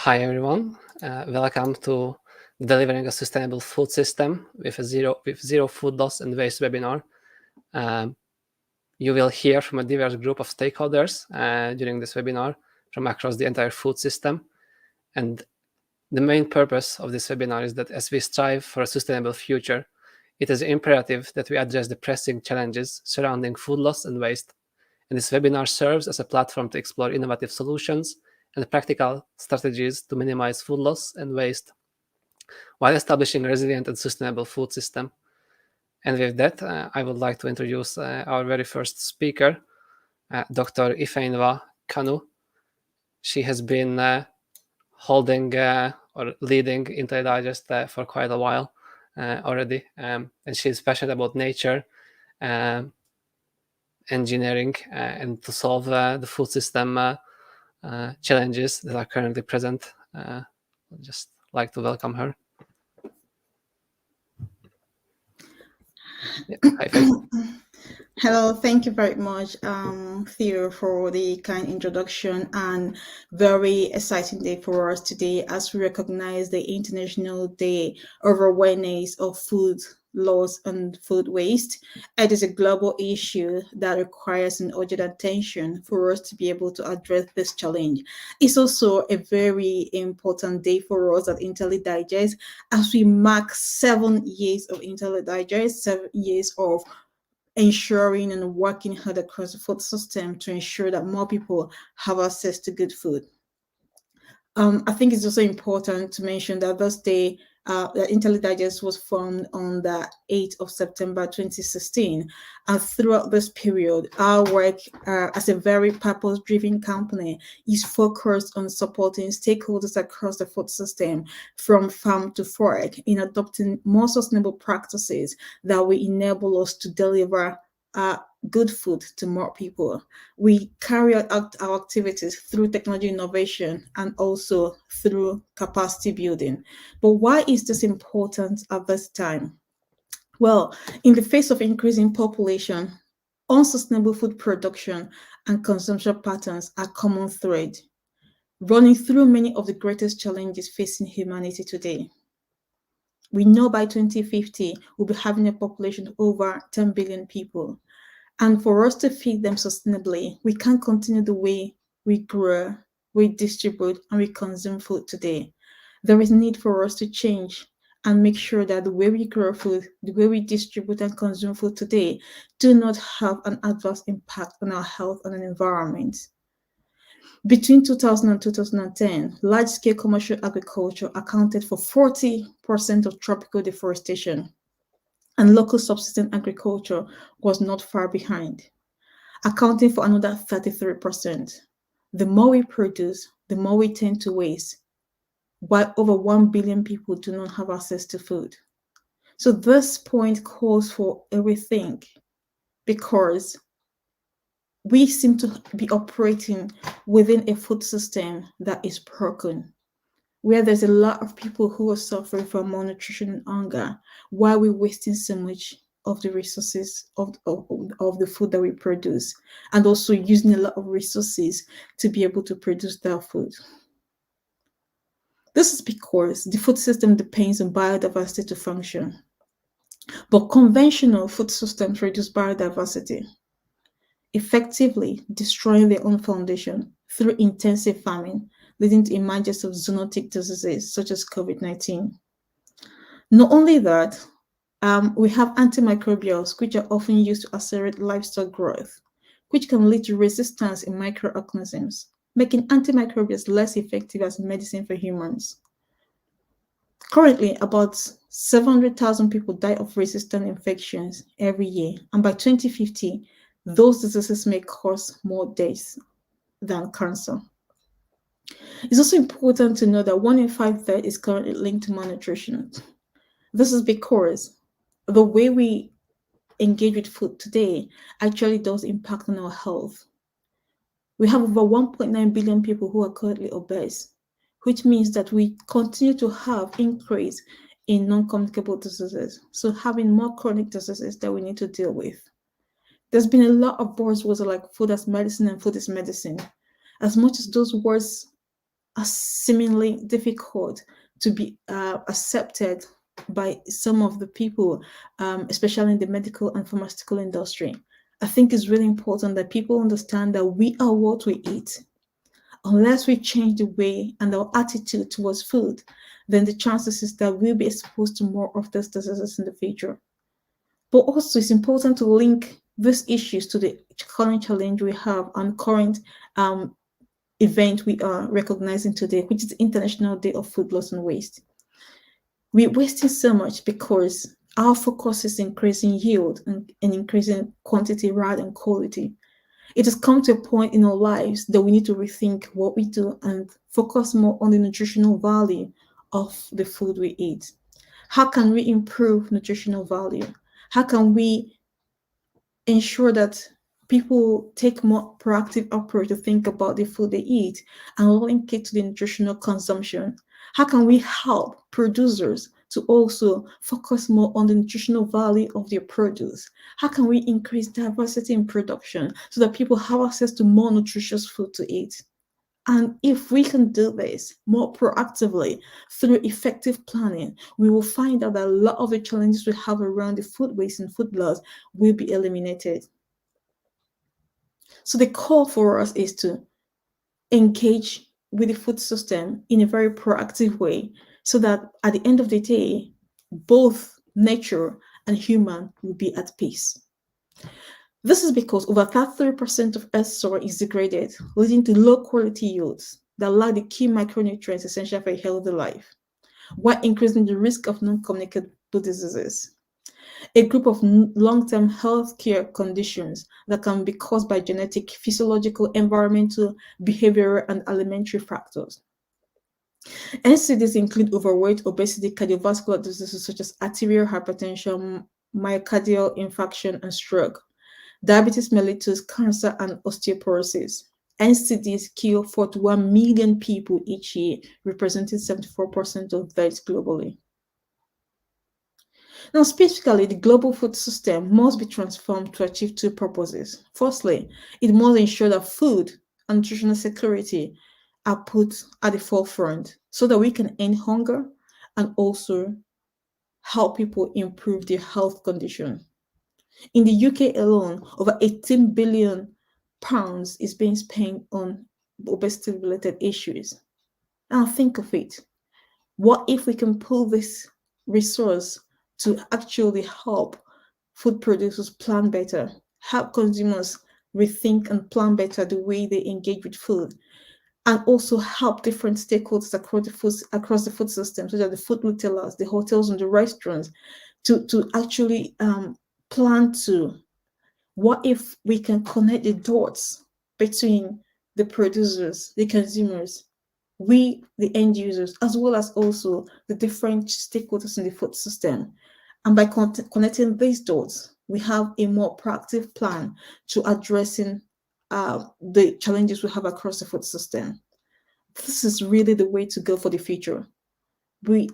Hi everyone, welcome to Delivering a Sustainable Food System with zero food loss and waste webinar. You will hear from a diverse group of stakeholders during this webinar from across the entire food system. And the main purpose of this webinar is that as we strive for a sustainable future, it is imperative that we address the pressing challenges surrounding food loss and waste. And this webinar serves as a platform to explore innovative solutions and practical strategies to minimize food loss and waste while establishing a resilient and sustainable food system. And with that, I would like to introduce our very first speaker, Dr. Ifeinwa Kanu. She has been holding or leading IntelliDigest for quite a while already, and she's passionate about nature, engineering, and to solve the food system challenges that are currently present. I'd just like to welcome her. Yeah. Hi, Faith. Hello, thank you very much, Theo, for the kind introduction, and very exciting day for us today as we recognize the International Day of Awareness of Food Loss and Food Waste. It is a global issue that requires an urgent attention for us to be able to address this challenge. It's also a very important day for us at IntelliDigest as we mark 7 years of IntelliDigest, 7 years of ensuring and working hard across the food system to ensure that more people have access to good food. I think it's also important to mention that this day, the IntelliDigest was formed on the 8th of September 2016. And throughout this period, our work as a very purpose-driven company is focused on supporting stakeholders across the food system from farm to fork in adopting more sustainable practices that will enable us to deliver good food to more people. We carry out our activities through technology innovation and also through capacity building. But why is this important at this time? Well, in the face of increasing population, unsustainable food production and consumption patterns are common thread, running through many of the greatest challenges facing humanity today. We know by 2050, we'll be having a population of over 10 billion people. And for us to feed them sustainably, we can't continue the way we grow, we distribute, and we consume food today. There is need for us to change and make sure that the way we grow food, the way we distribute and consume food today, do not have an adverse impact on our health and the environment. Between 2000 and 2010, large-scale commercial agriculture accounted for 40% of tropical deforestation, and local subsistence agriculture was not far behind, accounting for another 33%. The more we produce, the more we tend to waste, while over 1 billion people do not have access to food. So this point calls for a rethink because we seem to be operating within a food system that is broken, where there's a lot of people who are suffering from malnutrition and hunger. Why are we wasting so much of the resources of the food that we produce, and also using a lot of resources to be able to produce that food? This is because the food system depends on biodiversity to function. But conventional food systems reduce biodiversity, effectively destroying their own foundation through intensive farming, leading to emergence of zoonotic diseases such as COVID-19. Not only that, we have antimicrobials, which are often used to accelerate livestock growth, which can lead to resistance in microorganisms, making antimicrobials less effective as medicine for humans. Currently, about 700,000 people die of resistant infections every year, and by 2050, those diseases may cause more deaths than cancer. It's also important to know that 1 in 5 deaths is currently linked to malnutrition. This is because the way we engage with food today actually does impact on our health. We have over 1.9 billion people who are currently obese, which means that we continue to have increase in non-communicable diseases, so having more chronic diseases that we need to deal with. There's been a lot of buzzwords like food as medicine and food is medicine. As much as those words are seemingly difficult to be accepted by some of the people, especially in the medical and pharmaceutical industry. I think it's really important that people understand that we are what we eat. Unless we change the way and our attitude towards food, then the chances is that we'll be exposed to more of these diseases in the future. But also, it's important to link these issues to the current challenge we have and current event we are recognizing today, which is the International Day of Food Loss and Waste. We're wasting so much because our focus is increasing yield and increasing quantity rather than quality. It has come to a point in our lives that we need to rethink what we do and focus more on the nutritional value of the food we eat. How can we improve nutritional value? How can we ensure that people take more proactive approach to think about the food they eat and link it to the nutritional consumption? How can we help producers to also focus more on the nutritional value of their produce? How can we increase diversity in production so that people have access to more nutritious food to eat? And if we can do this more proactively through effective planning, we will find out that a lot of the challenges we have around the food waste and food loss will be eliminated. So the call for us is to engage with the food system in a very proactive way so that at the end of the day, both nature and human will be at peace. This is because over 33% of Earth's soil is degraded, leading to low quality yields that lack the key micronutrients essential for a healthy life, while increasing the risk of non communicable diseases, a group of long-term healthcare conditions that can be caused by genetic, physiological, environmental, behavioral, and alimentary factors. NCDs include overweight, obesity, cardiovascular diseases such as arterial hypertension, myocardial infarction, and stroke, diabetes mellitus, cancer, and osteoporosis. NCDs kill 41 million people each year, representing 74% of deaths globally. Now, specifically, the global food system must be transformed to achieve two purposes. Firstly, it must ensure that food and nutritional security are put at the forefront so that we can end hunger and also help people improve their health condition. In the UK alone, over 18 billion pounds is being spent on obesity related issues. Now, think of it. What if we can pull this resource to actually help food producers plan better, help consumers rethink and plan better the way they engage with food, and also help different stakeholders across the food system, such as the food retailers, the hotels, and the restaurants, to actually plan to. What if we can connect the dots between the producers, the consumers, we, the end users, as well as also the different stakeholders in the food system. And by connecting these dots, we have a more proactive plan to addressing the challenges we have across the food system. This is really the way to go for the future. We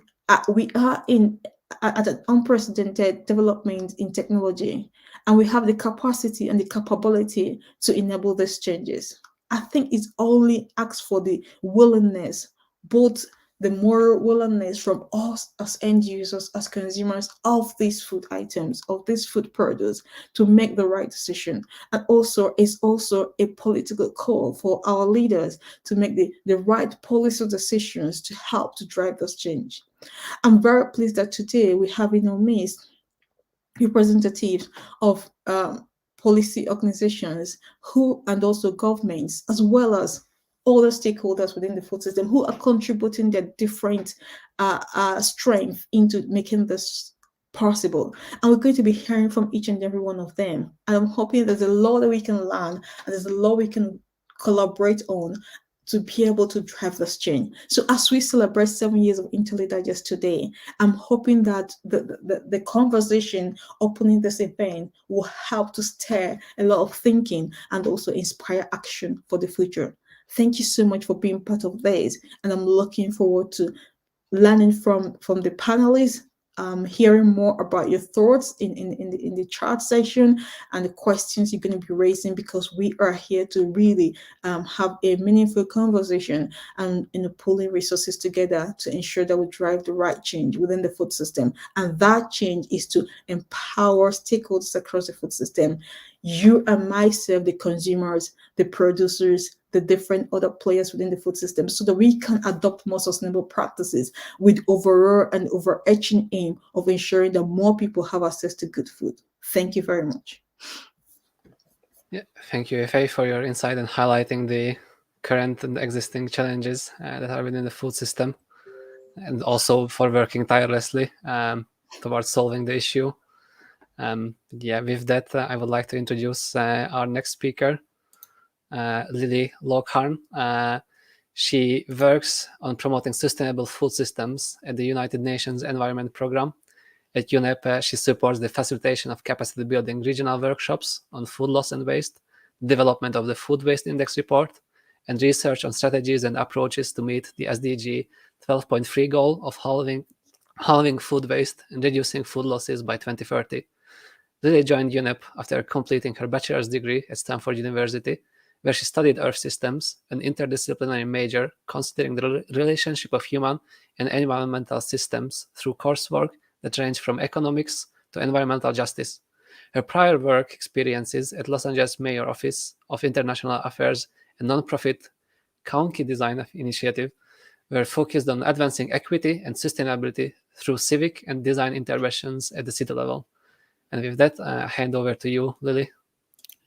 are in at an unprecedented development in technology, and we have the capacity and the capability to enable these changes. I think it's only asks for the willingness, both the moral willingness from us as end users, as consumers of these food items, of this food produce, to make the right decision. And also, it's also a political call for our leaders to make the right policy decisions to help to drive this change. I'm very pleased that today we have in our midst representatives of policy organizations who and also governments, as well as all the stakeholders within the food system who are contributing their different strength into making this possible. And we're going to be hearing from each and every one of them. And I'm hoping there's a lot that we can learn and there's a lot we can collaborate on to be able to drive this change. So as we celebrate 7 years of IntelliDigest today, I'm hoping that the conversation opening this event will help to stir a lot of thinking and also inspire action for the future. Thank you so much for being part of this, and I'm looking forward to learning from the panelists hearing more about your thoughts in the chat session and the questions you're going to be raising, because we are here to really have a meaningful conversation and pulling resources together to ensure that we drive the right change within the food system. And that change is to empower stakeholders across the food system. You and myself, the consumers, the producers, the different other players within the food system, so that we can adopt more sustainable practices with overall and overarching aim of ensuring that more people have access to good food. Thank you very much. Yeah, thank you, Faye, for your insight and highlighting the current and existing challenges that are within the food system, and also for working tirelessly towards solving the issue. With that, I would like to introduce our next speaker, Lily Lockhart. She works on promoting sustainable food systems at the United Nations Environment Programme. At UNEP, she supports the facilitation of capacity building regional workshops on food loss and waste, development of the Food Waste Index report, and research on strategies and approaches to meet the SDG 12.3 goal of halving food waste and reducing food losses by 2030. Lily joined UNEP after completing her bachelor's degree at Stanford University, where she studied Earth systems, an interdisciplinary major considering the relationship of human and environmental systems through coursework that range from economics to environmental justice. Her prior work experiences at Los Angeles Mayor Office of International Affairs and nonprofit County Design Initiative were focused on advancing equity and sustainability through civic and design interventions at the city level. And with that, I hand over to you, Lily.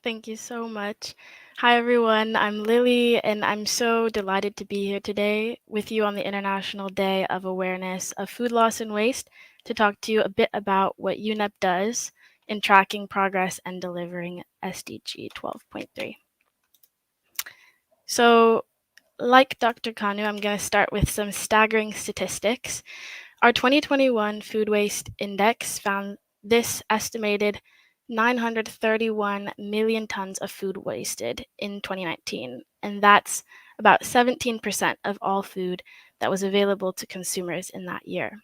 Thank you so much. Hi, everyone. I'm Lily, and I'm so delighted to be here today with you on the International Day of Awareness of Food Loss and Waste to talk to you a bit about what UNEP does in tracking progress and delivering SDG 12.3. So, like Dr. Kanu, I'm going to start with some staggering statistics. Our 2021 Food Waste Index found this estimated 931 million tons of food wasted in 2019, and that's about 17% of all food that was available to consumers in that year.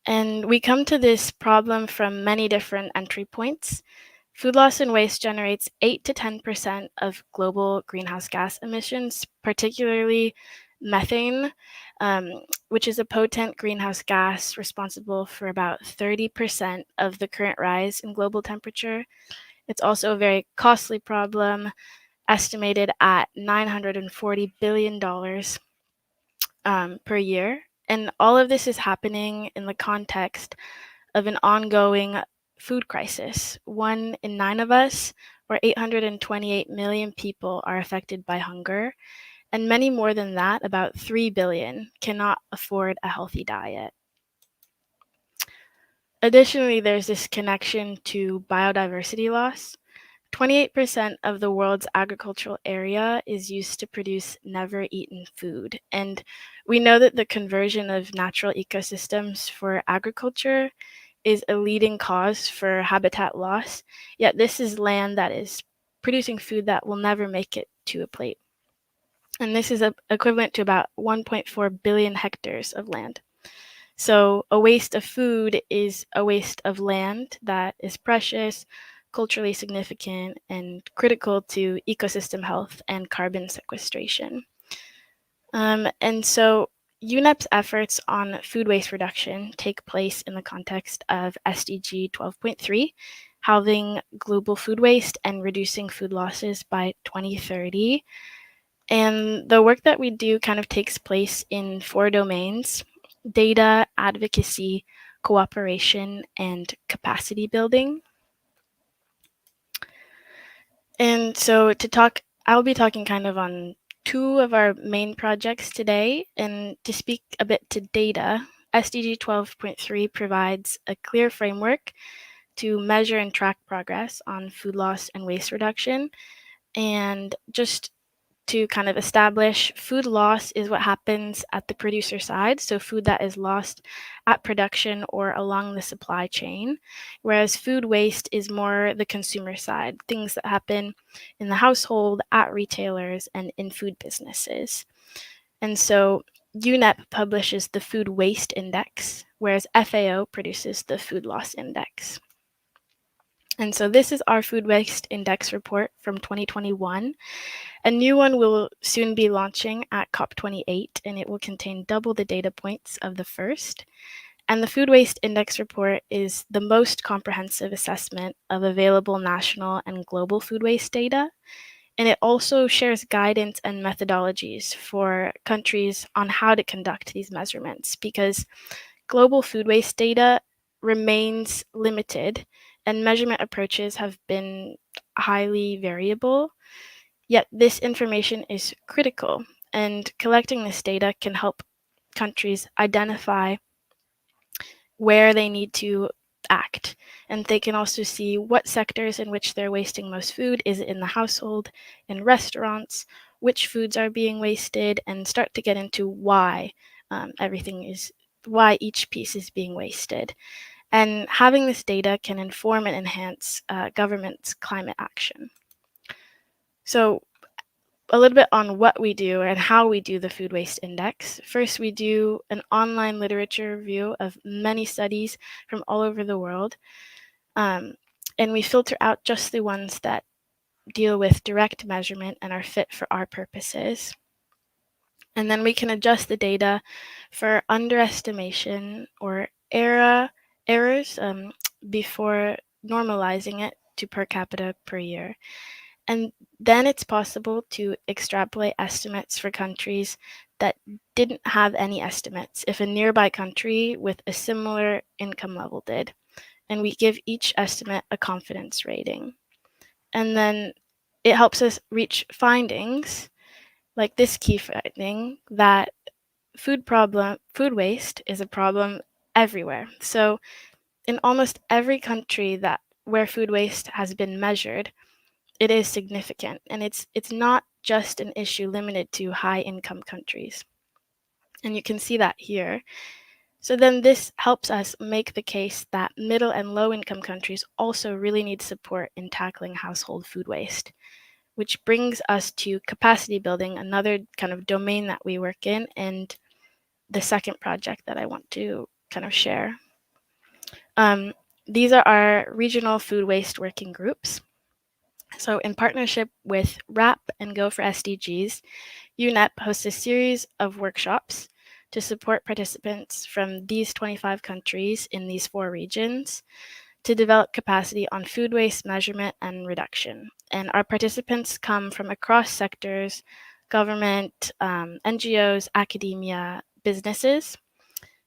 And we come to this problem from many different entry points. Food loss and waste generates 8 to 10% of global greenhouse gas emissions, particularly methane, which is a potent greenhouse gas responsible for about 30% of the current rise in global temperature. It's also a very costly problem, estimated at $940 billion per year. And all of this is happening in the context of an ongoing food crisis. 1 in 9 of us, or 828 million people, are affected by hunger, and many more than that, about 3 billion, cannot afford a healthy diet. Additionally, there's this connection to biodiversity loss. 28% of the world's agricultural area is used to produce never-eaten food, and we know that the conversion of natural ecosystems for agriculture is a leading cause for habitat loss, yet this is land that is producing food that will never make it to a plate. And this is equivalent to about 1.4 billion hectares of land. So a waste of food is a waste of land that is precious, culturally significant, and critical to ecosystem health and carbon sequestration. And so UNEP's efforts on food waste reduction take place in the context of SDG 12.3, halving global food waste and reducing food losses by 2030. And the work that we do kind of takes place in 4 domains: data, advocacy, cooperation, and capacity building. And so I'll be talking kind of on 2 of our main projects today. And to speak a bit to data, SDG 12.3 provides a clear framework to measure and track progress on food loss and waste reduction. And just to kind of establish, food loss is what happens at the producer side, so food that is lost at production or along the supply chain, whereas food waste is more the consumer side, things that happen in the household, at retailers, and in food businesses. And so UNEP publishes the Food Waste Index, whereas FAO produces the food loss index. And so this is our food waste index report from 2021. A new one will soon be launching at COP28, and it will contain double the data points of the first. And the Food Waste Index report is the most comprehensive assessment of available national and global food waste data. And it also shares guidance and methodologies for countries on how to conduct these measurements, because global food waste data remains limited and measurement approaches have been highly variable. Yet this information is critical, and collecting this data can help countries identify where they need to act. And they can also see what sectors in which they're wasting most food. Is it in the household, in restaurants, which foods are being wasted, and start to get into why why each piece is being wasted. And having this data can inform and enhance government's climate action. So a little bit on what we do and how we do the Food Waste Index. First, we do an online literature review of many studies from all over the world, and we filter out just the ones that deal with direct measurement and are fit for our purposes. And then we can adjust the data for underestimation or errors before normalizing it to per capita per year. And then it's possible to extrapolate estimates for countries that didn't have any estimates if a nearby country with a similar income level did. And we give each estimate a confidence rating. And then it helps us reach findings like this key finding that food waste is a problem everywhere. So in almost every country where food waste has been measured, it is significant, and it's not just an issue limited to high-income countries. And you can see that here. So then this helps us make the case that middle and low-income countries also really need support in tackling household food waste, which brings us to capacity building, another kind of domain that we work in, and the second project that I want to kind of share. These are our regional food waste working groups. So in partnership with RAP and Go for SDGs, UNEP hosts a series of workshops to support participants from these 25 countries in these 4 regions to develop capacity on food waste measurement and reduction. And our participants come from across sectors, government, NGOs, academia, businesses.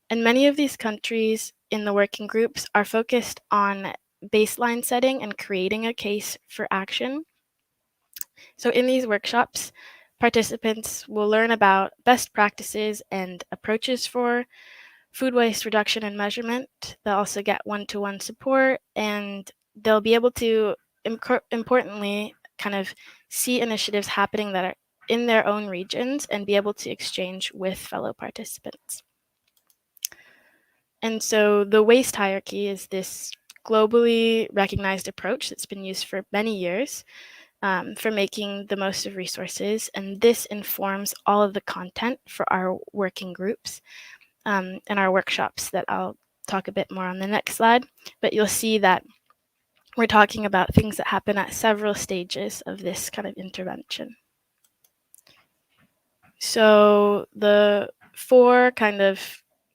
And many of these countries in the working groups are focused on baseline setting and creating a case for action. So in these workshops, participants will learn about best practices and approaches for food waste reduction and measurement. They'll also get one-to-one support, and they'll be able to, importantly, kind of see initiatives happening that are in their own regions and be able to exchange with fellow participants. And so the waste hierarchy is this globally recognized approach that's been used for many years for making the most of resources. And this informs all of the content for our working groups and our workshops that I'll talk a bit more on the next slide. But you'll see that we're talking about things that happen at several stages of this kind of intervention. So the 4 kind of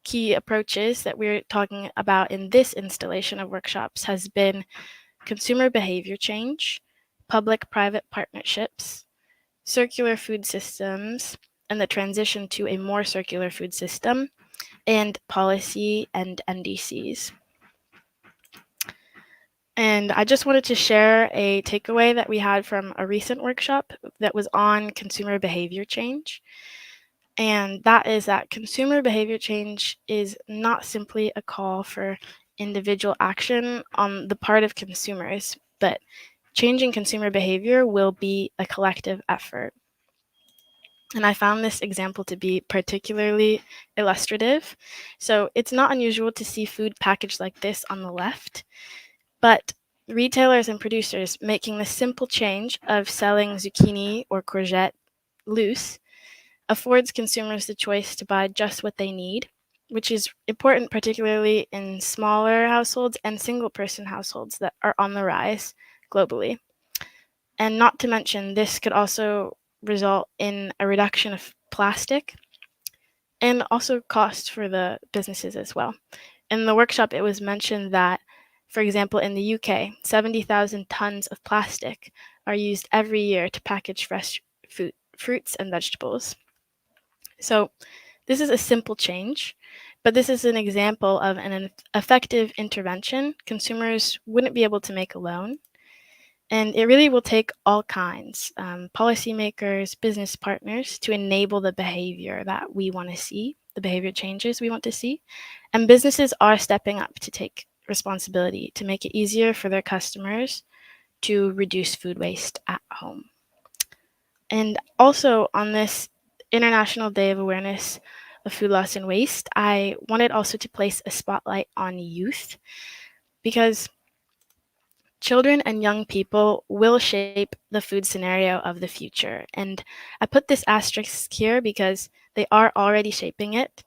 key approaches that we're talking about in this installation of workshops has been consumer behavior change, public-private partnerships, circular food systems, and the transition to a more circular food system, and policy and NDCs. And I just wanted to share a takeaway that we had from a recent workshop that was on consumer behavior change. And that is that consumer behavior change is not simply a call for individual action on the part of consumers, but changing consumer behavior will be a collective effort. And I found this example to be particularly illustrative. So it's not unusual to see food packaged like this on the left, but retailers and producers making the simple change of selling zucchini or courgette loose affords consumers the choice to buy just what they need which is important particularly in smaller households and single-person households that are on the rise globally. And not to mention, this could also result in a reduction of plastic and also cost for the businesses as well. In the workshop, it was mentioned that, for example, in the UK, 70,000 tons of plastic are used every year to package fresh fruits and vegetables. So this is a simple change, but this is an example of an effective intervention consumers wouldn't be able to make alone. And it really will take all kinds, policymakers, business partners, to enable the behavior that we want to see, the behavior changes we want to see. And businesses are stepping up to take responsibility to make it easier for their customers to reduce food waste at home. And also on this International Day of Awareness of Food Loss and Waste, I wanted also to place a spotlight on youth, because children and young people will shape the food scenario of the future. And I put this asterisk here because they are already shaping it.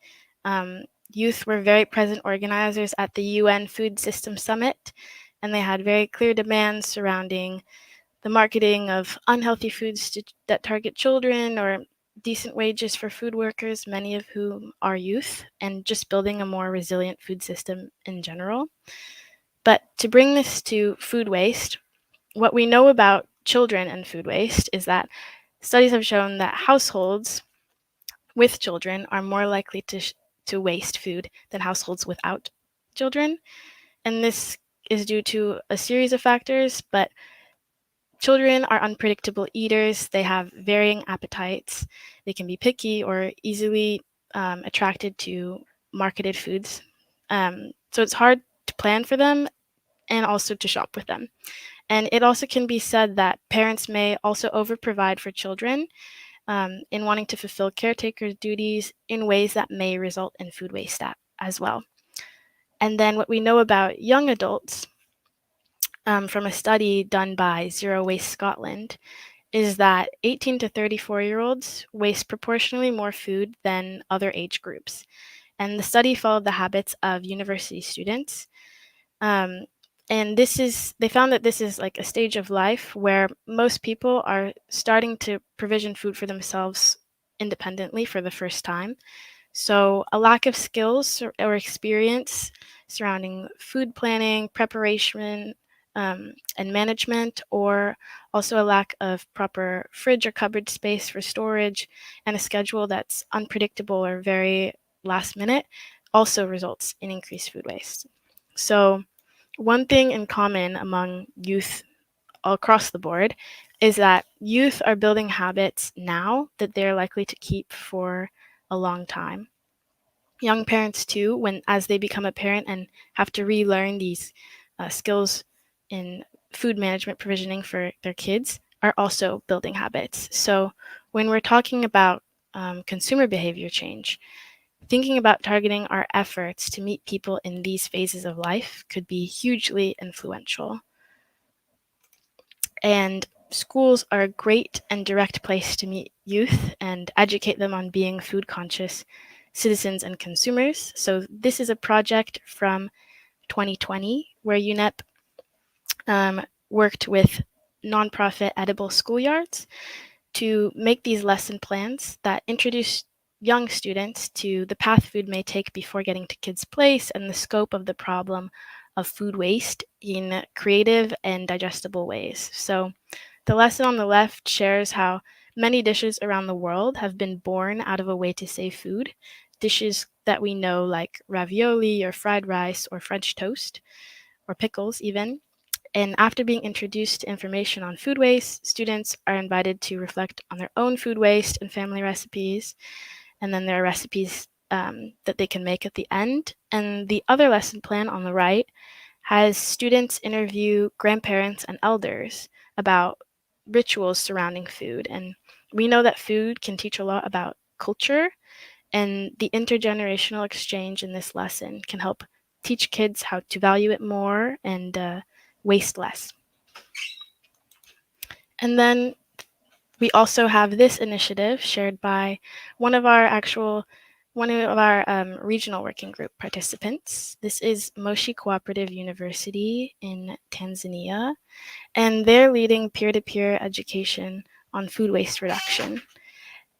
Youth were very present organizers at the UN Food System Summit, and they had very clear demands surrounding the marketing of unhealthy foods that target children, or decent wages for food workers, many of whom are youth, and just building a more resilient food system in general. But to bring this to food waste, what we know about children and food waste is that studies have shown that households with children are more likely to waste food than households without children. And this is due to a series of factors, but children are unpredictable eaters. They have varying appetites. They can be picky or easily attracted to marketed foods. So it's hard to plan for them and also to shop with them. And it also can be said that parents may also overprovide for children in wanting to fulfill caretaker duties in ways that may result in food waste as well. And then what we know about young adults from a study done by Zero Waste Scotland is that 18 to 34-year-olds waste proportionally more food than other age groups. And the study followed the habits of university students. And they found that this is like a stage of life where most people are starting to provision food for themselves independently for the first time. So a lack of skills or experience surrounding food planning, preparation, and management, or also a lack of proper fridge or cupboard space for storage, and a schedule that's unpredictable or very last minute, also results in increased food waste. So one thing in common among youth all across the board is that youth are building habits now that they're likely to keep for a long time. Young parents too, as they become a parent and have to relearn these skills in food management provisioning for their kids, are also building habits. So when we're talking about consumer behavior change, thinking about targeting our efforts to meet people in these phases of life could be hugely influential. And schools are a great and direct place to meet youth and educate them on being food conscious citizens and consumers. So this is a project from 2020 where UNEP worked with nonprofit edible schoolyards to make these lesson plans that introduce young students to the path food may take before getting to kids' place and the scope of the problem of food waste in creative and digestible ways. So the lesson on the left shares how many dishes around the world have been born out of a way to save food. Dishes that we know like ravioli or fried rice or French toast or pickles even. And after being introduced to information on food waste, students are invited to reflect on their own food waste and family recipes. And then there are recipes that they can make at the end. And the other lesson plan on the right has students interview grandparents and elders about rituals surrounding food. And we know that food can teach a lot about culture, and the intergenerational exchange in this lesson can help teach kids how to value it more and waste less. And then we also have this initiative shared by one of our actual one of our regional working group participants. This is Moshi Cooperative University in Tanzania, and they're leading peer-to-peer education on food waste reduction.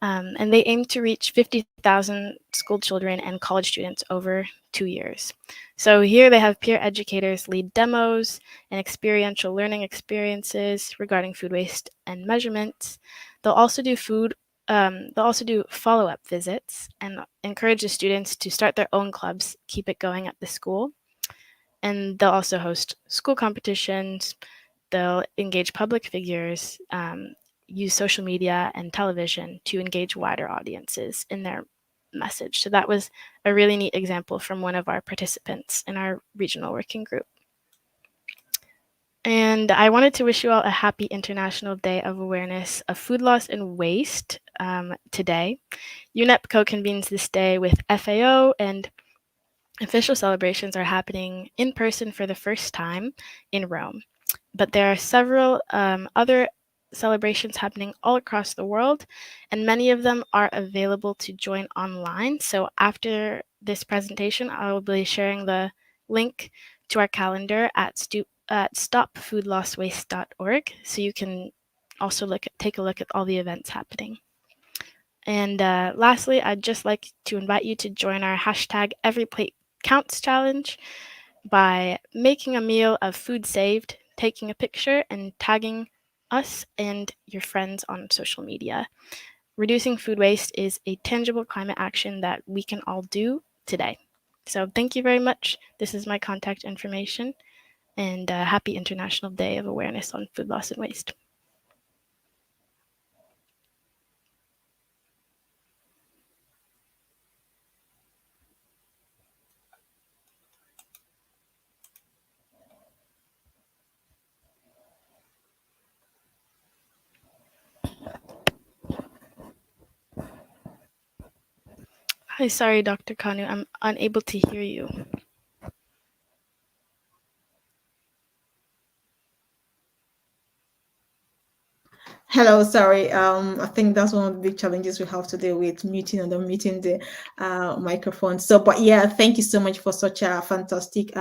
And they aim to reach 50,000 school children and college students over 2 years. So here they have peer educators lead demos and experiential learning experiences regarding food waste and measurements. They'll also do follow-up visits and encourage the students to start their own clubs, keep it going at the school. And they'll also host school competitions. They'll engage public figures, use social media and television to engage wider audiences in their message. So that was a really neat example from one of our participants in our regional working group. And I wanted to wish you all a happy International Day of Awareness of Food Loss and Waste today. UNEP co-convenes this day with FAO, and official celebrations are happening in person for the first time in Rome. But there are several other celebrations happening all across the world, and many of them are available to join online. So after this presentation, I will be sharing the link to our calendar at stopfoodlosswaste.org, so you can also take a look at all the events happening. And lastly, I'd just like to invite you to join our hashtag #EveryPlateCounts challenge by making a meal of food saved, taking a picture, and tagging us and your friends on social media. Reducing food waste is a tangible climate action that we can all do today. So thank you very much. This is my contact information, and happy International Day of Awareness on Food Loss and Waste. Hi, sorry, Dr. Kanu, I'm unable to hear you. Hello, sorry. I think that's one of the big challenges we have to deal with, muting and unmuting the microphone. So, but yeah, thank you so much for such a fantastic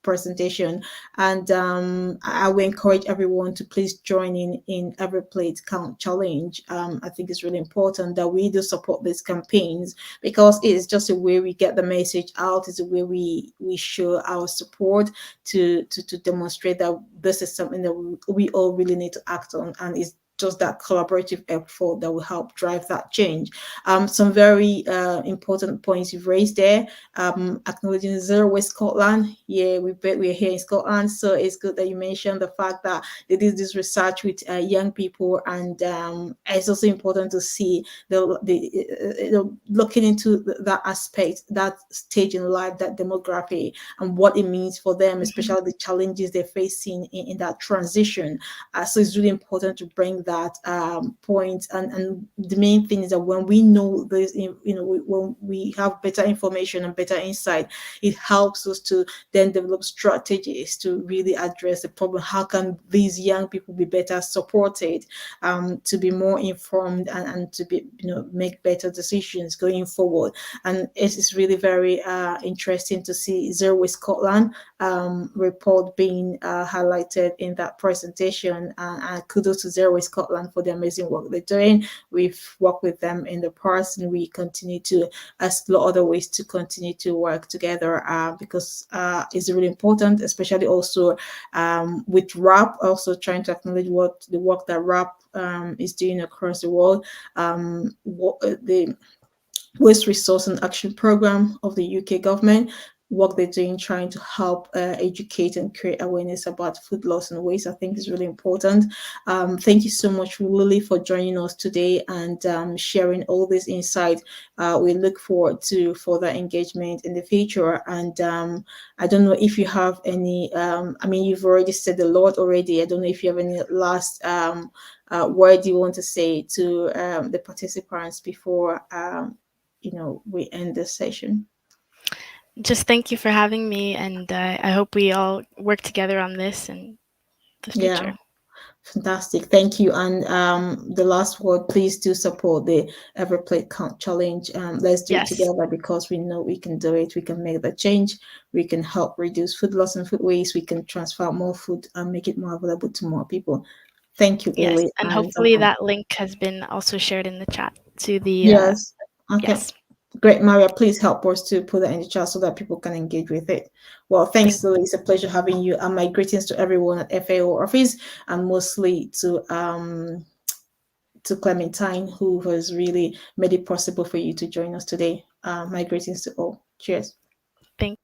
presentation. And I will encourage everyone to please join in Every Plate Count Challenge. I think it's really important that we do support these campaigns, because it's just a way we get the message out. It's a way we show our support to demonstrate that this is something that we all really need to act on, and it's just that collaborative effort that will help drive that change. Some very important points you've raised there. Acknowledging Zero Waste Scotland. Yeah, we're here in Scotland, so it's good that you mentioned the fact that they did this research with young people, and it's also important to see looking into that aspect, that stage in life, that demography, and what it means for them, especially the challenges they're facing in that transition. So it's really important to bring that point. And the main thing is that when we know this, when we have better information and better insight, it helps us to then develop strategies to really address the problem. How can these young people be better supported, to be more informed, and to be, make better decisions going forward? And it's really very interesting to see Zero Waste Scotland report being highlighted in that presentation. And kudos to Zero Waste Scotland for the amazing work they're doing. We've worked with them in the past, and we continue to explore other ways to continue to work together, because it's really important, especially also with RAP, also trying to acknowledge what the work that RAP is doing across the world. The Waste Resource and Action Program of the UK government, work they're doing trying to help educate and create awareness about food loss and waste, I think is really important. Thank you so much, Lily, for joining us today and sharing all this insight. We look forward to further engagement in the future. And I don't know if you have any, you've already said a lot already. I don't know if you have any last word you want to say to the participants before we end this session. Just thank you for having me, and I hope we all work together on this in the future. Yeah. Fantastic. Thank you. And the last word, please do support the Every Plate Count Challenge. Let's do it Yes. together because we know we can do it. We can make the change. We can help reduce food loss and food waste. We can transfer more food and make it more available to more people. Thank you, Yes. Lily. And And hopefully that link has been also shared in the chat to the yes. Okay. yes. Great, Maria. Please help us to put that in the chat so that people can engage with it. Well, thanks, Lily. It's a pleasure having you. And my greetings to everyone at FAO office, and mostly to Clementine, who has really made it possible for you to join us today. My greetings to all. Cheers. Thank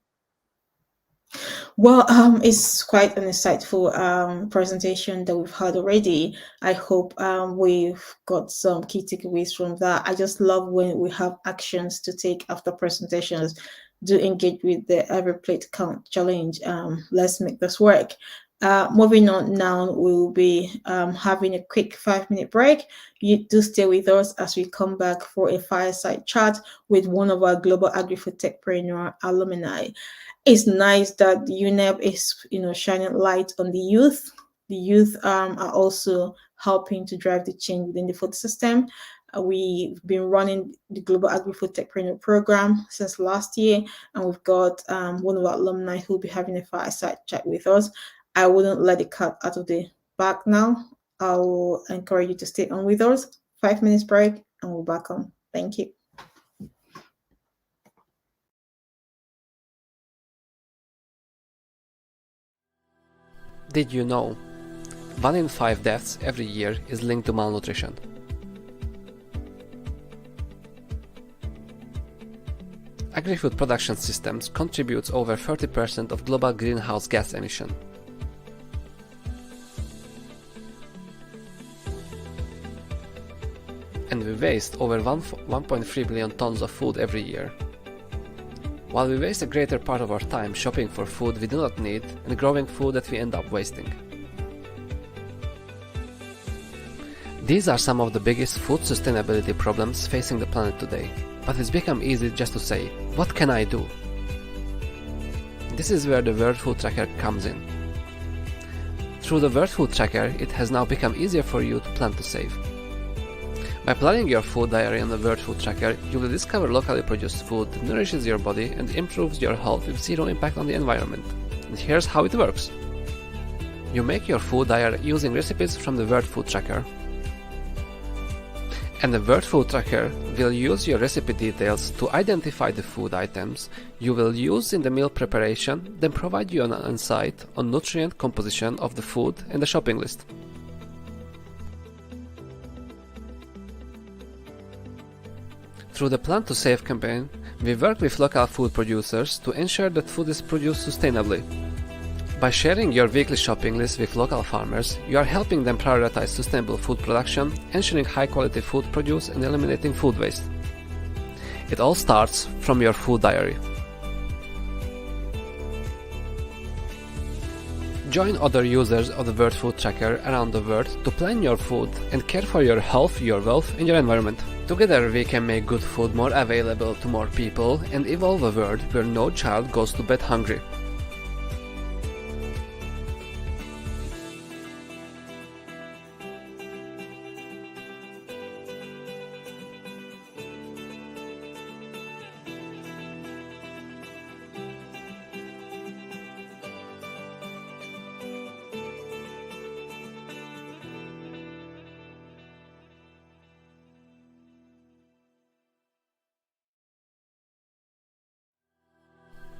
Well, it's quite an insightful presentation that we've had already. I hope we've got some key takeaways from that. I just love when we have actions to take after presentations. Do engage with the Every Plate Count Challenge. Let's make this work. Moving on now, we'll be having a quick 5-minute break. You do stay with us as we come back for a fireside chat with one of our Global Agri-Food Techpreneur alumni. It's nice that the UNEP is, shining light on the youth. The youth are also helping to drive the change within the food system. We've been running the Global Agri-Food Techpreneur program since last year, and we've got one of our alumni who'll be having a fireside chat with us. I wouldn't let the cat out of the bag now. I will encourage you to stay on with us. 5 minutes break, and we're back on. Thank you. Did you know 1 in 5 deaths every year is linked to malnutrition? Agri-food production systems contributes over 30% of global greenhouse gas emission. And we waste over 1.3 billion tons of food every year. While we waste a greater part of our time shopping for food we do not need and growing food that we end up wasting. These are some of the biggest food sustainability problems facing the planet today, but it's become easy just to say, what can I do? This is where the World Food Tracker comes in. Through the World Food Tracker, it has now become easier for you to plan to save. By planning your food diary on the World Food Tracker, you will discover locally produced food that nourishes your body and improves your health with zero impact on the environment. And here's how it works. You make your food diary using recipes from the World Food Tracker. And the World Food Tracker will use your recipe details to identify the food items you will use in the meal preparation, then provide you an insight on nutrient composition of the food and the shopping list. Through the Plan to Save campaign, we work with local food producers to ensure that food is produced sustainably. By sharing your weekly shopping list with local farmers, you are helping them prioritize sustainable food production, ensuring high-quality food produce and eliminating food waste. It all starts from your food diary. Join other users of the World Food Tracker around the world to plan your food and care for your health, your wealth, and your environment. Together we can make good food more available to more people and evolve a world where no child goes to bed hungry.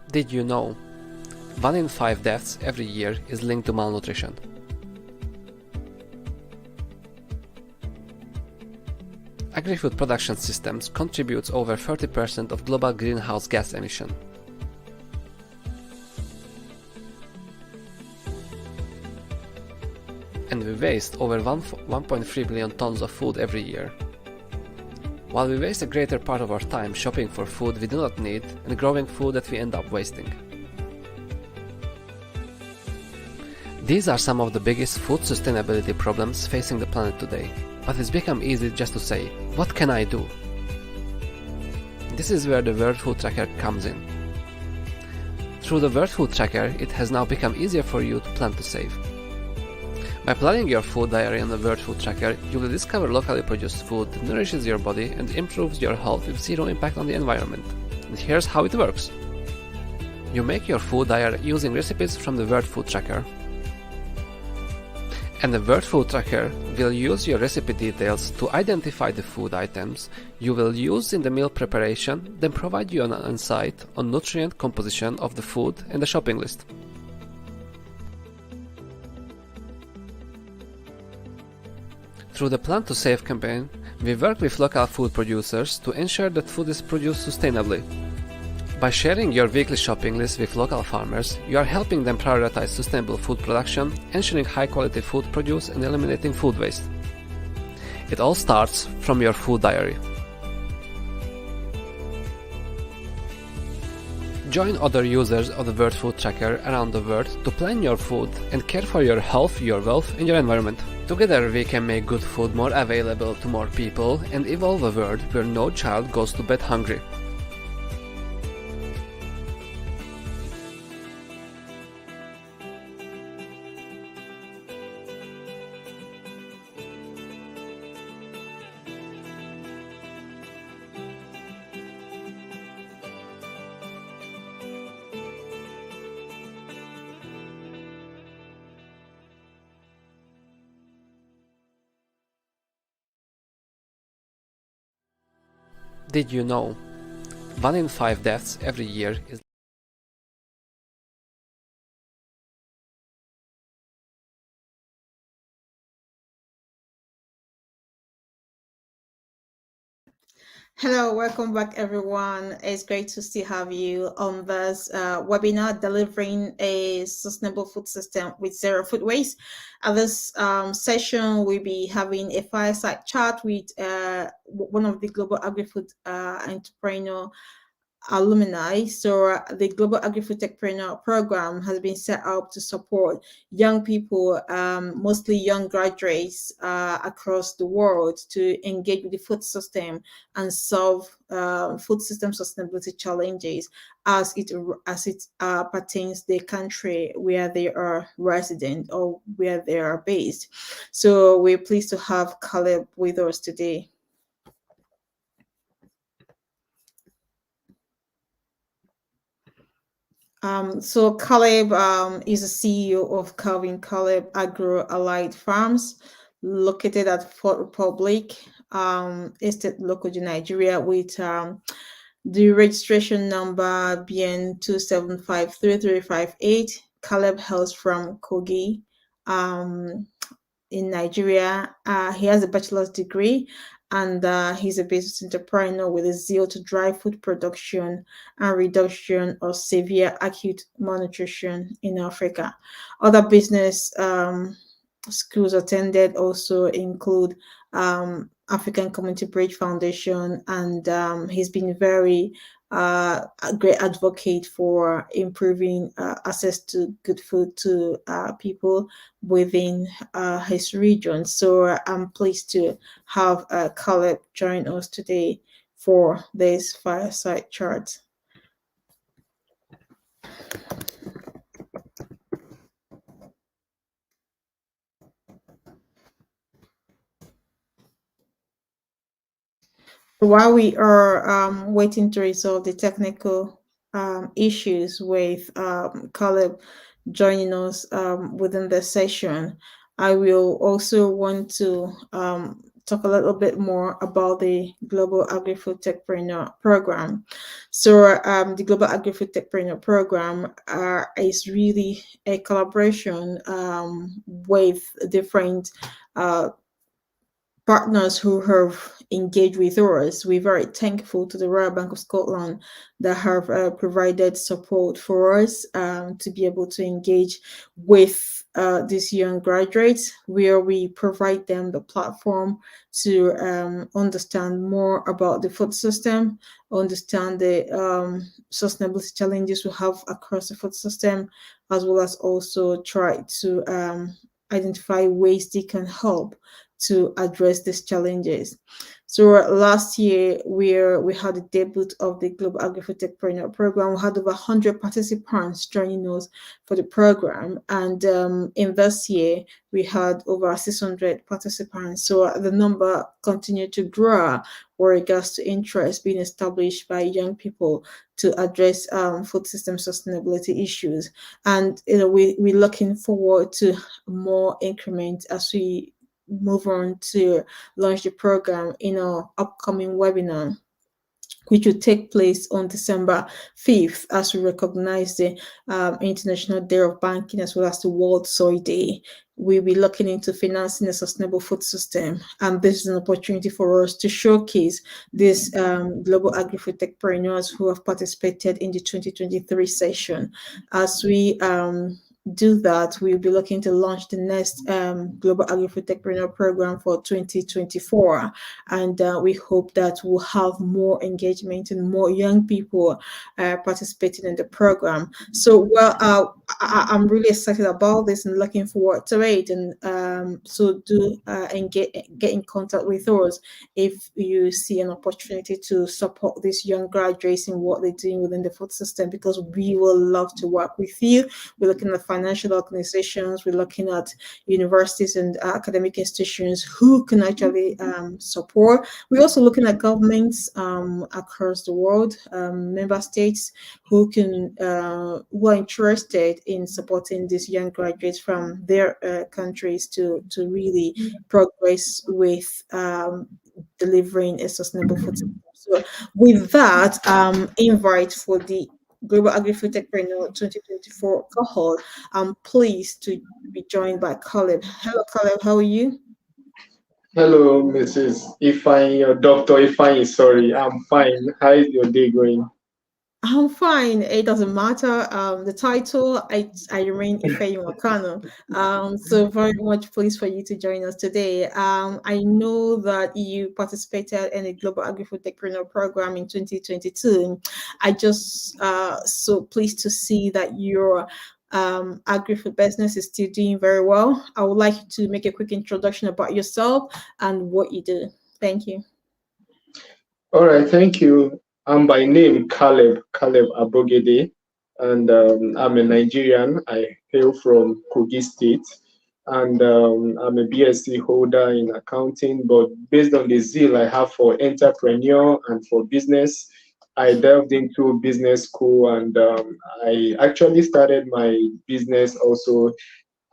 Did you know 1 in 5 deaths every year is linked to malnutrition? Agri-food production systems contributes over 30% of global greenhouse gas emission. And we waste over 1.3 billion tons of food every year. While we waste a greater part of our time shopping for food we do not need and growing food that we end up wasting. These are some of the biggest food sustainability problems facing the planet today, but it's become easy just to say, what can I do? This is where the World Food Tracker comes in. Through the World Food Tracker, it has now become easier for you to plan to save. By planning your food diary on the World Food Tracker, you will discover locally produced food that nourishes your body and improves your health with zero impact on the environment. And here's how it works. You make your food diary using recipes from the World Food Tracker. And the World Food Tracker will use your recipe details to identify the food items you will use in the meal preparation, then provide you an insight on nutrient composition of the food and the shopping list. Through the Plan to Save campaign, we work with local food producers to ensure that food is produced sustainably. By sharing your weekly shopping list with local farmers, you are helping them prioritize sustainable food production, ensuring high-quality food produce and eliminating food waste. It all starts from your food diary. Join other users of the World Food Tracker around the world to plan your food and care for your health, your wealth, and your environment. Together we can make good food more available to more people and evolve a world where no child goes to bed hungry. Did you know? 1 in 5 deaths every year is Hello, welcome back, everyone. It's great to still have you on this webinar, delivering a sustainable food system with zero food waste. At this session, we'll be having a fireside chat with one of the global agri-food entrepreneur alumni. So the Global Agri-Food Techpreneur program has been set up to support young people, mostly young graduates across the world, to engage with the food system and solve food system sustainability challenges as it pertains the country where they are resident or where they are based. So we're pleased to have Caleb with us today. So Caleb is the CEO of Calvin Caleb Agro Allied Farms, located at Fort Republic, Estate Lokoja, Nigeria, with the registration number BN2753358. Caleb hails from Kogi, in Nigeria. He has a bachelor's degree, and he's a business entrepreneur with a zeal to drive food production and reduction of severe acute malnutrition in Africa. Other business schools attended also include African Community Bridge Foundation, and he's been very a great advocate for improving access to good food to people within his region. So I'm pleased to have Caleb join us today for this fireside chat. While we are waiting to resolve the technical issues with Caleb joining us within the session, I will also want to talk a little bit more about the Global Agri-Food Techpreneur Program. So the Global Agri-Food Techpreneur Program is really a collaboration with different partners who have engaged with us. We're very thankful to the Royal Bank of Scotland that have provided support for us to be able to engage with these young graduates, where we provide them the platform to understand more about the food system, understand the sustainability challenges we have across the food system, as well as also try to identify ways they can help to address these challenges. So last year, we had the debut of the Global Agri-Food Techpreneur Program. We had over 100 participants joining us for the program, and in this year we had over 600 participants. So the number continued to grow with regards to interest being established by young people to address food system sustainability issues. And we're looking forward to more increments as we move on to launch the program in our upcoming webinar, which will take place on December 5th as we recognize the International Day of Banking as well as the World Soy Day. We'll be looking into financing a sustainable food system, and this is an opportunity for us to showcase these global agri-food techpreneurs who have participated in the 2023 session. As we do that, we'll be looking to launch the next Global Agri-Food Techpreneur Program for 2024. And we hope that we'll have more engagement and more young people participating in the program. So, I'm really excited about this and looking forward to it. And so do and get in contact with us if you see an opportunity to support these young graduates in what they're doing within the food system, because we will love to work with you. We're looking at financial organizations, we're looking at universities and academic institutions who can actually support. We're also looking at governments across the world, member states who are interested in supporting these young graduates from their countries to really progress with delivering a sustainable food system. So with that, invite for the Global Agri-Food Techpreneur 2024 cohort, I'm pleased to be joined by Caleb. Hello, Caleb. How are you? Hello, Mrs. Ifine, or Dr. Ifine, sorry. I'm fine. How is your day going? I'm fine. It doesn't matter. The title, I remain Ifeyi Wakano. So very much pleased for you to join us today. I know that you participated in the Global Agri-Food Techpreneur Program in 2022. I just so pleased to see that your agri-food business is still doing very well. I would like you to make a quick introduction about yourself and what you do. Thank you. All right, thank you. I'm by name Caleb Abogede, and I'm a Nigerian. I hail from Kogi State, and I'm a BSc holder in accounting. But based on the zeal I have for entrepreneur and for business, I delved into business school, and I actually started my business also.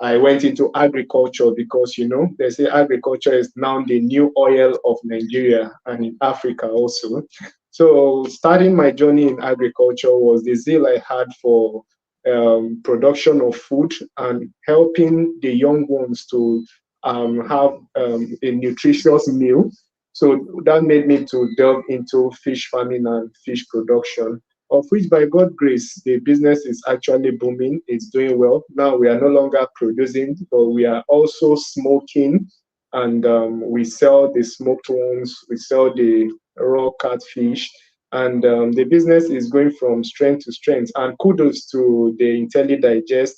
I went into agriculture because, they say agriculture is now the new oil of Nigeria and in Africa also. So starting my journey in agriculture was the zeal I had for production of food and helping the young ones to have a nutritious meal. So that made me to delve into fish farming and fish production, of which by God's grace, the business is actually booming. It's doing well. Now we are no longer producing, but we are also smoking, and we sell the smoked ones, we sell the raw catfish, and the business is going from strength to strength. And kudos to the IntelliDigest,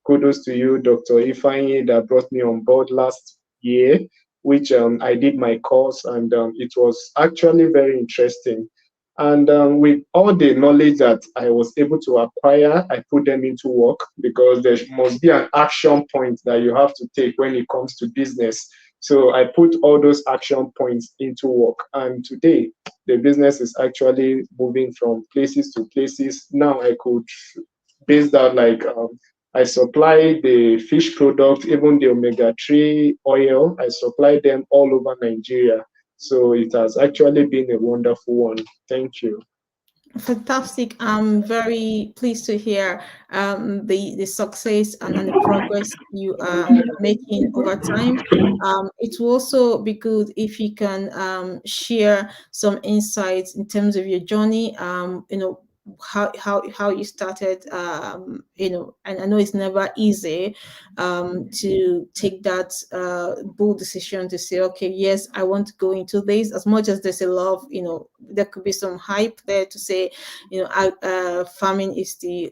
kudos to you, Dr. Ifeanyi, that brought me on board last year, which I did my course, and it was actually very interesting. And with all the knowledge that I was able to acquire, I put them into work, because there must be an action point that you have to take when it comes to business. So I put all those action points into work. And today, the business is actually moving from places to places. Now I could, based on like, I supply the fish product, even the omega-3 oil, I supply them all over Nigeria. So it has actually been a wonderful one. Thank you. Fantastic. I'm very pleased to hear the success and the progress you are making over time. It will also be good if you can share some insights in terms of your journey. how you started, and I know it's never easy to take that bold decision to say, okay, yes, I want to go into this. As much as there's a lot of, there could be some hype there to say, farming is the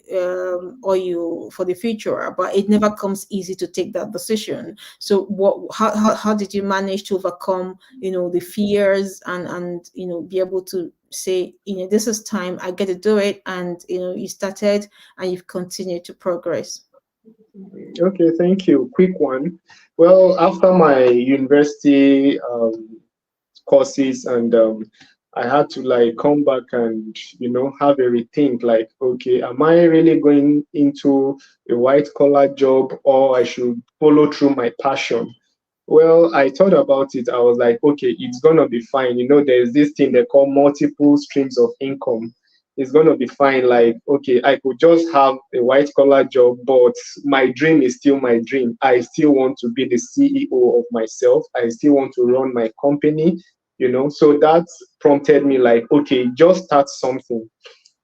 oil for the future, but it never comes easy to take that decision. So how did you manage to overcome, the fears, and be able to say, this is time, I get to do it, and you started and you've continued to progress? Okay, thank you. Quick one. Well, after my university courses, and I had to like come back and have a rethink, like, okay, am I really going into a white collar job, or I should follow through my passion? Well, I thought about it. I was like, okay, it's gonna be fine. There's this thing they call multiple streams of income. It's gonna be fine. Like, okay, I could just have a white collar job, but my dream is still my dream. I still want to be the CEO of myself. I still want to run my company. So that prompted me, like, okay, just start something.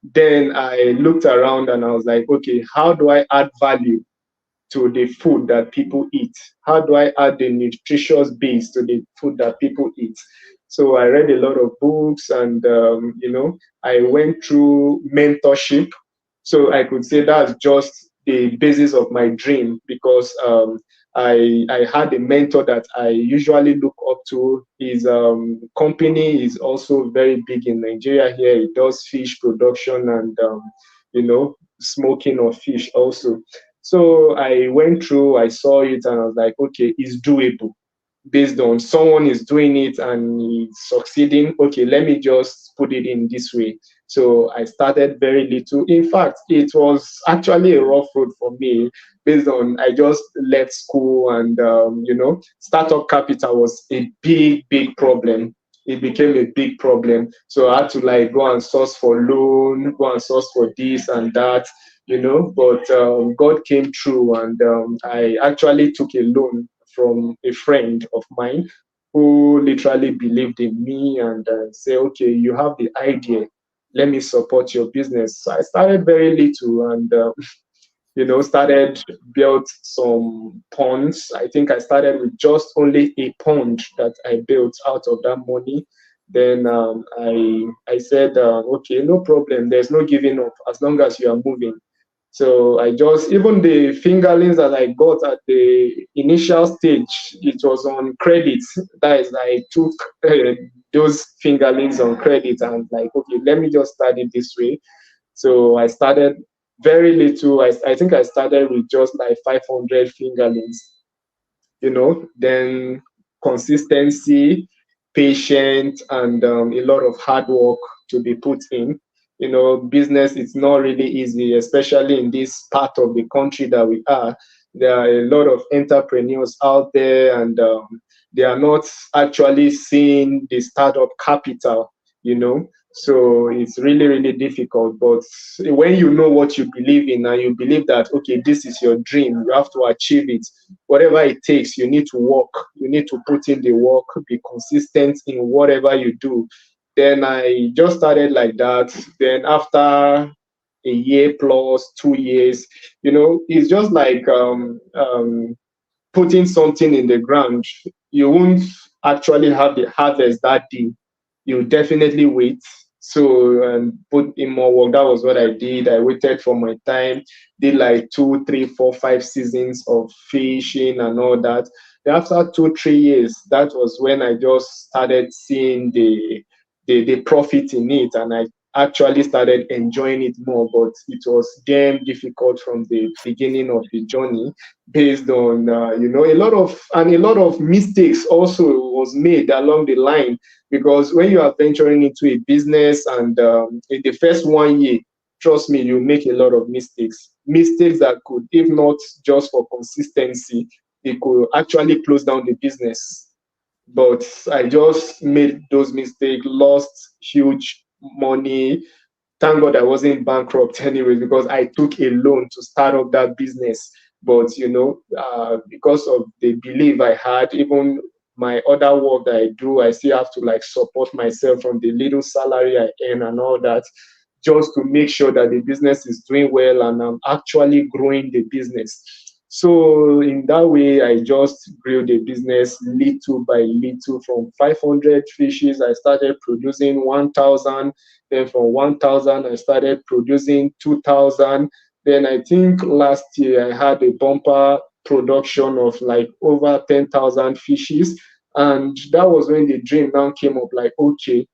Then I looked around and I was like, okay, how do I add value to the food that people eat? How do I add the nutritious base to the food that people eat? So I read a lot of books, and I went through mentorship. So I could say that's just the basis of my dream, because I had a mentor that I usually look up to. His company is also very big in Nigeria here. It does fish production and smoking of fish also. So I went through, I saw it, and I was like, okay, it's doable. Based on someone is doing it and it's succeeding, okay, let me just put it in this way. So I started very little. In fact, it was actually a rough road for me, based on I just left school, and startup capital was a big problem. It became a big problem. So I had to like go and source for loan, go and source for this and that. But God came through, and I actually took a loan from a friend of mine who literally believed in me, and say, okay, you have the idea, let me support your business. So I started very little, and started, built some ponds. I think I started with just only a pond that I built out of that money. Then I said, okay, no problem, there's no giving up as long as you are moving. So I just, even the fingerlings that I got at the initial stage, it was on credit. That is, I took those fingerlings on credit, and like, okay, let me just start it this way. So I started very little. I think I started with just like 500 fingerlings. Then consistency, patience, and a lot of hard work to be put in. Business is not really easy, especially in this part of the country that we are. There are a lot of entrepreneurs out there, and they are not actually seeing the startup capital. So it's really, really difficult. But when you know what you believe in, and you believe that, okay, this is your dream, you have to achieve it. Whatever it takes, you need to work. You need to put in the work, be consistent in whatever you do. Then I just started like that. Then after a year plus 2 years, it's just like putting something in the ground. You won't actually have the harvest that day. You definitely wait. So, and put in more work. That was what I did. I waited for my time, did like 2, 3, 4, 5 seasons of fishing and all that. Then after 2, 3 years, that was when I just started seeing the profit in it, and I actually started enjoying it more. But it was damn difficult from the beginning of the journey, based on a lot of mistakes also was made along the line, because when you are venturing into a business, and in the first 1 year, trust me, you make a lot of mistakes that could, if not just for consistency, it could actually close down the business. But I just made those mistakes, lost huge money. Thank God I wasn't bankrupt anyways, because I took a loan to start up that business. But because of the belief I had, even my other work that I do, I still have to like support myself from the little salary I earn and all that. just to make sure that the business is doing well and I'm actually growing the business. So in that way, I just grew the business little by little. From 500 fishes, I started producing 1,000. Then from 1,000, I started producing 2,000. Then I think last year I had a bumper production of like over 10,000 fishes. And that was when the dream now came up, like, okay,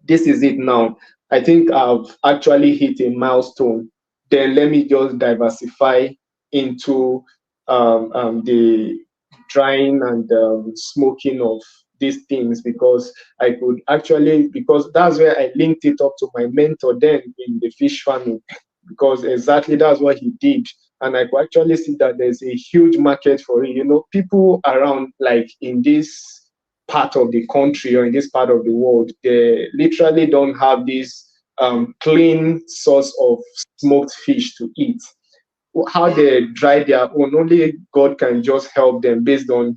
this is it now. I think I've actually hit a milestone. Then let me just diversify into the drying and smoking of these things, because I could actually, because that's where I linked it up to my mentor then in the fish farming, because exactly that's what he did. And I could actually see that there's a huge market for it. You know, people around, like in this part of the country or in this part of the world, they literally don't have this clean source of smoked fish to eat. How they dry their own, only God can just help them based on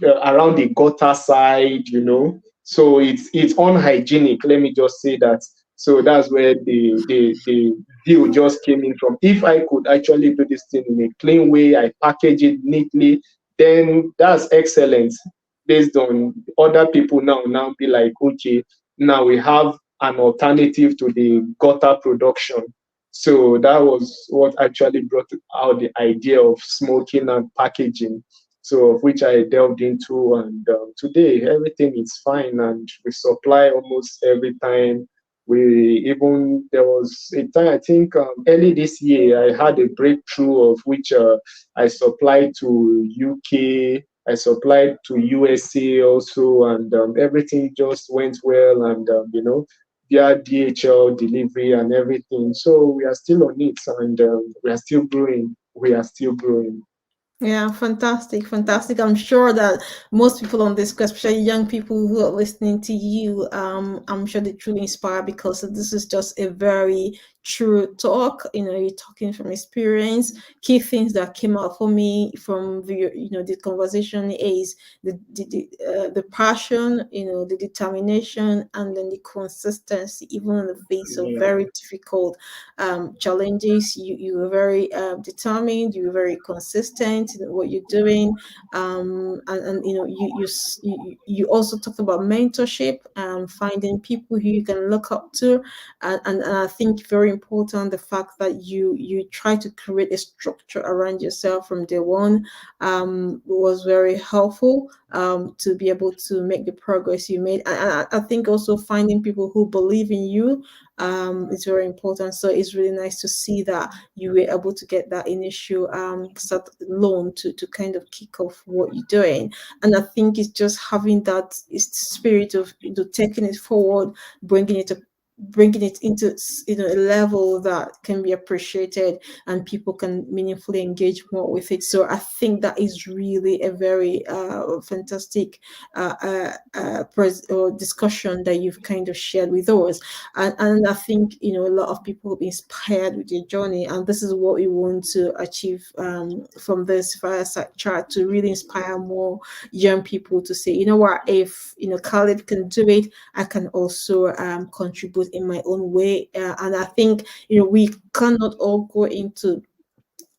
around the gutter side, you know. So it's unhygienic. Let me just say that. So that's where the deal just came in from. If I could actually do this thing in a clean way, I package it neatly, then that's excellent. Based on other people now be like, okay, now we have an alternative to the gutter production. So that was what actually brought out the idea of smoking and packaging. So of which I delved into, and today everything is fine, and we supply almost every time. We even, there was a time, I think early this year, I had a breakthrough of which I supplied to UK, I supplied to USA also, and everything just went well, and you know, via DHL delivery and everything. So we are still on it, and we are still growing. We are still growing. Yeah, fantastic, fantastic. I'm sure that most people on this call, especially young people who are listening to you, I'm sure they truly inspire, because this is just a very true talk. You know, you're talking from experience. Key things that came out for me from the conversation is the passion, the determination, and then the consistency, even in the face of Yeah. very difficult challenges. You were very determined, you were very consistent in what you're doing. And you also talked about mentorship, finding people who you can look up to. And I think very important, the fact that you try to create a structure around yourself from day one was very helpful to be able to make the progress you made. And I think also finding people who believe in you is very important. So it's really nice to see that you were able to get that initial start loan to kind of kick off what you're doing. And I think it's just having that spirit of taking it forward, bringing it into a level that can be appreciated and people can meaningfully engage more with it. So I think that is really a very fantastic or discussion that you've kind of shared with us. And I think a lot of people will be inspired with your journey, and this is what we want to achieve from this fireside chat, to really inspire more young people to say, you know what, if Khalid can do it, I can also contribute in my own way. And I think we cannot all go into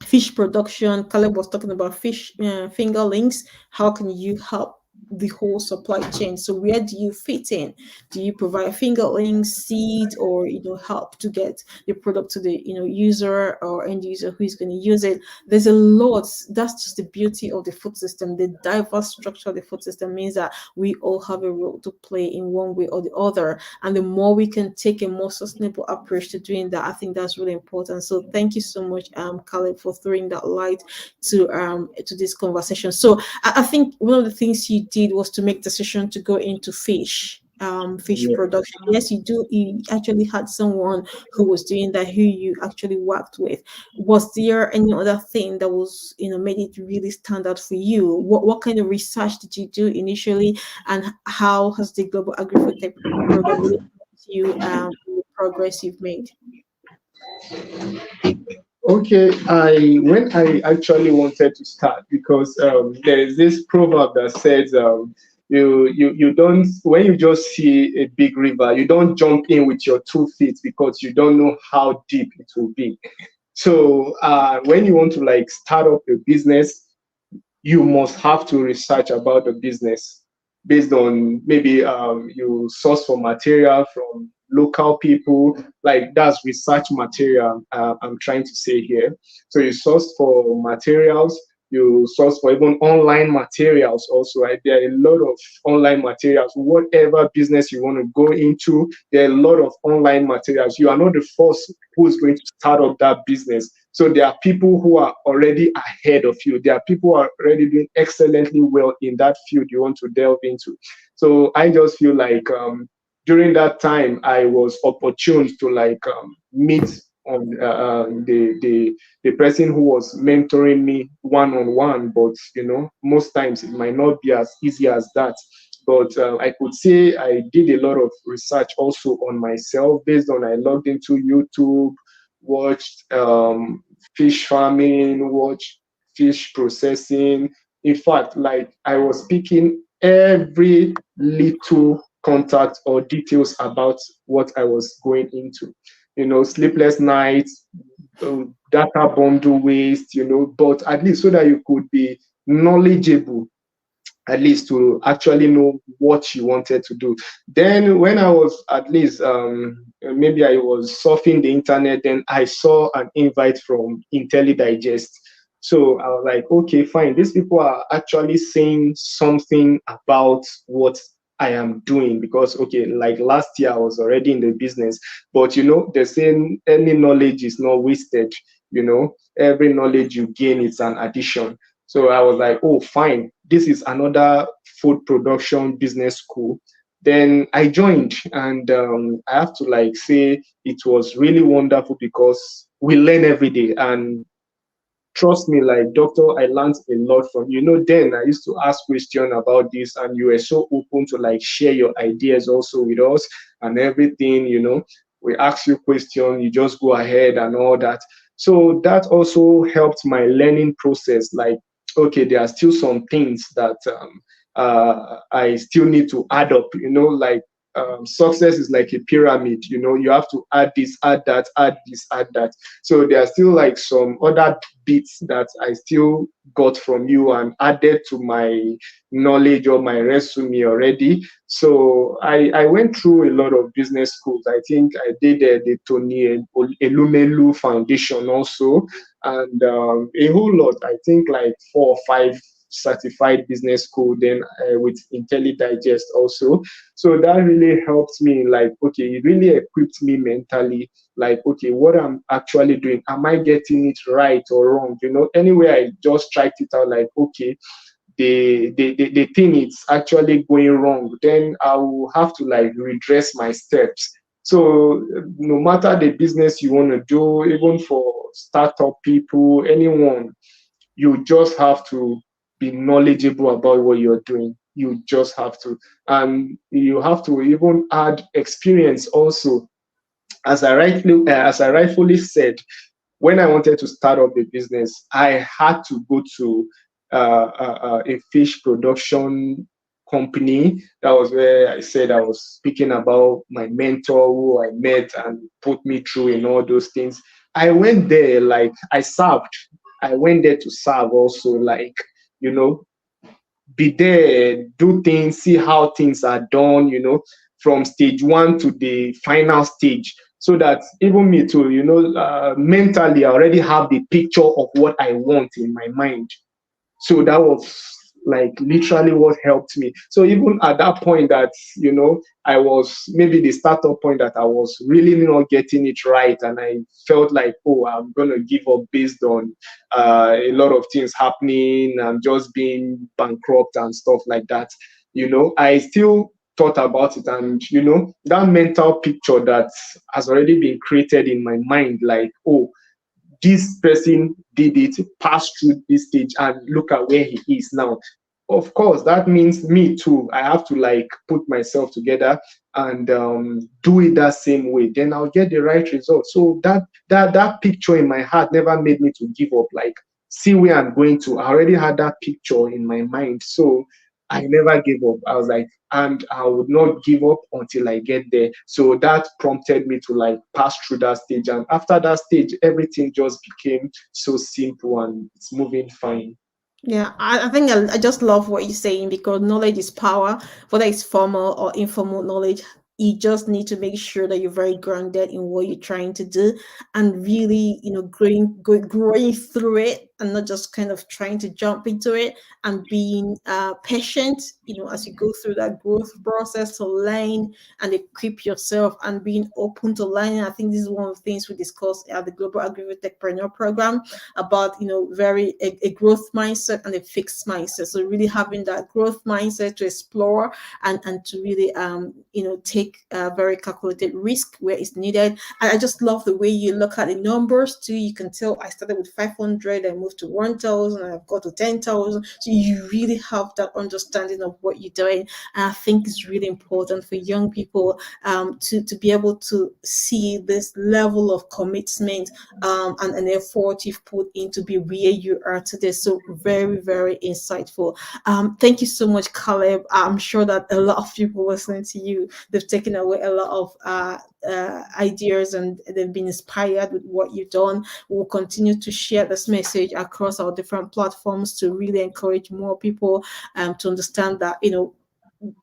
fish production. Caleb was talking about fish fingerlings. How can you help the whole supply chain? So where do you fit in? Do you provide fingerlings, seed, or help to get the product to the user or end user who is going to use it? There's a lot. That's just the beauty of the food system. The diverse structure of the food system means that we all have a role to play in one way or the other. And the more we can take a more sustainable approach to doing that, I think that's really important. So thank you so much, Caleb, for throwing that light to this conversation. So I think one of the things you did was to make decision to go into fish Yeah. production. Yes, you actually had someone who was doing that, who you actually worked with. Was there any other thing that was made it really stand out for you? What kind of research did you do initially, and how has the global agri-food tech program really helped you in the progress you've made? Okay, I when I actually wanted to start, because there is this proverb that says You don't, when you just see a big river, you don't jump in with your 2 feet because you don't know how deep it will be. So when you want to like start up a business, you must have to research about the business based on maybe you source for material from local people, like that's research material I'm trying to say here. So you source for materials, you source for even online materials also, right? There are a lot of online materials. Whatever business you want to go into, there are a lot of online materials. You are not the first who is going to start up that business. So there are people who are already ahead of you. There are people who are already doing excellently well in that field you want to delve into. So I just feel like during that time I was opportune to like meet on the person who was mentoring me one on one. But most times it might not be as easy as that. But I could say I did a lot of research also on myself based on I logged into YouTube, watched fish farming, watched fish processing. In fact, like I was picking every little contact or details about what I was going into. Sleepless nights, data bundle waste, but at least so that you could be knowledgeable, at least to actually know what you wanted to do. Then when I was at least maybe I was surfing the internet, then I saw an invite from IntelliDigest. So I was like, okay, fine. These people are actually saying something about what I am doing, because okay, like last year I was already in the business, but they're saying any knowledge is not wasted. Every knowledge you gain is an addition. So I was like, oh, fine, this is another food production business school. Then I joined, and I have to like say it was really wonderful because we learn every day. And trust me, like doctor, I learned a lot from then I used to ask questions about this, and you were so open to like share your ideas also with us and everything. We ask you questions, you just go ahead and all that. So that also helped my learning process. Like, okay, there are still some things that I still need to add up. Like success is like a pyramid. You have to add this, add that, add this, add that. So there are still like some other bits that I still got from you and added to my knowledge or my resume already. So I went through a lot of business schools. I think I did the Tony Elumelu Foundation also, and a whole lot. I think like 4 or 5 certified business school, then with IntelliDigest also. So that really helped me, like, okay, it really equipped me mentally, like, okay, what I'm actually doing, am I getting it right or wrong? Anyway, I just checked it out, like, okay, the thing is actually going wrong, then I will have to like redress my steps. So no matter the business you want to do, even for startup people, anyone, you just have to be knowledgeable about what you're doing. You just have to, and you have to even add experience also. As I rightfully said, when I wanted to start up a business, I had to go to a fish production company. That was where I said I was speaking about my mentor who I met and put me through in all those things. I went there, like I served. I went there to serve also, like, you know, be there, do things, see how things are done, from stage one to the final stage. So that even me too, mentally, I already have the picture of what I want in my mind. So that was like literally what helped me. So even at that point that, I was maybe the startup point that I was really not getting it right, and I felt like, oh, I'm gonna give up based on a lot of things happening and just being bankrupt and stuff like that. I still thought about it, and that mental picture that has already been created in my mind, like, oh, this person did it, passed through this stage, and look at where he is now. Of course, that means me too. I have to like put myself together and do it that same way. Then I'll get the right result. So that picture in my heart never made me to give up. Like, see where I'm going to. I already had that picture in my mind. So I never gave up. I was like, and I would not give up until I get there. So that prompted me to like pass through that stage. And after that stage, everything just became so simple and it's moving fine. Yeah, I think I just love what you're saying because knowledge is power, whether it's formal or informal knowledge. You just need to make sure that you're very grounded in what you're trying to do and really, growing through it and not just kind of trying to jump into it and being patient, as you go through that growth process to learn and equip yourself and being open to learning. I think this is one of the things we discussed at the Global Agri Techpreneur Program about very a growth mindset and a fixed mindset, so really having that growth mindset to explore and to really take very calculated risk where it's needed. And I just love the way you look at the numbers too. You can tell I started with 500, I moved to 1,000, and I've got to 10,000. So you really have that understanding of what you're doing, and I think it's really important for young people to be able to see this level of commitment and an effort you've put in to be where you are today. So very, very insightful. Thank you so much, Caleb. I'm sure that a lot of people listening to you, they've taken away a lot of ideas and they've been inspired with what you've done. We'll continue to share this message across our different platforms to really encourage more people to understand that,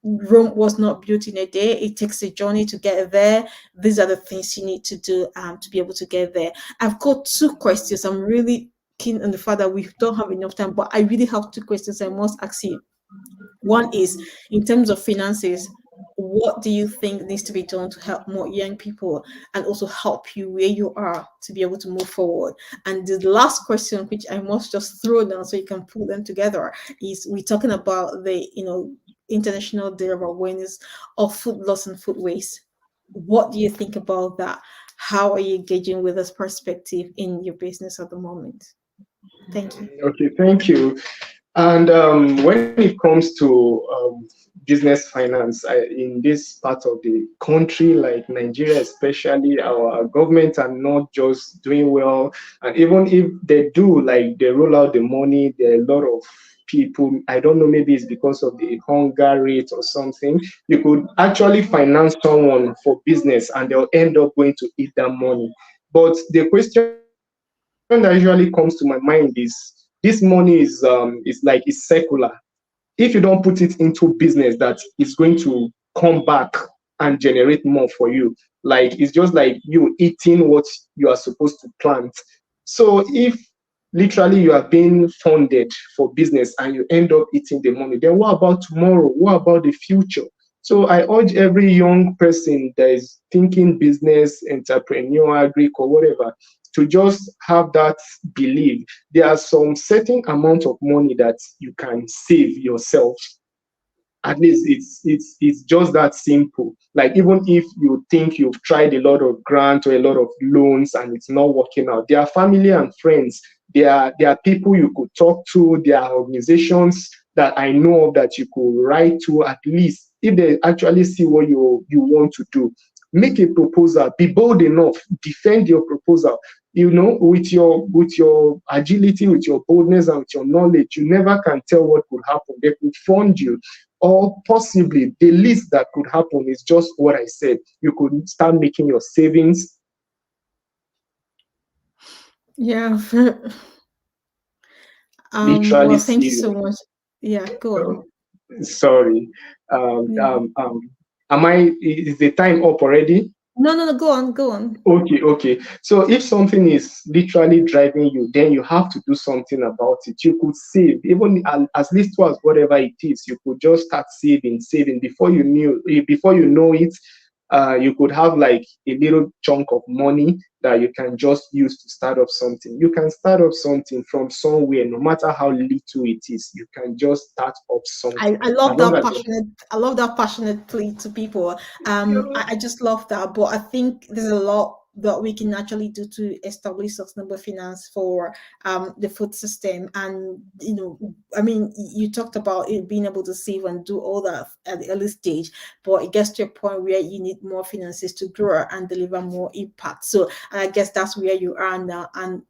Rome was not built in a day. It takes a journey to get there. These are the things you need to do to be able to get there. I've got two questions. I'm really keen on the fact that we don't have enough time, but I really have two questions I must ask you. One is, in terms of finances, what do you think needs to be done to help more young people and also help you where you are to be able to move forward? And the last question, which I must just throw down so you can pull them together, is we're talking about the International Day of Awareness of Food Loss and Food Waste. What do you think about that? How are you engaging with this perspective in your business at the moment? Thank you. Okay, thank you. And when it comes to business finance in this part of the country, like Nigeria, especially, our government are not just doing well. And even if they do, like they roll out the money, there are a lot of people. I don't know, maybe it's because of the hunger rate or something. You could actually finance someone for business and they'll end up going to eat that money. But the question that usually comes to my mind is this money is like it's circular. If you don't put it into business that is going to come back and generate more for you, like it's just like you eating what you are supposed to plant. So if literally you are being funded for business and you end up eating the money, then what about tomorrow? What about the future? So I urge every young person that is thinking business, entrepreneur, Greek or whatever, to just have that belief. There are some certain amount of money that you can save yourself. At least it's just that simple. Like even if you think you've tried a lot of grants or a lot of loans and it's not working out, there are family and friends, there are people you could talk to, there are organizations that I know of that you could write to. At least if they actually see what you want to do, make a proposal, be bold enough, defend your proposal. With your agility, with your boldness, and with your knowledge, you never can tell what could happen. They could fund you, or possibly the least that could happen is just what I said. You could start making your savings. Yeah. Literally Well, thank you so serious. much. Yeah, go on. Sorry. Um, Yeah. um, um, is the time up already? No, no, no, go on, go on. Okay. So if something is literally driving you, then you have to do something about it. You could save, even as little as whatever it is. You could just start saving before you know it. You could have like a little chunk of money that you can just use to start up something. You can start up something from somewhere, no matter how little it is. You can just start up I, something. I As love long that as passionate I love that passionate plea to people. I just love that. But I think there's a lot that we can actually do to establish sustainable finance for the food system. And I mean, you talked about it being able to save and do all that at the early stage, but it gets to a point where you need more finances to grow and deliver more impact. So I guess that's where you are now. And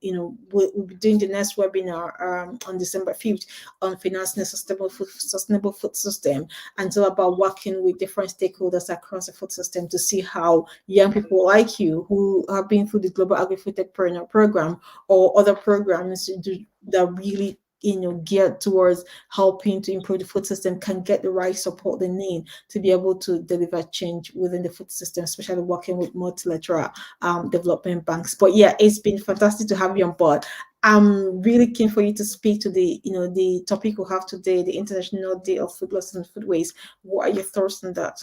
we'll be doing the next webinar on December 5th on financing a sustainable food system, and so about working with different stakeholders across the food system to see how young people like you who have been through the Global Agri-Food Techpreneur program or other programs that really geared towards helping to improve the food system can get the right support they need to be able to deliver change within the food system, especially working with multilateral development banks. But yeah, it's been fantastic to have you on board. I'm really keen for you to speak to the topic we have today, the International Day of Food Loss and Food Waste. What are your thoughts on that?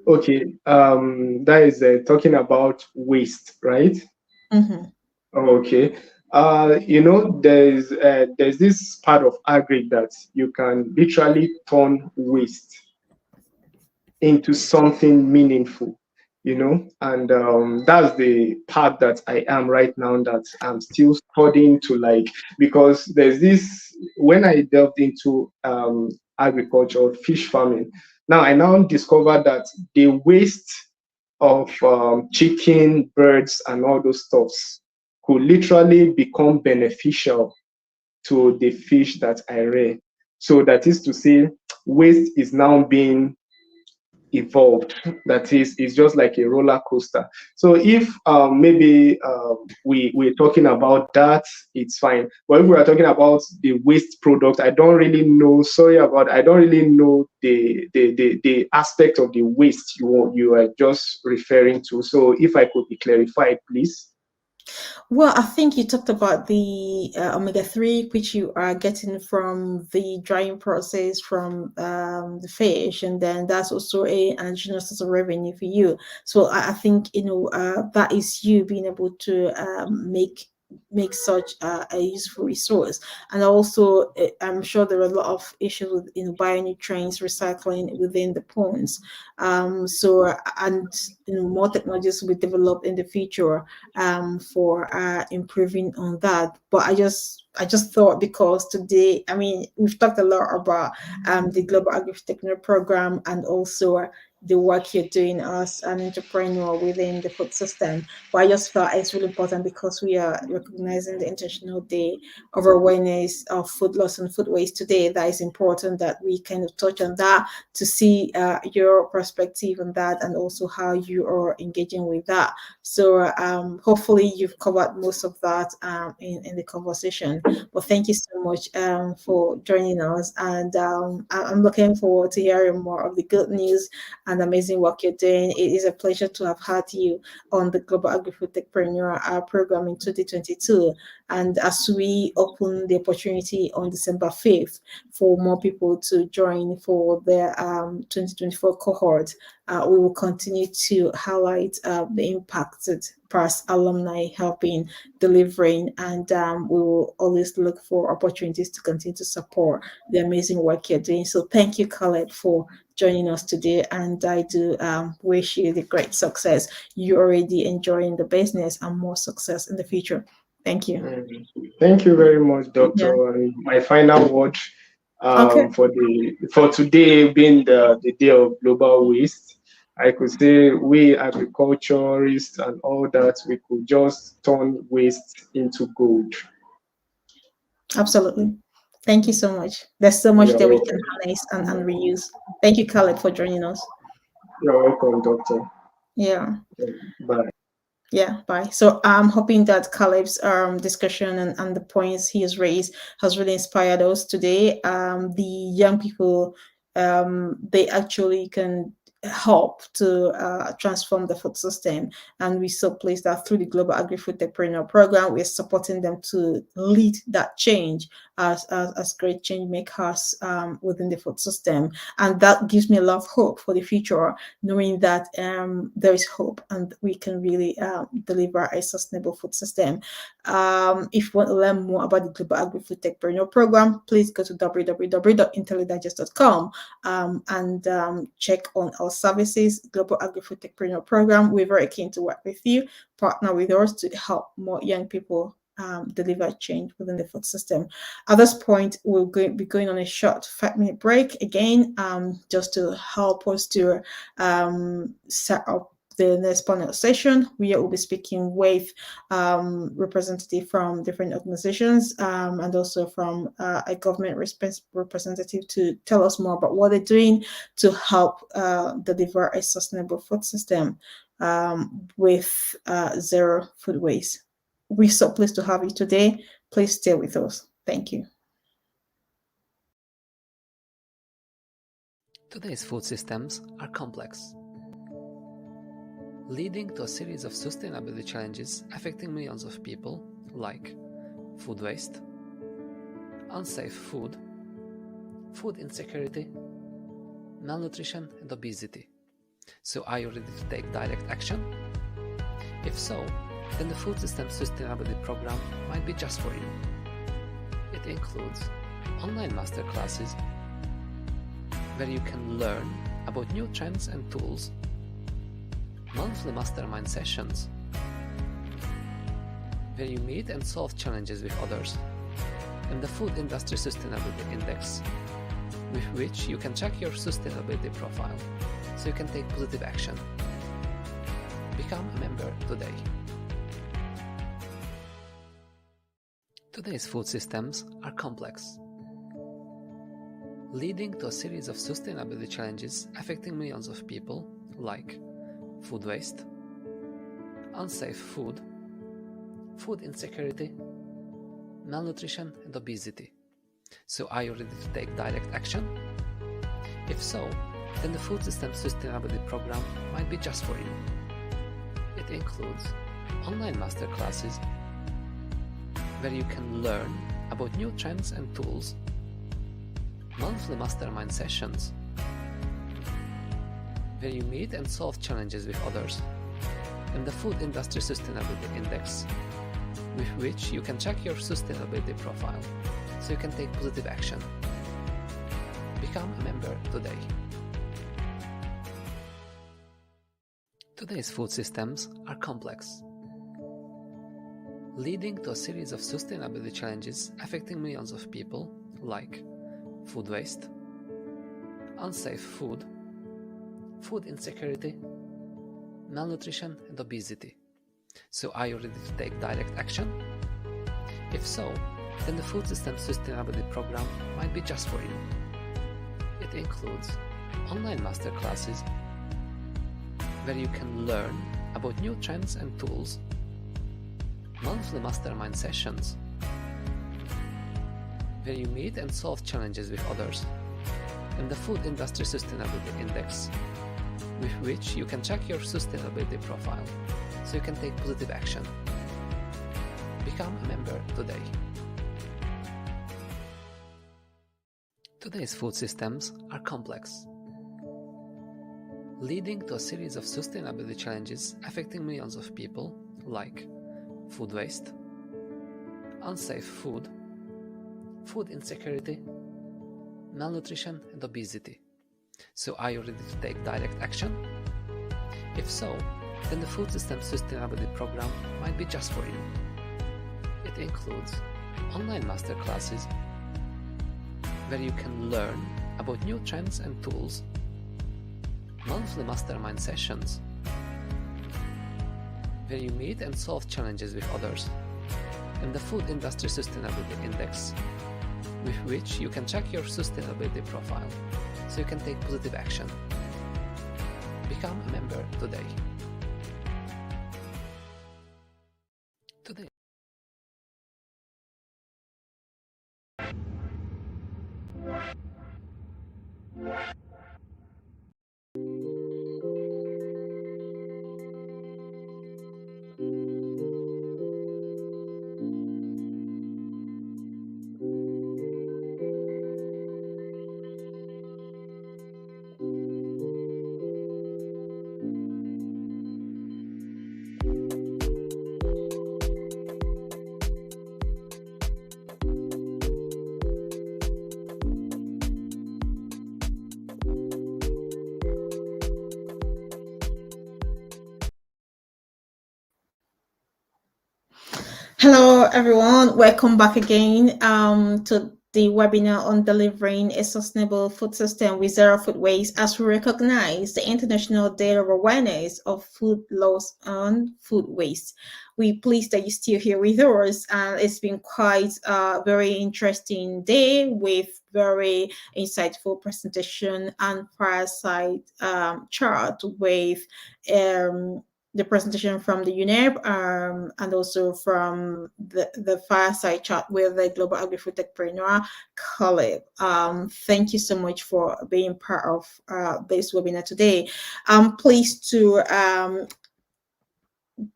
Okay, that is talking about waste, right? Mm-hmm. Okay. There's this part of agri that you can literally turn waste into something meaningful, and that's the part that I am right now, that I'm still studying to, like, because there's this, when I delved into agriculture, fish farming, now I now discover that the waste of chicken, birds, and all those stuffs could literally become beneficial to the fish that I rear. So that is to say, waste is now being evolved. That is, it's just like a roller coaster. So if maybe we're talking about that, it's fine. But if we are talking about the waste product, I don't really know. Sorry about. I don't really know the aspect of the waste you are just referring to. So if I could be clarified, please. Well, I think you talked about the omega-3, which you are getting from the drying process from the fish, and then that's also an additional source of revenue for you. So I think that is you being able to make such a useful resource. And also, I'm sure there are a lot of issues with bionutrients recycling within the ponds. So and more technologies will be developed in the future for improving on that. But I just thought, because today, I mean, we've talked a lot about the Global Agri-Technical Program, and also the work you're doing as an entrepreneur within the food system. But I just felt it's really important, because we are recognizing the International Day of Awareness of Food Loss and Food Waste today. That is important that we kind of touch on that, to see your perspective on that, and also how you are engaging with that. So hopefully you've covered most of that in the conversation. But thank you so much for joining us. And I'm looking forward to hearing more of the good news and amazing work you're doing. It is a pleasure to have had you on the Global Agri-Food Techpreneur program in 2022. And as we open the opportunity on December 5th for more people to join for their 2024 cohort, we will continue to highlight the impact that past alumni have been delivering, and we will always look for opportunities to continue to support the amazing work you're doing. So thank you, Caleb, for joining us today, and I do wish you the great success. You're already enjoying the business, and more success in the future. Thank you. Thank you very much, Yeah. Doctor. And my final word Okay. for today being the day of global waste, I could say we agriculturists and all that, we could just turn waste into gold. Absolutely. Thank you so much. There's so much You're that we can welcome. harness and reuse. Thank you, Caleb, for joining us. You're welcome, Doctor. Yeah. Bye. Yeah, bye. So I'm hoping that Caleb's discussion and the points he has raised has really inspired us today. The young people, they actually can help to transform the food system. And we so pleased that through the Global Agri-Food Techpreneur Program, we're supporting them to lead that change as great change makers within the food system. And that gives me a lot of hope for the future, knowing that there is hope and we can really deliver a sustainable food system. If you want to learn more about the Global Agri-Food Techpreneur Program, please go to www.intellidigest.com and check on our services, Global Agri-Food Techpreneur Program. We're very keen to work with you, partner with us to help more young people deliver change within the food system. At this point, we'll be going on a short 5-minute break again, just to help us to set up the next panel session. We will be speaking with representative from different organizations and also from a government representative to tell us more about what they're doing to help deliver a sustainable food system with zero food waste. We're so pleased to have you today. Please stay with us. Thank you. Today's food systems are complex, leading to a series of sustainability challenges affecting millions of people, like food waste, unsafe food, food insecurity, malnutrition, and obesity. So are you ready to take direct action? If so, then the Food System Sustainability Program might be just for you. It includes online masterclasses where you can learn about new trends and tools, monthly mastermind sessions where you meet and solve challenges with others, and the Food Industry Sustainability Index, with which you can check your sustainability profile so you can take positive action. Become a member today. Today's food systems are complex, leading to a series of sustainability challenges affecting millions of people, like food waste, unsafe food, food insecurity, malnutrition, and obesity. So are you ready to take direct action? If so, then the Food System Sustainability Program might be just for you. It includes online masterclasses where you can learn about new trends and tools, monthly mastermind sessions where you meet and solve challenges with others, and the Food Industry Sustainability Index, with which you can check your sustainability profile so you can take positive action. Become a member today. Today's food systems are complex, leading to a series of sustainability challenges affecting millions of people, like food waste, unsafe food, food insecurity, malnutrition, and obesity. So are you ready to take direct action? If so, then the Food System Sustainability Program might be just for you. It includes online masterclasses where you can learn about new trends and tools, monthly mastermind sessions where you meet and solve challenges with others, and the Food Industry Sustainability Index, with which you can check your sustainability profile so you can take positive action. Become a member today. Today's food systems are complex, leading to a series of sustainability challenges affecting millions of people, like food waste, unsafe food, food insecurity, malnutrition, and obesity. So are you ready to take direct action? If so, then the Food System Sustainability Program might be just for you. It includes online masterclasses where you can learn about new trends and tools, monthly mastermind sessions where you meet and solve challenges with others, and the Food Industry Sustainability Index, with which you can check your sustainability profile so you can take positive action. Become a member today. Today. Hello, everyone. Welcome back again to the webinar on delivering a sustainable food system with zero food waste as we recognize the International Day of Awareness of Food Loss and Food Waste. We're pleased that you're still here with us, and it's been quite a very interesting day with very insightful presentation and fireside chart with the presentation from the UNEP and also from the fireside chat with the Global Agri-Food Techpreneur Caleb. Thank you so much for being part of this webinar today. I'm pleased to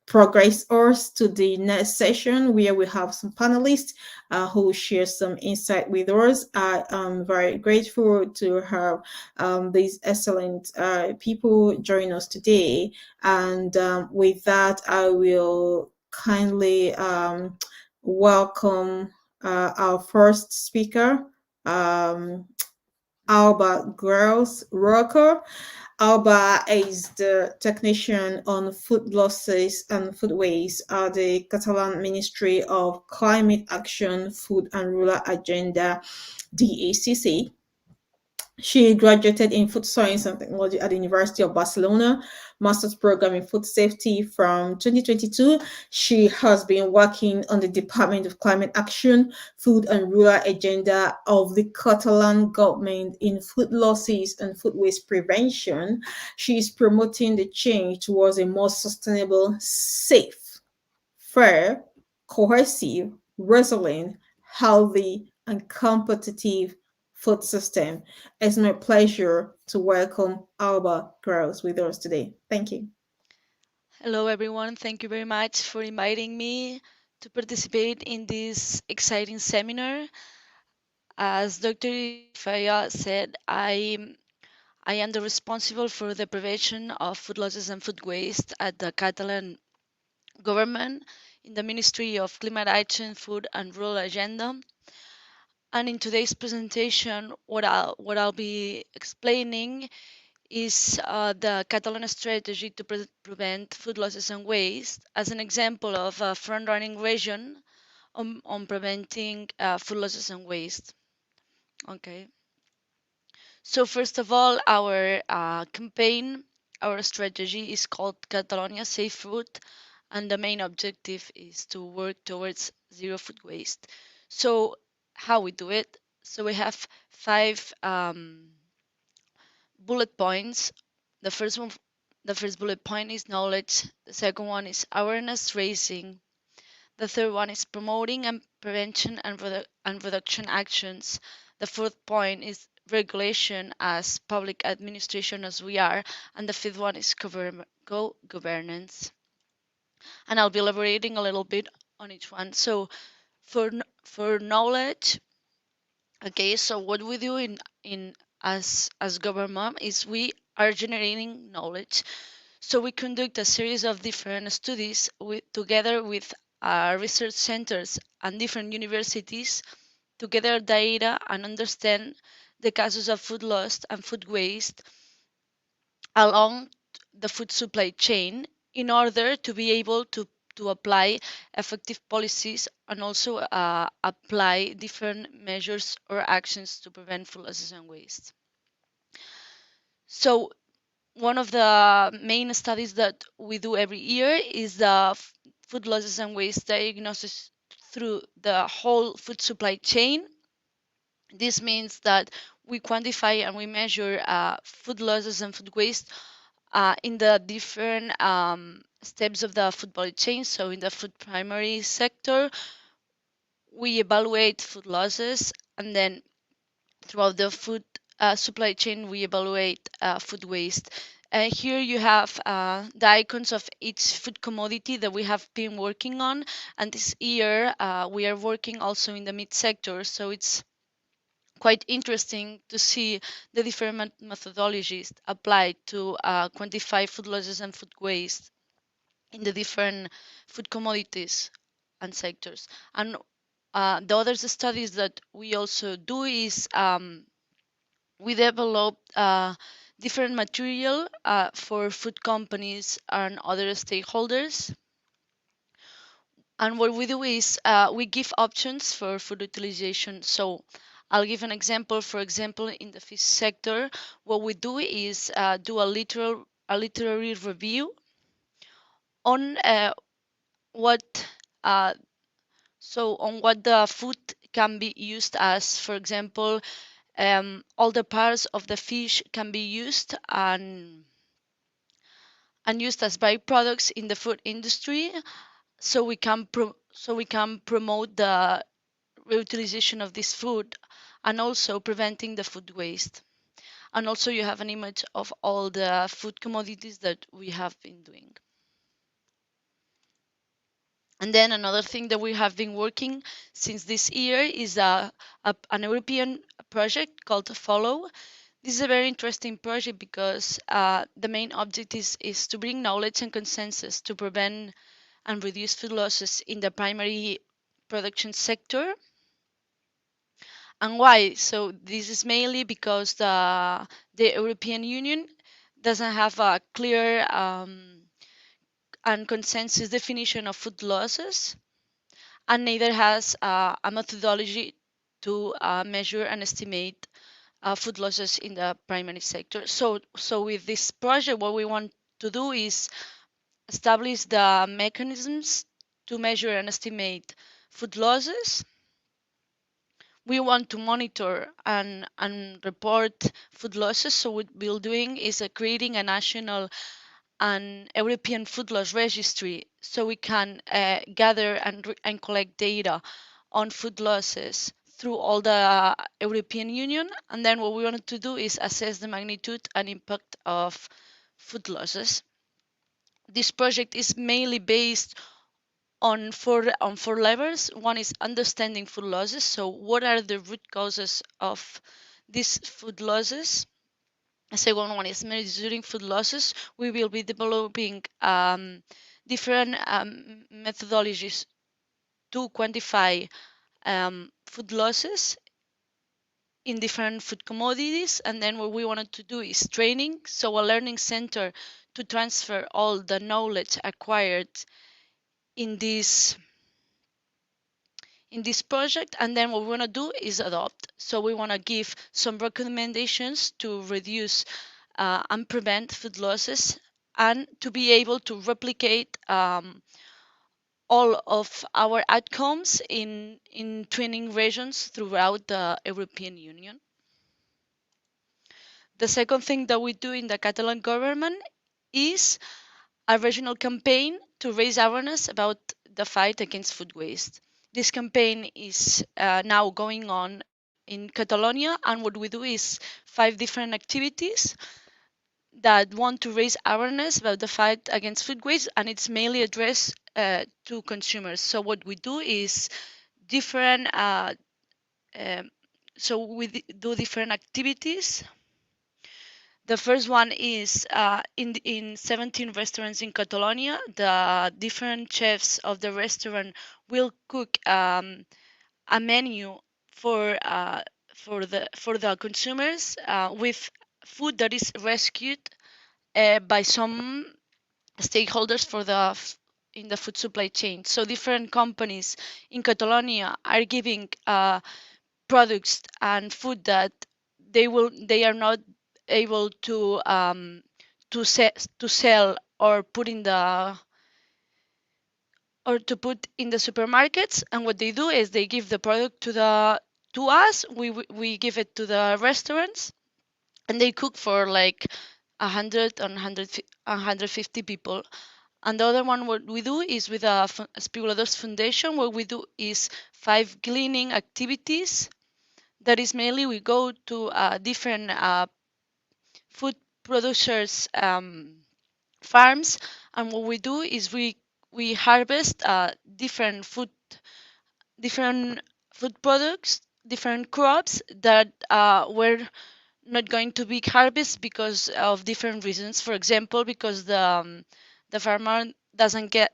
progress us to the next session where we have some panelists who will share some insight with us. I am very grateful to have these excellent people join us today. And with that, I will kindly welcome our first speaker, Alba Gross Rocker. Alba is the technician on food losses and food waste at the Catalan Ministry of Climate Action, Food and Rural Agenda, DACC. She graduated in food science and technology at the University of Barcelona, master's program in food safety from 2022. She has been working on the Department of Climate Action, Food and Rural Agenda of the Catalan government in food losses and food waste prevention. She is promoting the change towards a more sustainable, safe, fair, cohesive, resilient, healthy, and competitive food system. It's my pleasure to welcome Alba Gross with us today. Thank you. Hello, everyone. Thank you very much for inviting me to participate in this exciting seminar. As Dr. Faya said, I am the responsible for the prevention of food losses and food waste at the Catalan government in the Ministry of Climate Action, Food and Rural Agenda. And in today's presentation, what I'll be explaining is the Catalan strategy to prevent food losses and waste as an example of a front-running region on preventing food losses and waste. Okay. So first of all, our campaign, our strategy is called Catalonia Safe Food, and the main objective is to work towards zero food waste. So how we do it? So we have five bullet points. The first one, the first bullet point is knowledge. The second one is awareness raising. The third one is promoting and prevention and reduction actions. The fourth point is regulation as public administration as we are. And the fifth one is governance. And I'll be elaborating a little bit on each one. So for knowledge, okay, so what we do in as government is we are generating knowledge. So we conduct a series of different studies together with research centers and different universities to gather data and understand the causes of food loss and food waste along the food supply chain in order to be able to apply effective policies and also apply different measures or actions to prevent food losses and waste. So one of the main studies that we do every year is the food losses and waste diagnosis through the whole food supply chain. This means that we quantify and we measure food losses and food waste in the different steps of the food supply chain. So in the food primary sector, we evaluate food losses, and then throughout the food supply chain, we evaluate food waste. Here you have the icons of each food commodity that we have been working on. And this year, we are working also in the meat sector. So it's quite interesting to see the different methodologies applied to quantify food losses and food waste in the different food commodities and sectors. And the other studies that we also do is we develop different material for food companies and other stakeholders. And what we do is we give options for food utilization. So I'll give an example. For example, in the fish sector, what we do is do a literary review on what uh, on what the food can be used as. For example, all the parts of the fish can be used and used as byproducts in the food industry, so we can promote the reutilization of this food and also preventing the food waste. And also you have an image of all the food commodities that we have been doing. And then another thing that we have been working since this year is an European project called Follow. This is a very interesting project because the main objective is to bring knowledge and consensus to prevent and reduce food losses in the primary production sector. And why? So this is mainly because the European Union doesn't have a clear and consensus definition of food losses, and neither has a methodology to measure and estimate food losses in the primary sector. So with this project, what we want to do is establish the mechanisms to measure and estimate food losses. We want to monitor and report food losses. So what we're doing is creating a national and European food loss registry, so we can gather and collect data on food losses through all the European Union. And then what we wanted to do is assess the magnitude and impact of food losses. This project is mainly based on four levels. One is understanding food losses. So what are the root causes of these food losses? The second one is measuring food losses. We will be developing different methodologies to quantify food losses in different food commodities. And then what we wanted to do is training, so a learning center to transfer all the knowledge acquired in this project. And then what we want to do is adopt. So we want to give some recommendations to reduce and prevent food losses, and to be able to replicate all of our outcomes in training regions throughout the European Union. The second thing that we do in the Catalan government is a regional campaign to raise awareness about the fight against food waste. This campaign is now going on in Catalonia, and what we do is 5 different activities that want to raise awareness about the fight against food waste, and it's mainly addressed to consumers. So what we do is different so we do different activities. The first one is in 17 restaurants in Catalonia, the different chefs of the restaurant will cook a menu for the consumers with food that is rescued by some stakeholders in the food supply chain. So different companies in Catalonia are giving products and food that they are not able to sell or put in the supermarkets. And what they do is they give the product to us. We give it to the restaurants, and they cook for like 100 and 150 people. And the other one, what we do is with a Speculados Foundation. What we do is 5 cleaning activities. That is mainly we go to different food producers' farms, and what we do is we harvest different food products, different crops that were not going to be harvested because of different reasons. For example, because the farmer doesn't get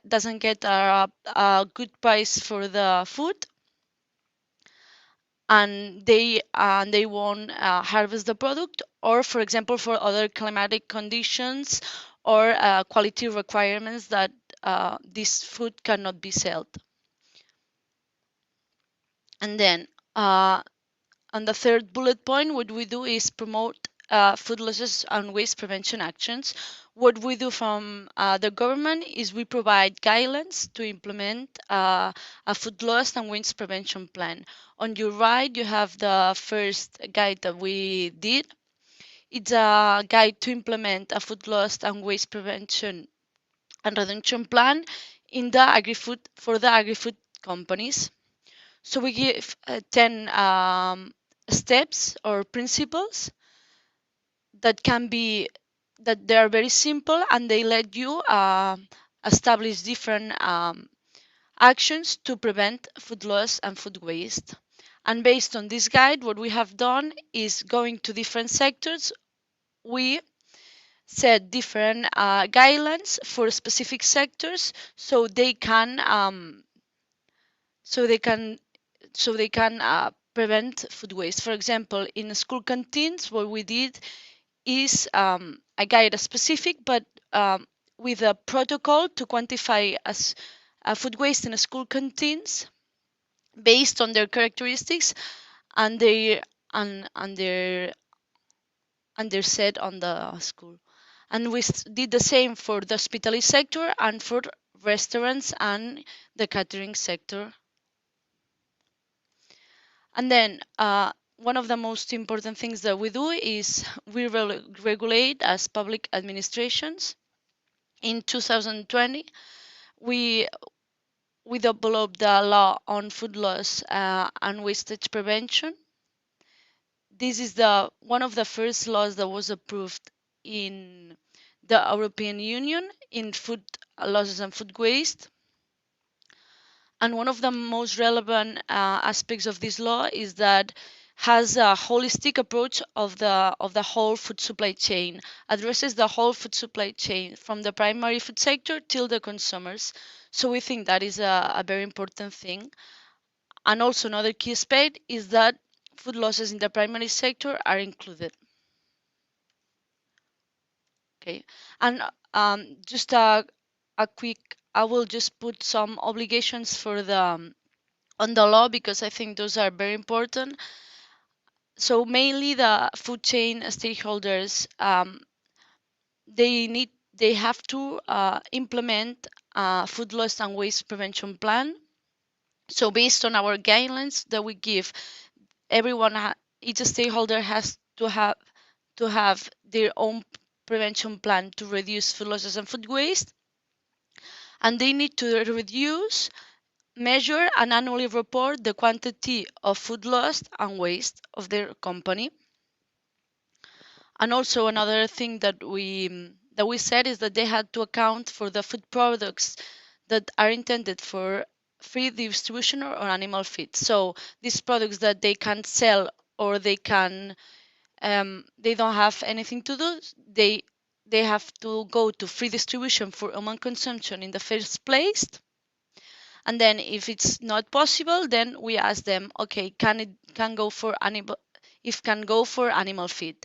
a good price for the food, and they won't harvest the product, or for example for other climatic conditions or quality requirements that this food cannot be sold. And then on the third bullet point, what we do is promote food losses and waste prevention actions. What we do from the government is we provide guidelines to implement a food loss and waste prevention plan. On your right, you have the first guide that we did. It's a guide to implement a food loss and waste prevention and reduction plan in the agri-food for the agri-food companies. So we give 10 steps or principles that can be that they are very simple, and they let you establish different actions to prevent food loss and food waste. And based on this guide, what we have done is going to different sectors. We set different guidelines for specific sectors so they can so they can prevent food waste. For example, in school canteens, what we did is a guide specific, but with a protocol to quantify as food waste in school canteens based on their characteristics and their and their set on the school. And we did the same for the hospitality sector and for restaurants and the catering sector. And then one of the most important things that we do is we regulate as public administrations. In 2020, we developed the law on food loss and wastage prevention. This is one of the first laws that was approved in the European Union in food losses and food waste. And one of the most relevant aspects of this law is that has a holistic approach of the whole food supply chain, addresses the whole food supply chain from the primary food sector till the consumers. So we think that is a very important thing. And also another key aspect is that food losses in the primary sector are included. Okay, and just a quick, I will just put some obligations for the on the law because I think those are very important. So mainly the food chain stakeholders, they have to implement a food loss and waste prevention plan. So based on our guidelines that we give, each stakeholder has to have their own prevention plan to reduce food losses and food waste, and they need to reduce, measure, and annually report the quantity of food lost and waste of their company. And also another thing that we said is that they had to account for the food products that are intended for free distribution or animal feed. So these products that they can't sell or they don't have anything to do, they have to go to free distribution for human consumption in the first place. And then if it's not possible, then we ask them, okay, can go for animal feed.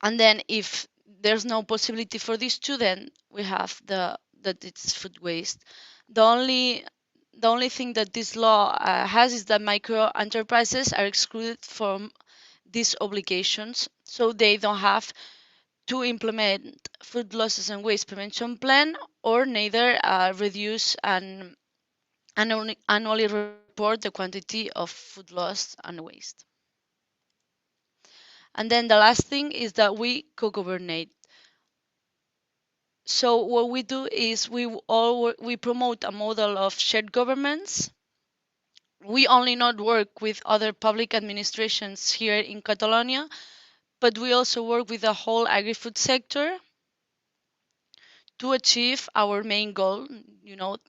And then if there's no possibility for these two, then we have that it's food waste. The only thing that this law has is that micro enterprises are excluded from these obligations, so they don't have to implement food losses and waste prevention plan, or neither reduce and annually report the quantity of food loss and waste. And then the last thing is that we co-governate. So what we do is we promote a model of shared governments. We only not work with other public administrations here in Catalonia, but we also work with the whole agri-food sector to achieve our main goal,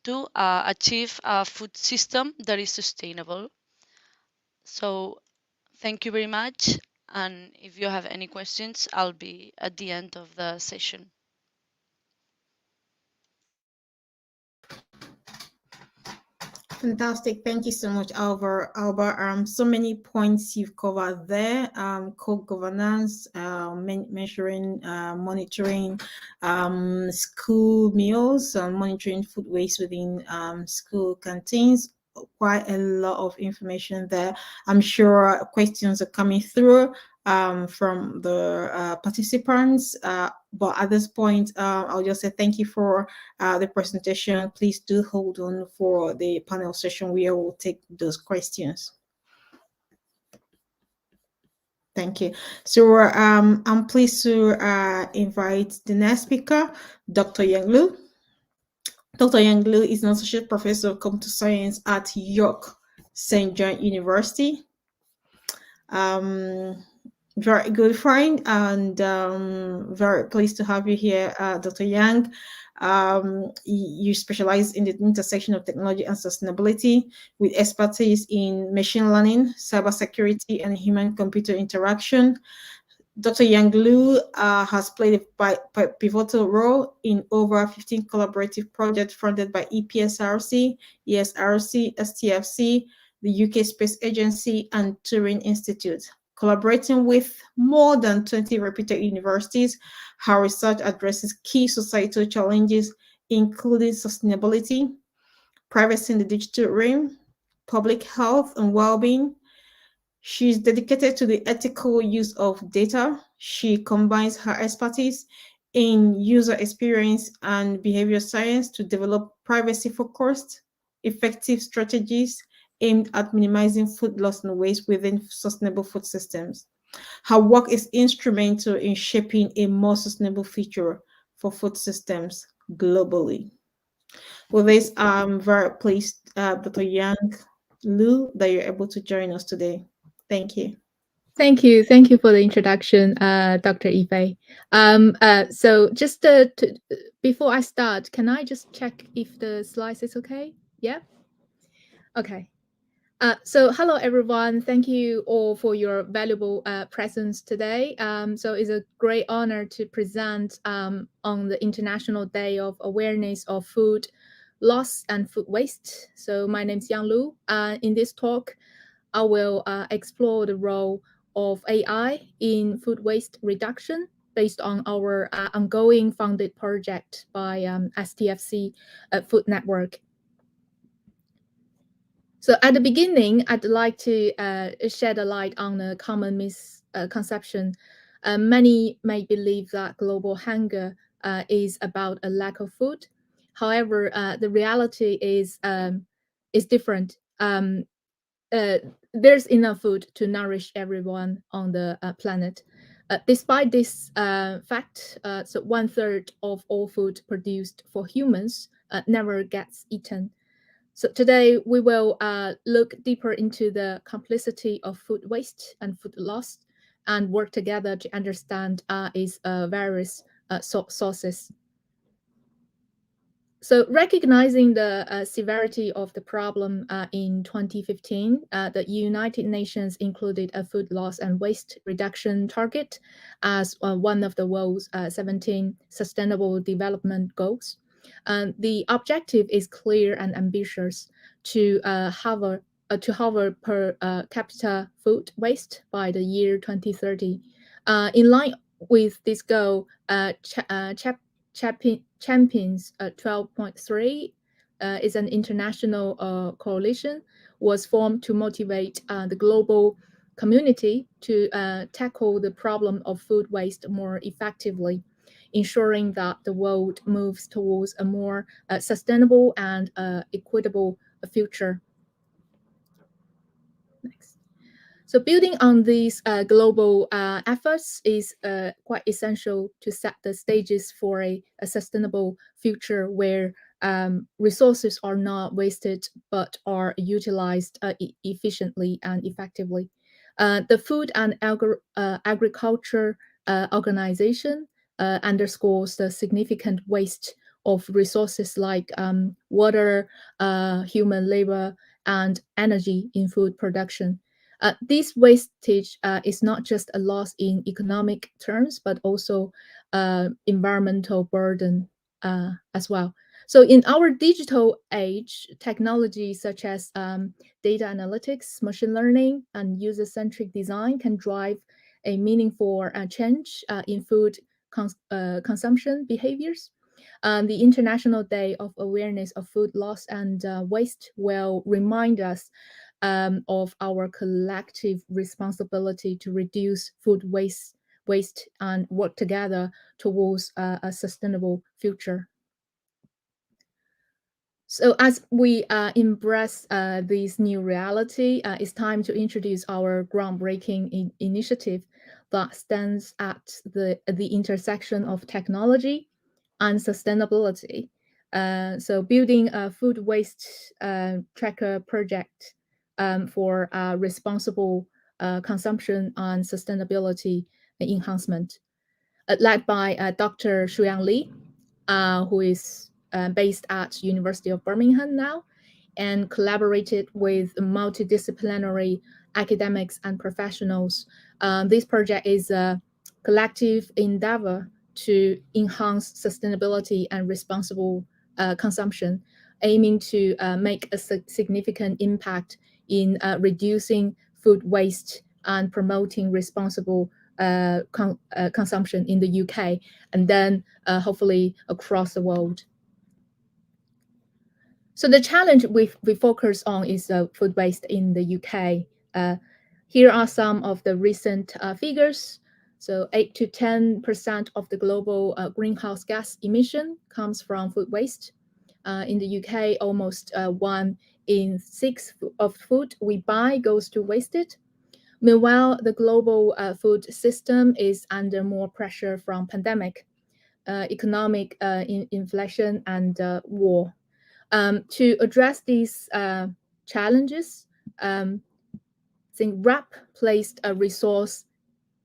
to achieve a food system that is sustainable. So thank you very much. And if you have any questions, I'll be at the end of the session. Fantastic. Thank you so much, Albert. So many points you've covered there. Co-governance, measuring, monitoring school meals, monitoring food waste within school canteens, quite a lot of information there. I'm sure questions are coming through from the participants. But at this point, I'll just say thank you for the presentation. Please do hold on for the panel session where we'll take those questions. Thank you. So I'm pleased to invite the next speaker, Dr. Yang Lu. Dr. Yang Lu is an associate professor of computer science at York St. John University. Very good friend, and very pleased to have you here, Dr. Yang. You specialize in the intersection of technology and sustainability with expertise in machine learning, cybersecurity, and human-computer interaction. Dr. Yang Lu has played a pivotal role in over 15 collaborative projects funded by EPSRC, ESRC, STFC, the UK Space Agency, and Turing Institute. Collaborating with more than 20 reputed universities, her research addresses key societal challenges, including sustainability, privacy in the digital realm, public health and well-being. She's dedicated to the ethical use of data. She combines her expertise in user experience and behavior science to develop privacy-focused, effective strategies aimed at minimizing food loss and waste within sustainable food systems. Her work is instrumental in shaping a more sustainable future for food systems globally. With this, I'm very pleased, Dr. Yang Lu, that you're able to join us today. Thank you. Thank you. Thank you for the introduction, Dr. Ife. So just before I start, can I just check if the slides is okay? Yeah? Okay. So hello, everyone. Thank you all for your valuable presence today. So it's a great honor to present on the International Day of Awareness of Food Loss and Food Waste. So my name is Yang Lu. In this talk, I will explore the role of AI in food waste reduction based on our ongoing funded project by STFC Food Network. So at the beginning, I'd like to shed a light on a common misconception. Many may believe that global hunger is about a lack of food. However, the reality is different. There's enough food to nourish everyone on the planet. Despite this fact, so 1/3 of all food produced for humans never gets eaten. So today we will look deeper into the complexity of food waste and food loss and work together to understand its various sources. So recognizing the severity of the problem in 2015, the United Nations included a food loss and waste reduction target as one of the world's 17 sustainable development goals. The objective is clear and ambitious to halve per capita food waste by the year 2030. In line with this goal, Champions 12.3 is an international coalition was formed to motivate the global community to tackle the problem of food waste more effectively, ensuring that the world moves towards a more sustainable and equitable future. Next. So building on these global efforts is quite essential to set the stages for a sustainable future where resources are not wasted but are utilized efficiently and effectively. The Food and Agriculture Organization underscores the significant waste of resources like water, human labor, and energy in food production. This wastage is not just a loss in economic terms, but also environmental burden as well. So in our digital age, technology such as data analytics, machine learning, and user-centric design can drive a meaningful change in food consumption behaviors. The International Day of Awareness of Food Loss and Waste will remind us of our collective responsibility to reduce food waste and work together towards a sustainable future. So as we embrace this new reality, it's time to introduce our groundbreaking initiative that stands at the intersection of technology and sustainability. So building a food waste tracker project for responsible consumption and sustainability enhancement, led by Dr. Shuyang Li, who is based at University of Birmingham now, and collaborated with multidisciplinary academics and professionals. This project is a collective endeavor to enhance sustainability and responsible consumption, aiming to make a significant impact in reducing food waste and promoting responsible consumption in the UK, and then hopefully across the world. So the challenge we focus on is food waste in the UK. Here are some of the recent figures. So 8 to 10% of the global greenhouse gas emission comes from food waste. In the UK, almost 1 in 6 of food we buy goes to wasted. Meanwhile, the global food system is under more pressure from pandemic, economic inflation, and war. To address these challenges, I think RAP placed a resource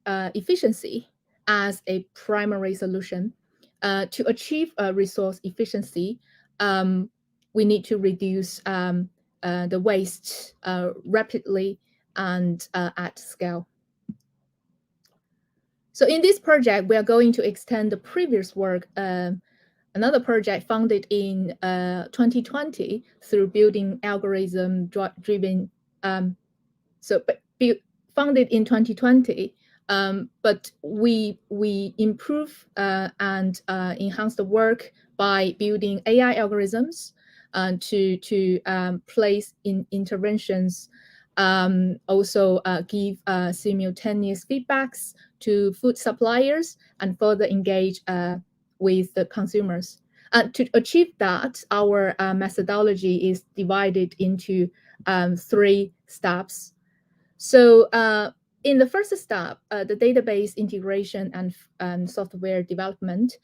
efficiency as a primary solution. To achieve resource efficiency, we need to reduce the waste rapidly and at scale. So in this project, we are going to extend the previous work, another project funded in 2020 through building algorithm driven, funded in 2020, but we improve and enhance the work by building AI algorithms to place in interventions, also give simultaneous feedbacks to food suppliers and further engage with the consumers. To achieve that, our methodology is divided into 3 steps. So in the first step, the database integration and software development,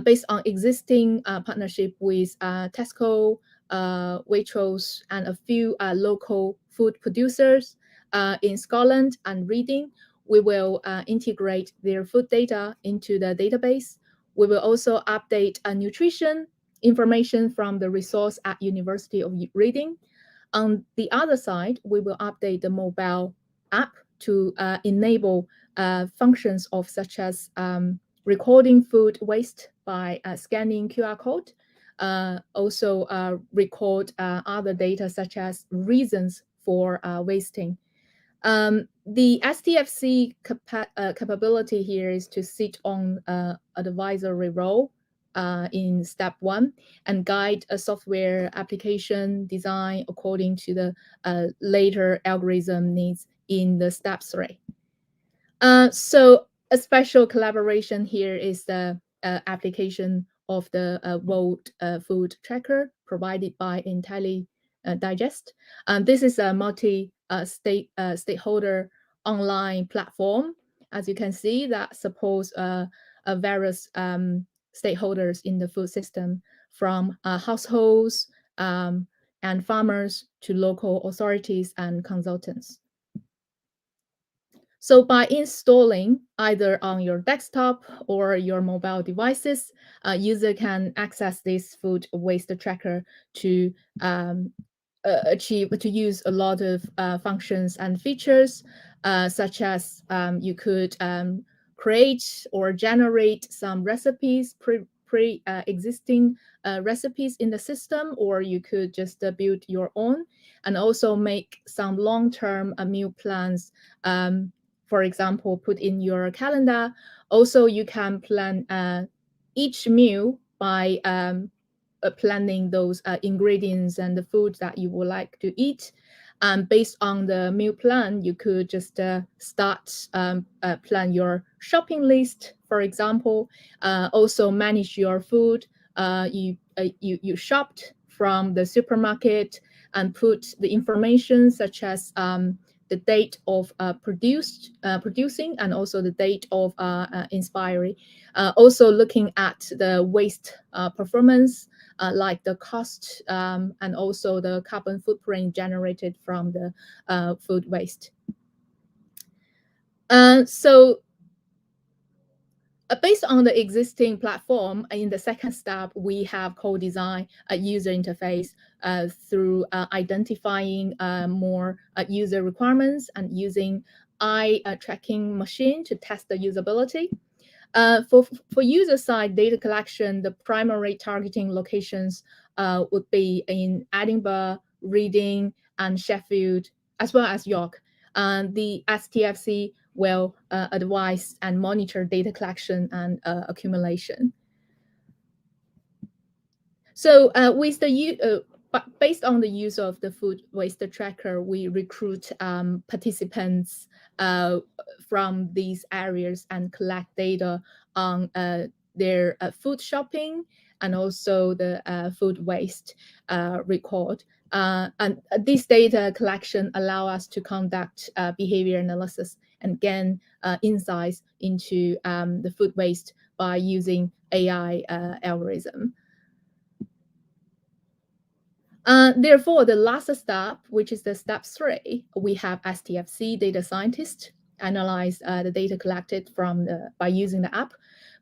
based on existing partnership with Tesco, Waitrose, and a few local food producers in Scotland and Reading, we will integrate their food data into the database. We will also update nutrition information from the resource at University of Reading. On the other side, we will update the mobile app to enable functions of such as recording food waste by scanning QR code, also record other data such as reasons for wasting. The STFC capability here is to sit on advisory role in step 1 and guide a software application design according to the later algorithm needs in the step 3. So a special collaboration here is the application of the World Food Tracker provided by IntelliDigest. This is a stakeholder online platform, as you can see, that supports various stakeholders in the food system, from households and farmers to local authorities and consultants. So by installing either on your desktop or your mobile devices, user can access this food waste tracker to use a lot of functions and features, such as you could create or generate some recipes, pre-existing recipes in the system, or you could just build your own, and also make some long-term meal plans. For example, put in your calendar. Also, you can plan each meal by planning those ingredients and the food that you would like to eat. Based on the meal plan, you could just start plan your shopping list, for example. Also manage your food. You shopped from the supermarket and put the information such as the date of producing and also the date of expiry. Also looking at the waste performance, like the cost and also the carbon footprint generated from the food waste. So based on the existing platform, in the second step, we have co-design a user interface through identifying more user requirements and using eye tracking machine to test the usability. For user side data collection, the primary targeting locations would be in Edinburgh, Reading, and Sheffield, as well as York. The STFC will advise and monitor data collection and accumulation. So with the based on the use of the food waste tracker, we recruit participants from these areas and collect data on their food shopping and also the food waste record. And this data collection allow us to conduct behavior analysis and gain insights into the food waste by using AI algorithm. Therefore, the last step, which is the step 3, we have STFC data scientist analyze the data collected from by using the app,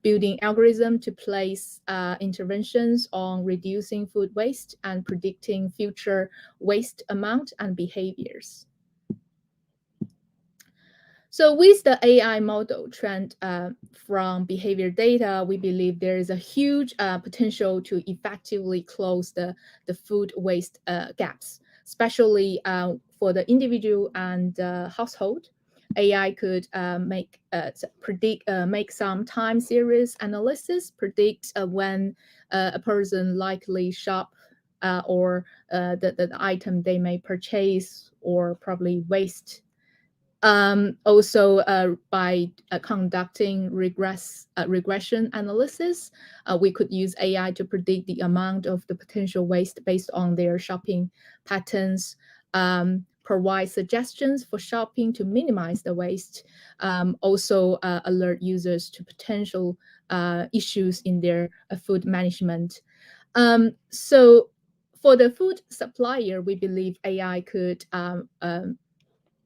building algorithm to place interventions on reducing food waste and predicting future waste amount and behaviors. So with the AI model trend from behavior data, we believe there is a huge potential to effectively close the food waste gaps, especially for the individual and household. AI could make some time series analysis, predict when a person likely shop or the item they may purchase or probably waste. Also, by conducting regression analysis, we could use AI to predict the amount of the potential waste based on their shopping patterns, provide suggestions for shopping to minimize the waste, also alert users to potential issues in their food management. So for the food supplier, we believe AI could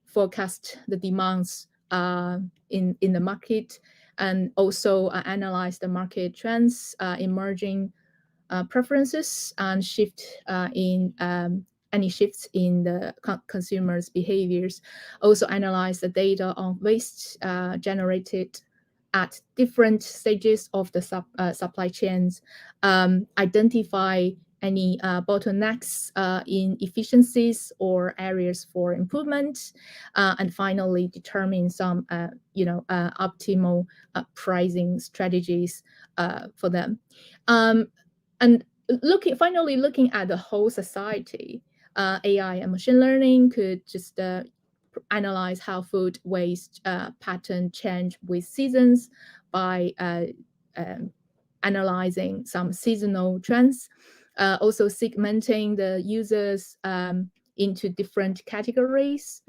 forecast the demands in the market and also analyze the market trends, emerging preferences and shift in any shifts in the consumers' behaviors. Also analyze the data on waste generated at different stages of the supply chains, identify any bottlenecks in efficiencies or areas for improvement, and finally determine some, optimal pricing strategies for them. And finally looking at the whole society, AI and machine learning could just analyze how food waste pattern change with seasons by analyzing some seasonal trends, also segmenting the users into different categories,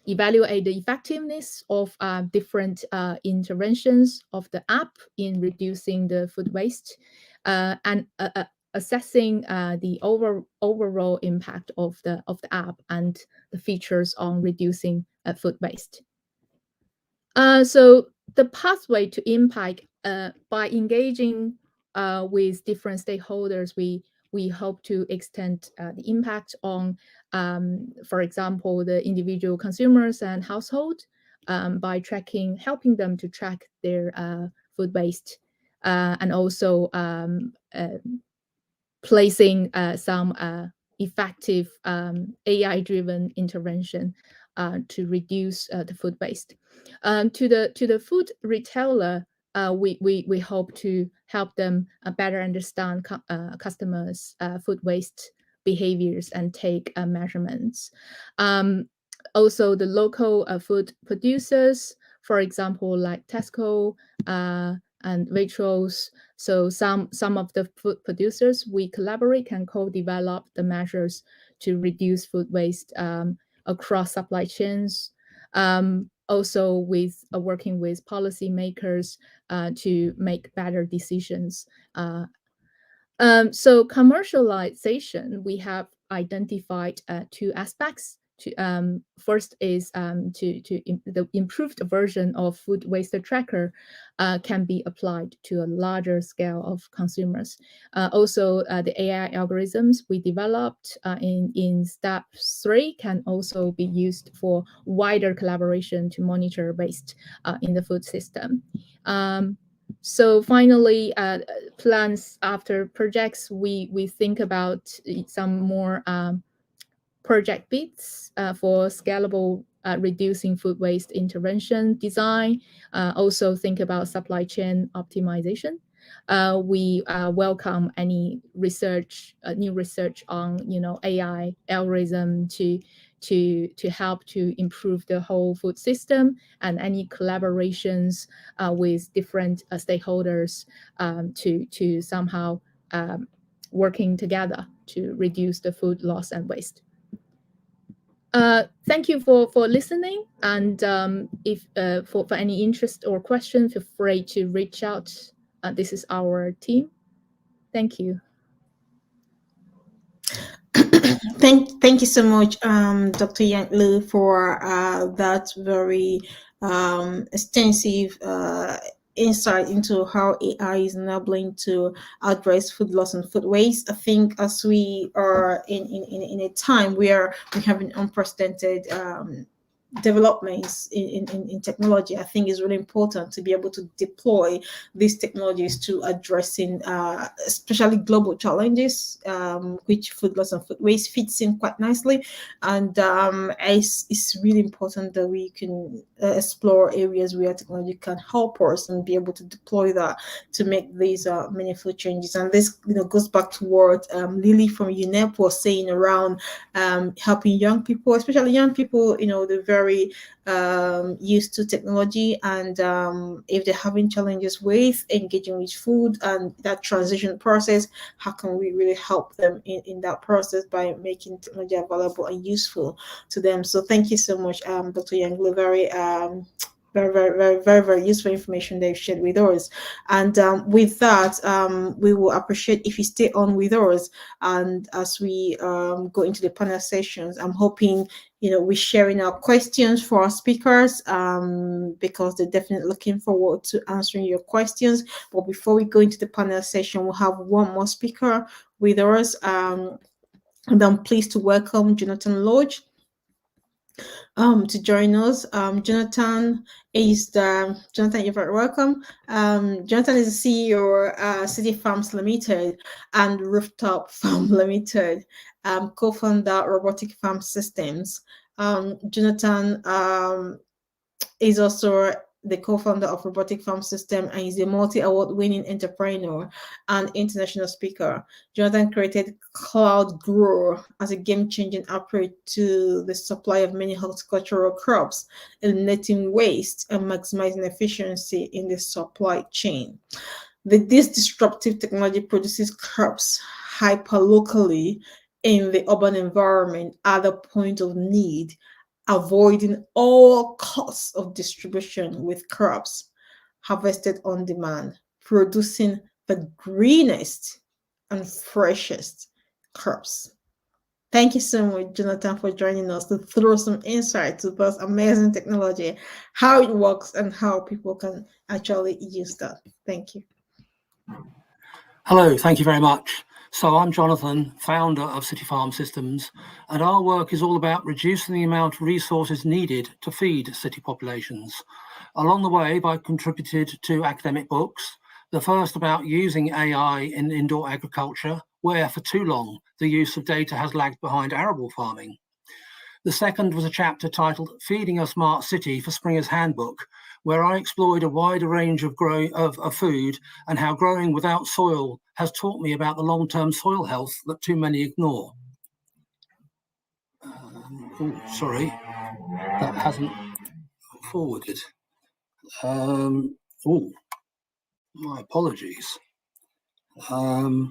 evaluate the effectiveness of different interventions of the app in reducing the food waste, and assessing the overall impact of the app and the features on reducing food waste. So the pathway to impact, by engaging with different stakeholders, we hope to extend the impact on, for example, the individual consumers and household by helping them to track their food waste, and also placing some effective AI-driven intervention to reduce the food waste. To the food retailer, we hope to help them better understand customers' food waste behaviors and take measurements. Also, the local food producers, for example, like Tesco and Waitrose. So some of the food producers we collaborate can co-develop the measures to reduce food waste across supply chains. Also with working with policymakers to make better decisions. So commercialization, we have identified two aspects. First is the improved version of food waste tracker can be applied to a larger scale of consumers. Also, the AI algorithms we developed in step 3 can also be used for wider collaboration to monitor waste in the food system. So finally, plans after projects, we think about some more project bits for scalable reducing food waste intervention design. Also think about supply chain optimization. We welcome any research, new research on AI algorithm to help to improve the whole food system, and any collaborations with different stakeholders to somehow working together to reduce the food loss and waste. Thank you for listening, and if for any interest or question, feel free to reach out. This is our team. Thank you. Thank you so much, Dr. Yang Lu, for that very extensive insight into how AI is enabling to address food loss and food waste. I think as we are in a time where we have an unprecedented developments in technology, I think is really important to be able to deploy these technologies to addressing especially global challenges, which food loss and food waste fits in quite nicely. And it's really important that we can explore areas where technology can help us and be able to deploy that to make these meaningful changes. And this goes back to what Lily from UNEP was saying around helping young people, especially young people, they're very used to technology, and if they're having challenges with engaging with food and that transition process, how can we really help them in that process by making technology available and useful to them? So thank you so much, Dr. Yang. Very useful information they've shared with us. And with that, we will appreciate if you stay on with us. And as we go into the panel sessions, I'm hoping we're sharing our questions for our speakers because they're definitely looking forward to answering your questions. But before we go into the panel session, we'll have one more speaker with us. And I'm pleased to welcome Jonathan Lodge to join us. Jonathan, you're very welcome. Jonathan is the CEO City Farms Limited and Rooftop Farm Limited, co-founder Robotic Farm Systems. Jonathan is also the co-founder of Robotic Farm System, and is a multi-award winning entrepreneur and international speaker. Jonathan created Cloud Grow as a game-changing approach to the supply of many horticultural crops, eliminating waste and maximizing efficiency in the supply chain. This disruptive technology produces crops hyper-locally in the urban environment at the point of need, avoiding all costs of distribution with crops harvested on demand, producing the greenest and freshest crops. Thank you so much, Jonathan, for joining us to throw some insight to this amazing technology, how it works, and how people can actually use that. Thank you. Hello, thank you very much. So I'm Jonathan, founder of City Farm Systems, and our work is all about reducing the amount of resources needed to feed city populations. Along the way, I've contributed to academic books, the first about using AI in indoor agriculture, where for too long the use of data has lagged behind arable farming. The second was a chapter titled Feeding a Smart City for Springer's Handbook, where I explored a wider range of food and how growing without soil has taught me about the long-term soil health that too many ignore. Sorry, that hasn't forwarded. My apologies. I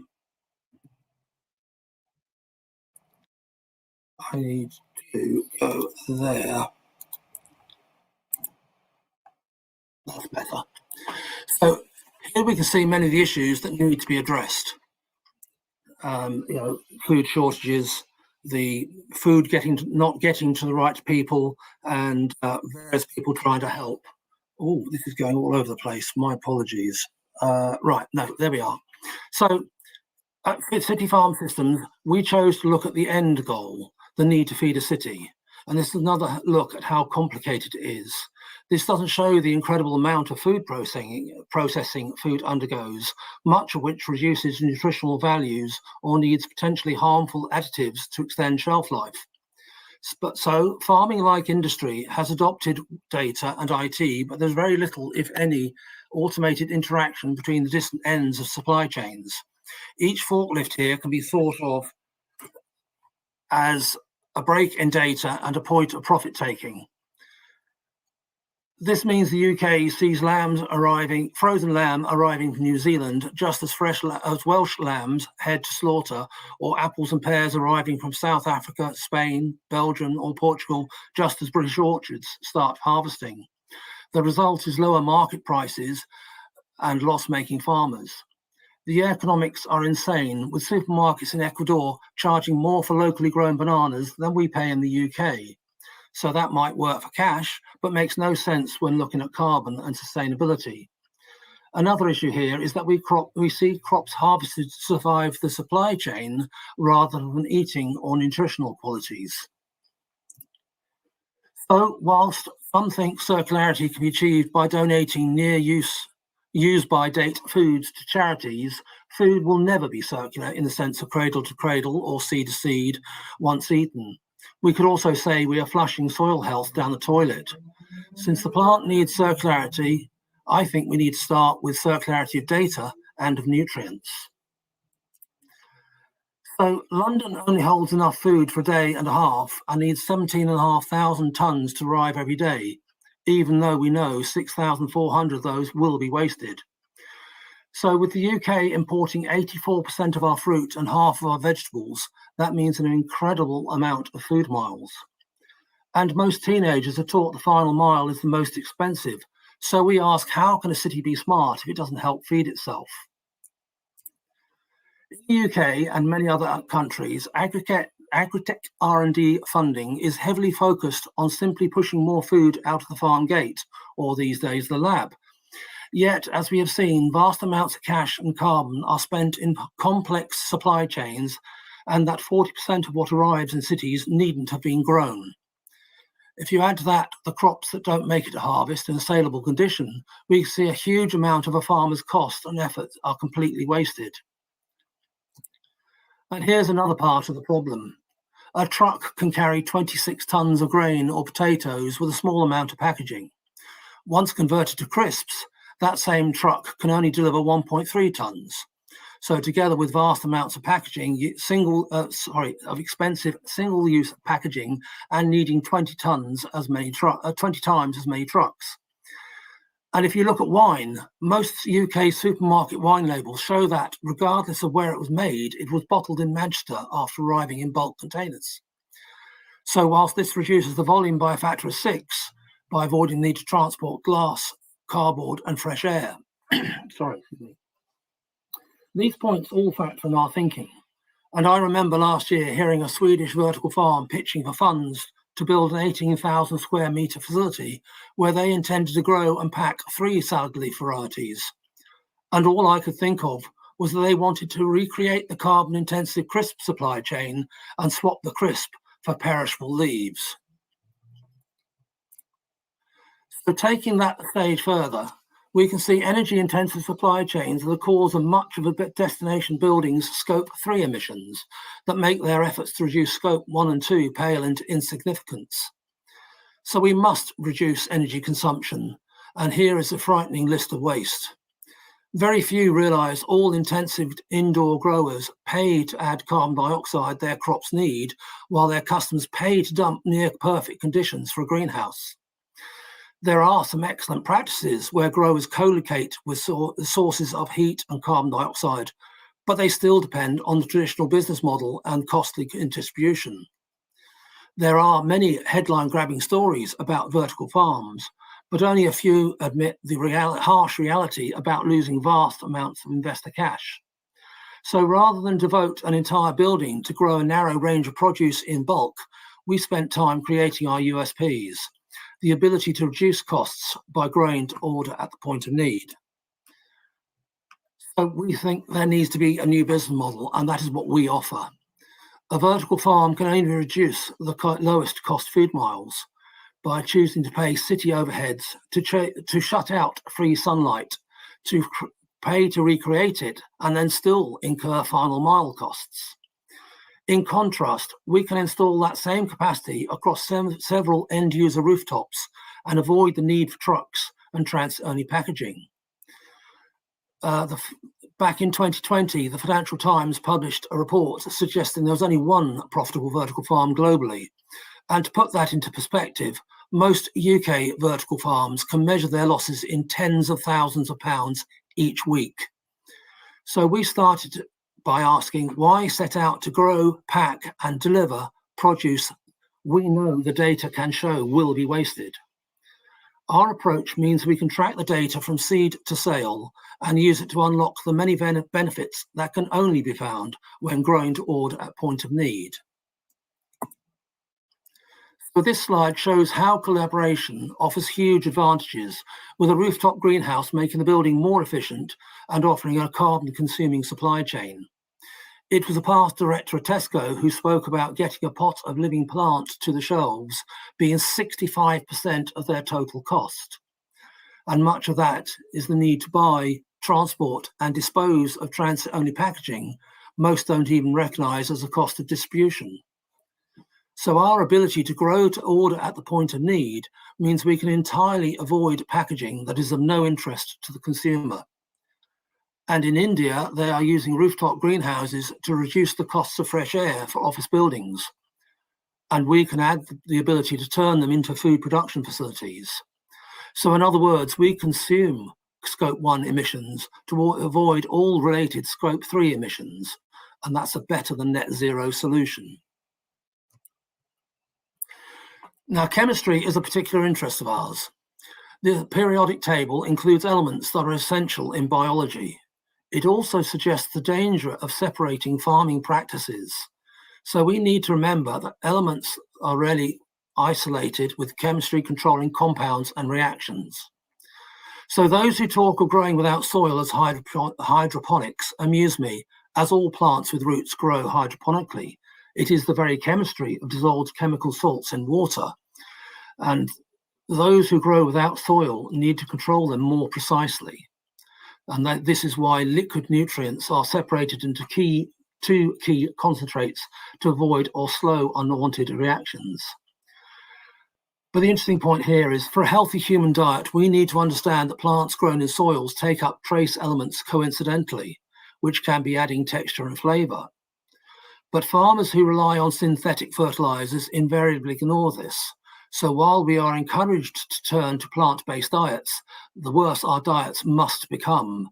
need to go there. That's better. So here we can see many of the issues that need to be addressed. Food shortages, the food not getting to the right people, and various people trying to help. Oh, this is going all over the place. My apologies. Right, no, there we are. So at City Farm Systems, we chose to look at the end goal, the need to feed a city. And this is another look at how complicated it is. This doesn't show the incredible amount of food processing food undergoes, much of which reduces nutritional values or needs potentially harmful additives to extend shelf life. So farming-like industry has adopted data and IT, but there's very little, if any, automated interaction between the distant ends of supply chains. Each forklift here can be thought of as a break in data and a point of profit taking. This means the UK sees frozen lamb arriving from New Zealand just as fresh as Welsh lambs head to slaughter, or apples and pears arriving from South Africa, Spain, Belgium, or Portugal just as British orchards start harvesting. The result is lower market prices and loss-making farmers. The economics are insane, with supermarkets in Ecuador charging more for locally grown bananas than we pay in the UK. So that might work for cash, but makes no sense when looking at carbon and sustainability. Another issue here is that we see crops harvested to survive the supply chain rather than eating or nutritional qualities. So whilst some think circularity can be achieved by donating near use-by date foods to charities, food will never be circular in the sense of cradle to cradle or seed to seed once eaten. We could also say we are flushing soil health down the toilet. Since the plant needs circularity, I think we need to start with circularity of data and of nutrients. So London only holds enough food for a day and a half and needs 17,500 tonnes to arrive every day, even though we know 6,400 of those will be wasted. So with the UK importing 84% of our fruit and half of our vegetables, that means an incredible amount of food miles. And most teenagers are taught the final mile is the most expensive. So we ask, how can a city be smart if it doesn't help feed itself? In the UK and many other countries, agritech R&D funding is heavily focused on simply pushing more food out of the farm gate, or these days the lab. Yet, as we have seen, vast amounts of cash and carbon are spent in complex supply chains, and that 40% of what arrives in cities needn't have been grown. If you add to that the crops that don't make it to harvest in a saleable condition, we see a huge amount of a farmer's cost and effort are completely wasted. And here's another part of the problem. A truck can carry 26 tonnes of grain or potatoes with a small amount of packaging. Once converted to crisps, that same truck can only deliver 1.3 tonnes. So together with vast amounts of packaging, of expensive single-use packaging and needing 20 times as many trucks. And if you look at wine, most UK supermarket wine labels show that, regardless of where it was made, it was bottled in Manchester after arriving in bulk containers. So whilst this reduces the volume by a factor of 6, by avoiding the need to transport glass, cardboard and fresh air. These points all factor in our thinking. And I remember last year hearing a Swedish vertical farm pitching for funds to build an 18,000 square metre facility where they intended to grow and pack 3 salad leaf varieties. And all I could think of was that they wanted to recreate the carbon-intensive crisp supply chain and swap the crisp for perishable leaves. So taking that a stage further, we can see energy-intensive supply chains are the cause of much of a destination building's Scope 3 emissions that make their efforts to reduce Scope 1 and 2 pale into insignificance. So we must reduce energy consumption And here is a frightening list of waste. Very few realise all intensive indoor growers pay to add carbon dioxide their crops need, while their customers pay to dump near perfect conditions for a greenhouse. There are some excellent practices where growers co-locate with sources of heat and carbon dioxide, but they still depend on the traditional business model and costly distribution. There are many headline-grabbing stories about vertical farms, but only a few admit the harsh reality about losing vast amounts of investor cash. So rather than devote an entire building to grow a narrow range of produce in bulk, we spent time creating our USPs, the ability to reduce costs by growing to order at the point of need. So we think there needs to be a new business model, and that is what we offer. A vertical farm can only reduce the lowest cost food miles by choosing to pay city overheads, to shut out free sunlight, to pay to recreate it, and then still incur final mile costs. In contrast, we can install that same capacity across several end-user rooftops and avoid the need for trucks and trans-only packaging. Back in 2020, the Financial Times published a report suggesting there was only one profitable vertical farm globally. And to put that into perspective, most UK vertical farms can measure their losses in tens of thousands of pounds each week. So we started by asking, why set out to grow, pack and deliver produce we know the data can show will be wasted? Our approach means we can track the data from seed to sale and use it to unlock the many benefits that can only be found when growing to order at point of need. So this slide shows how collaboration offers huge advantages, with a rooftop greenhouse making the building more efficient and offering a carbon-consuming supply chain. It was a past director at Tesco who spoke about getting a pot of living plants to the shelves being 65% of their total cost. And much of that is the need to buy, transport and dispose of transit-only packaging most don't even recognise as a cost of distribution. So our ability to grow to order at the point of need means we can entirely avoid packaging that is of no interest to the consumer. And in India, they are using rooftop greenhouses to reduce the costs of fresh air for office buildings. And we can add the ability to turn them into food production facilities. So in other words, we consume Scope 1 emissions to avoid all related Scope 3 emissions. And that's a better than net zero solution. Now, chemistry is a particular interest of ours. The periodic table includes elements that are essential in biology. It also suggests the danger of separating farming practices. So we need to remember that elements are rarely isolated, with chemistry controlling compounds and reactions. So those who talk of growing without soil as hydroponics amuse me, as all plants with roots grow hydroponically. It is the very chemistry of dissolved chemical salts in water. And those who grow without soil need to control them more precisely. And this is why liquid nutrients are separated into two key concentrates to avoid or slow unwanted reactions. But the interesting point here is, for a healthy human diet, we need to understand that plants grown in soils take up trace elements coincidentally, which can be adding texture and flavour. But farmers who rely on synthetic fertilizers invariably ignore this. So while we are encouraged to turn to plant-based diets, the worse our diets must become.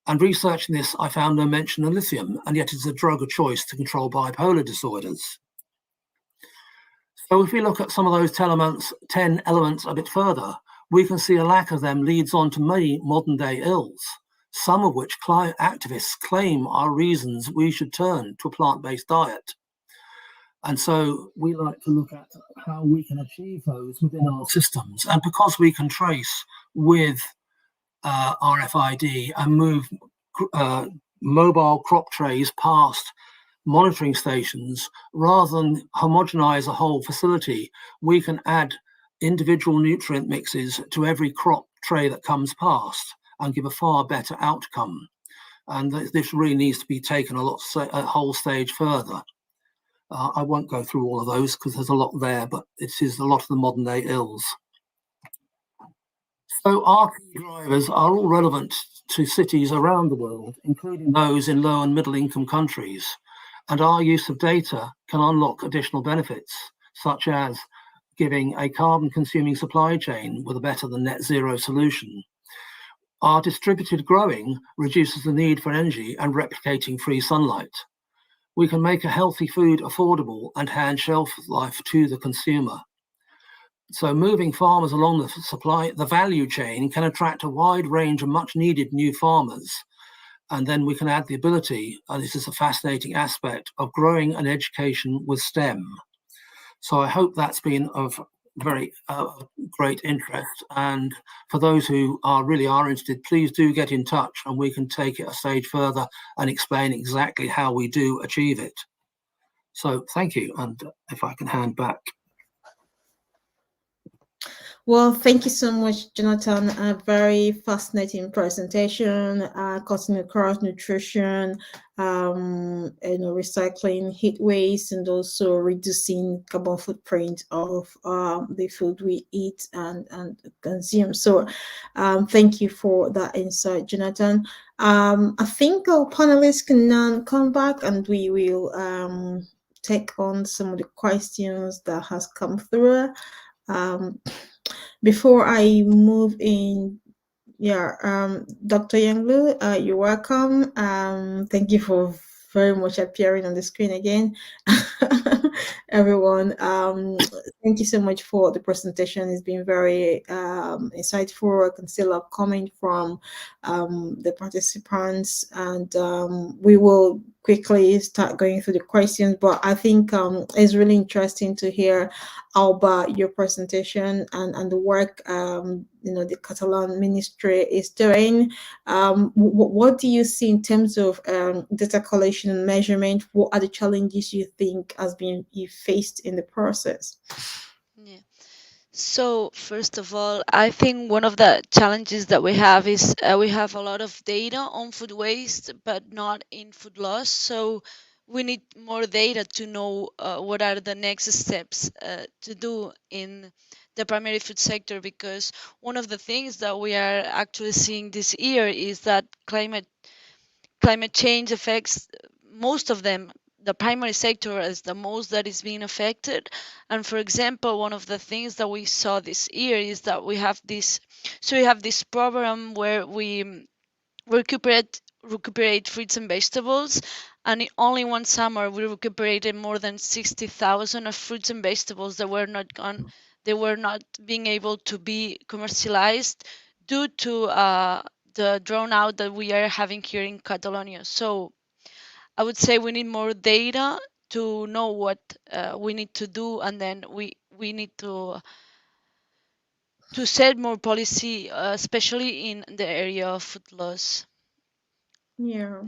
And researching this, I found no mention of lithium, and yet it's a drug of choice to control bipolar disorders. So if we look at some of those 10 elements a bit further, we can see a lack of them leads on to many modern-day ills, some of which activists claim are reasons we should turn to a plant-based diet. And so we like to look at how we can achieve those within our systems. And because we can trace with RFID and move mobile crop trays past monitoring stations, rather than homogenize a whole facility, we can add individual nutrient mixes to every crop tray that comes past and give a far better outcome. And this really needs to be taken a whole stage further. I won't go through all of those because there's a lot there, but it is a lot of the modern day ills. So our key drivers are all relevant to cities around the world, including those in low and middle income countries. And our use of data can unlock additional benefits, such as giving a carbon consuming supply chain with a better than net zero solution. Our distributed growing reduces the need for energy and replicating free sunlight. We can make a healthy food affordable and hand shelf life to the consumer. So moving farmers along the value chain can attract a wide range of much needed new farmers. And then we can add the ability, and this is a fascinating aspect, of growing an education with STEM. So I hope that's been of very great interest. And for those who really are interested, please do get in touch and we can take it a stage further and explain exactly how we do achieve it. So thank you. And if I can hand back. Well, thank you so much, Jonathan. A very fascinating presentation, cutting across nutrition, recycling, heat waste, and also reducing carbon footprint of the food we eat and consume. So, thank you for that insight, Jonathan. I think our panelists can now come back, and we will take on some of the questions that has come through. Before I move in, Dr. Yanglu, you're welcome. Thank you for very much appearing on the screen again. Everyone, thank you so much for the presentation. It's been very insightful. I can see a lot coming from the participants, and we will quickly start going through the questions, but I think it's really interesting to hear about your presentation and the work the Catalan ministry is doing. What do you see in terms of data collection and measurement? What are the challenges you think has been faced in the process? Yeah. So first of all, I think one of the challenges that we have is we have a lot of data on food waste, but not in food loss. So we need more data to know what are the next steps to do in the primary food sector, because one of the things that we are actually seeing this year is that climate change affects most of them. The primary sector is the most that is being affected. And for example, one of the things that we saw this year is that we have this program where we recuperate fruits and vegetables, and in only one summer we recuperated more than 60,000 of fruits and vegetables that were not gone. They were not being able to be commercialized due to the drawn out that we are having here in Catalonia. So I would say we need more data to know what we need to do, and then we need to set more policy, especially in the area of food loss. Yeah.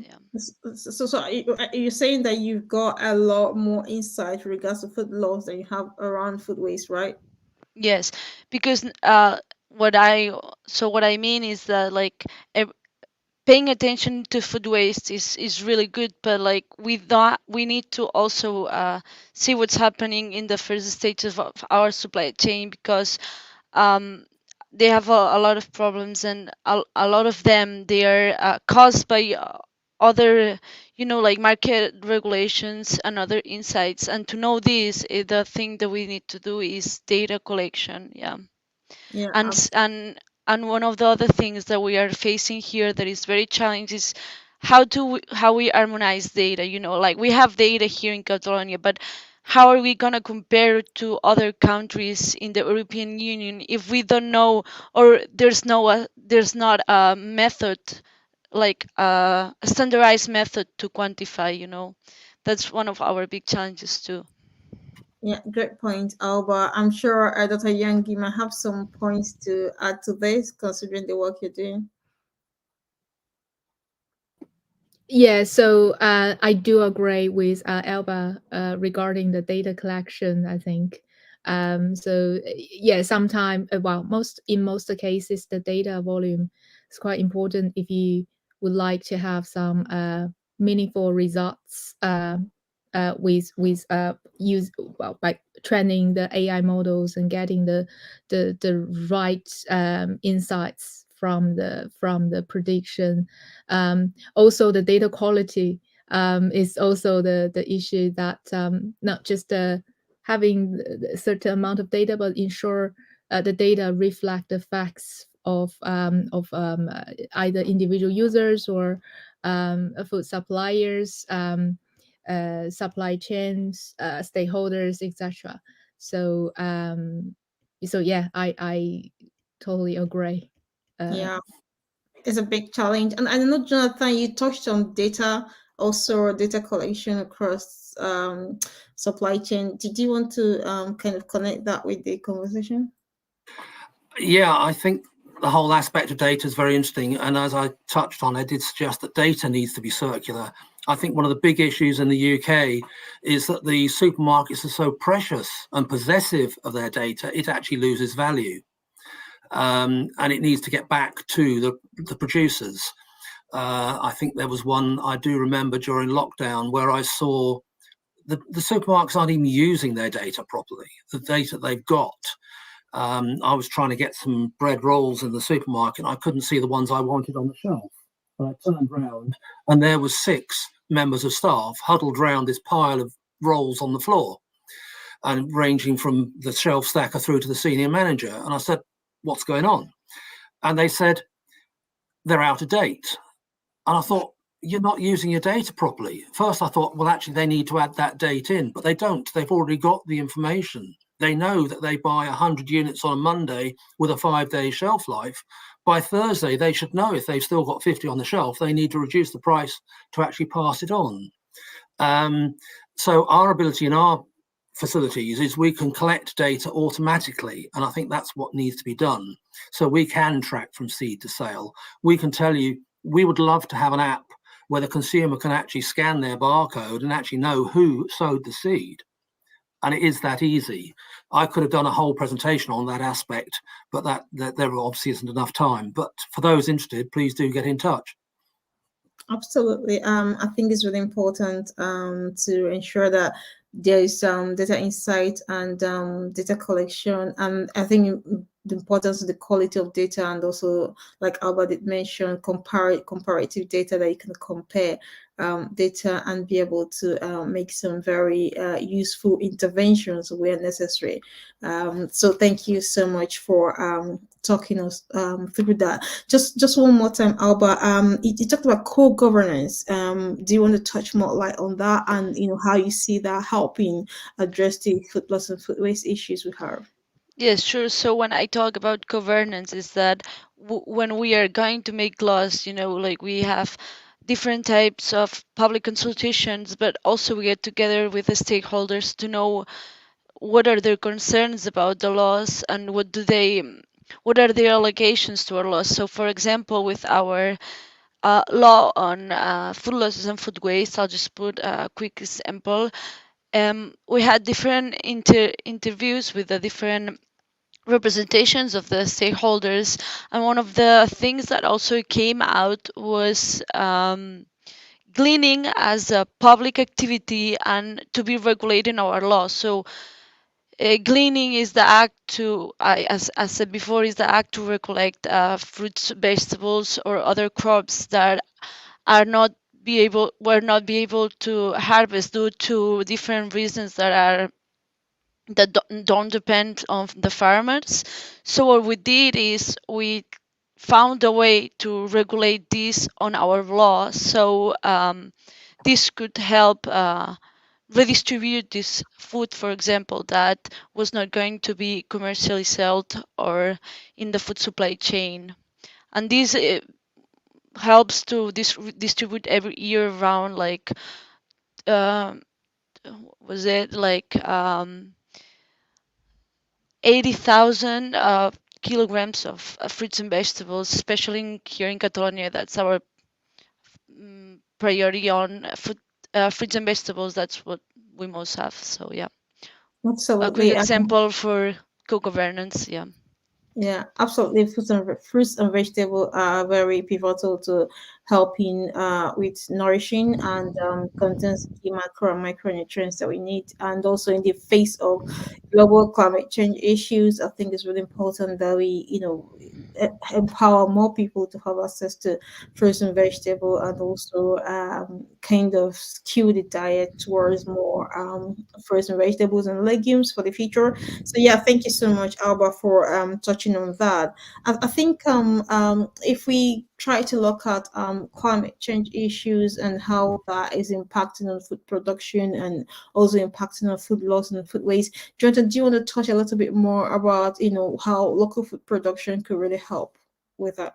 So are you saying that you've got a lot more insight with regards to food loss than you have around food waste, right? Yes, because what I mean is that like paying attention to food waste is really good, but like with that we need to also see what's happening in the first stages of our supply chain, because they have a lot of problems, and a lot of them they are caused by other like market regulations and other insights. And to know this, the thing that we need to do is data collection. And one of the other things that we are facing here that is very challenging is how we harmonize data. Like we have data here in Catalonia, but how are we going to compare to other countries in the European Union if we don't know, or there's not a method, like a standardized method to quantify. That's one of our big challenges too. Yeah, great point, Alba. I'm sure Dr. Young, you might have some points to add to this, considering the work you're doing. Yeah, so I do agree with Alba regarding the data collection, I think. Sometimes, in most cases, the data volume is quite important if you would like to have some meaningful results by training the AI models and getting the right insights from the prediction. Also, the data quality is also the issue that not just having a certain amount of data, but ensure the data reflect the facts of either individual users or food suppliers, supply chains, stakeholders, etc. So yeah, I totally agree. Yeah, it's a big challenge. And I know, Jonathan, you touched on data, also data collection across supply chain. Did you want to kind of connect that with the conversation? Yeah, I think the whole aspect of data is very interesting. And as I touched on, I did suggest that data needs to be circular. I think one of the big issues in the UK is that the supermarkets are so precious and possessive of their data, it actually loses value. And it needs to get back to the producers. I think there was one I do remember during lockdown where I saw the supermarkets aren't even using their data properly, the data they've got. I was trying to get some bread rolls in the supermarket. I couldn't see the ones I wanted on the shelf. I turned round and there was 6 members of staff huddled round this pile of rolls on the floor, and ranging from the shelf stacker through to the senior manager. And I said, "What's going on?" And they said, "They're out of date." And I thought, "You're not using your data properly." First, I thought, well, actually, they need to add that date in, but they don't. They've already got the information. They know that they buy 100 units on a Monday with a 5-day shelf life. By Thursday, they should know if they've still got 50 on the shelf, they need to reduce the price to actually pass it on. So our ability in our facilities is we can collect data automatically, and I think that's what needs to be done. So we can track from seed to sale. We can tell you, we would love to have an app where the consumer can actually scan their barcode and actually know who sowed the seed. And it is that easy. I could have done a whole presentation on that aspect, but that there obviously isn't enough time. But for those interested, please do get in touch. Absolutely. I think it's really important to ensure that there is data insight and data collection. And I think the importance of the quality of data, and also, like Albert did mention, comparative data that you can compare data and be able to make some very useful interventions where necessary. So thank you so much for talking us through that. Just one more time, Albert. You talked about co-governance. Do you want to touch more light on that, and how you see that helping address the food loss and food waste issues we have? Yes, sure. So when I talk about governance, is that when we are going to make laws, like we have different types of public consultations, but also we get together with the stakeholders to know what are their concerns about the laws and what are their allegations to our laws. So, for example, with our law on food losses and food waste, I'll just put a quick example. We had different interviews with the different representations of the stakeholders, and one of the things that also came out was gleaning as a public activity and to be regulated in our law. So gleaning is the act to, as I said before, is the act to recollect fruits, vegetables, or other crops that were not be able to harvest due to different reasons that don't depend on the farmers. So what we did is we found a way to regulate this on our law. So this could help redistribute this food, for example, that was not going to be commercially sold or in the food supply chain. And this helps to distribute every year around, like, was it like 80,000 kilograms of fruits and vegetables, especially here in Catalonia. That's our priority on fruits and vegetables. That's what we most have. So yeah, a quick Absolutely. example for co-governance. Yeah. Yeah, absolutely. Fruits and vegetables are very pivotal to helping with nourishing and contains key macro and micronutrients that we need. And also in the face of global climate change issues, I think it's really important that we, empower more people to have access to fruits and vegetable, and also kind of skew the diet towards more fruits and vegetables and legumes for the future. So yeah, thank you so much, Alba, for touching on that. I think if we try to look at climate change issues and how that is impacting on food production and also impacting on food loss and food waste, Jonathan, do you want to touch a little bit more about how local food production could really help with that?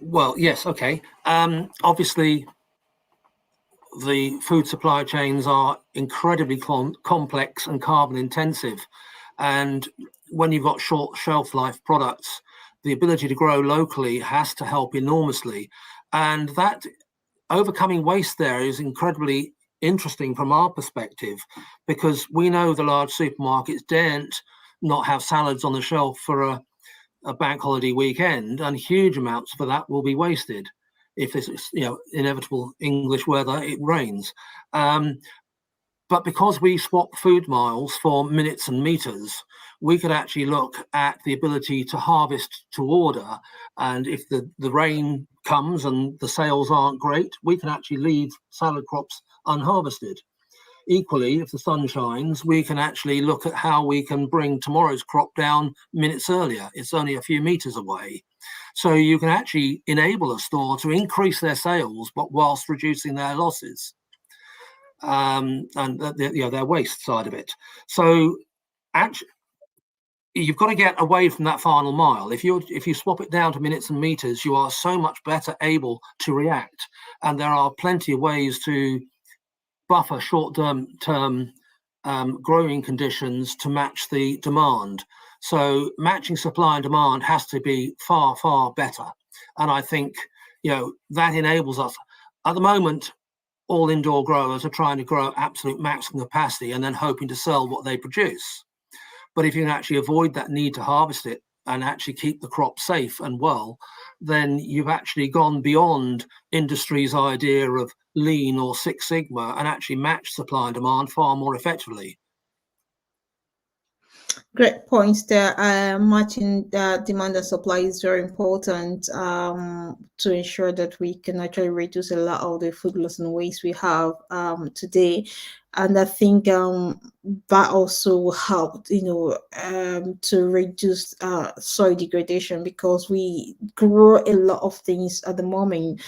Well, yes, okay. Obviously, the food supply chains are incredibly complex and carbon intensive. And when you've got short shelf life products, the ability to grow locally has to help enormously. And that overcoming waste there is incredibly interesting from our perspective, because we know the large supermarkets daren't not have salads on the shelf for a bank holiday weekend, and huge amounts for that will be wasted. If it's inevitable English weather, it rains. But because we swap food miles for minutes and meters, we could actually look at the ability to harvest to order. And if the rain comes and the sales aren't great, we can actually leave salad crops unharvested. Equally, if the sun shines, we can actually look at how we can bring tomorrow's crop down minutes earlier. It's only a few meters away. So you can actually enable a store to increase their sales, but whilst reducing their losses. And their waste side of it. So actually, you've got to get away from that final mile. If you swap it down to minutes and meters, you are so much better able to react. And there are plenty of ways to buffer short-term growing conditions to match the demand. So matching supply and demand has to be far, far better. And I think that enables us. At the moment, all indoor growers are trying to grow absolute maximum capacity and then hoping to sell what they produce. But if you can actually avoid that need to harvest it and actually keep the crop safe and well, then you've actually gone beyond industry's idea of lean or Six Sigma and actually match supply and demand far more effectively. Great points there. Matching demand and supply is very important to ensure that we can actually reduce a lot of the food loss and waste we have today. And I think that also helped, to reduce soil degradation, because we grow a lot of things at the moment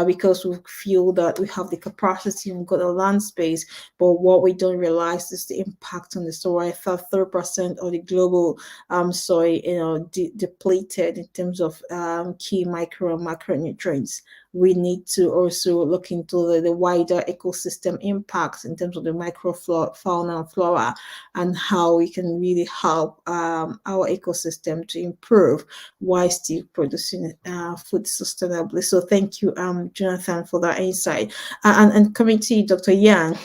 because we feel that we have the capacity, we've got a land space, but what we don't realize is the impact on the soil. I thought 30% of the global soil, depleted in terms of key micro and macronutrients. We need to also look into the wider ecosystem impacts in terms of the fauna and flora, and how we can really help our ecosystem to improve while still producing food sustainably. So thank you, Jonathan, for that insight. And coming to you, Dr. Yang,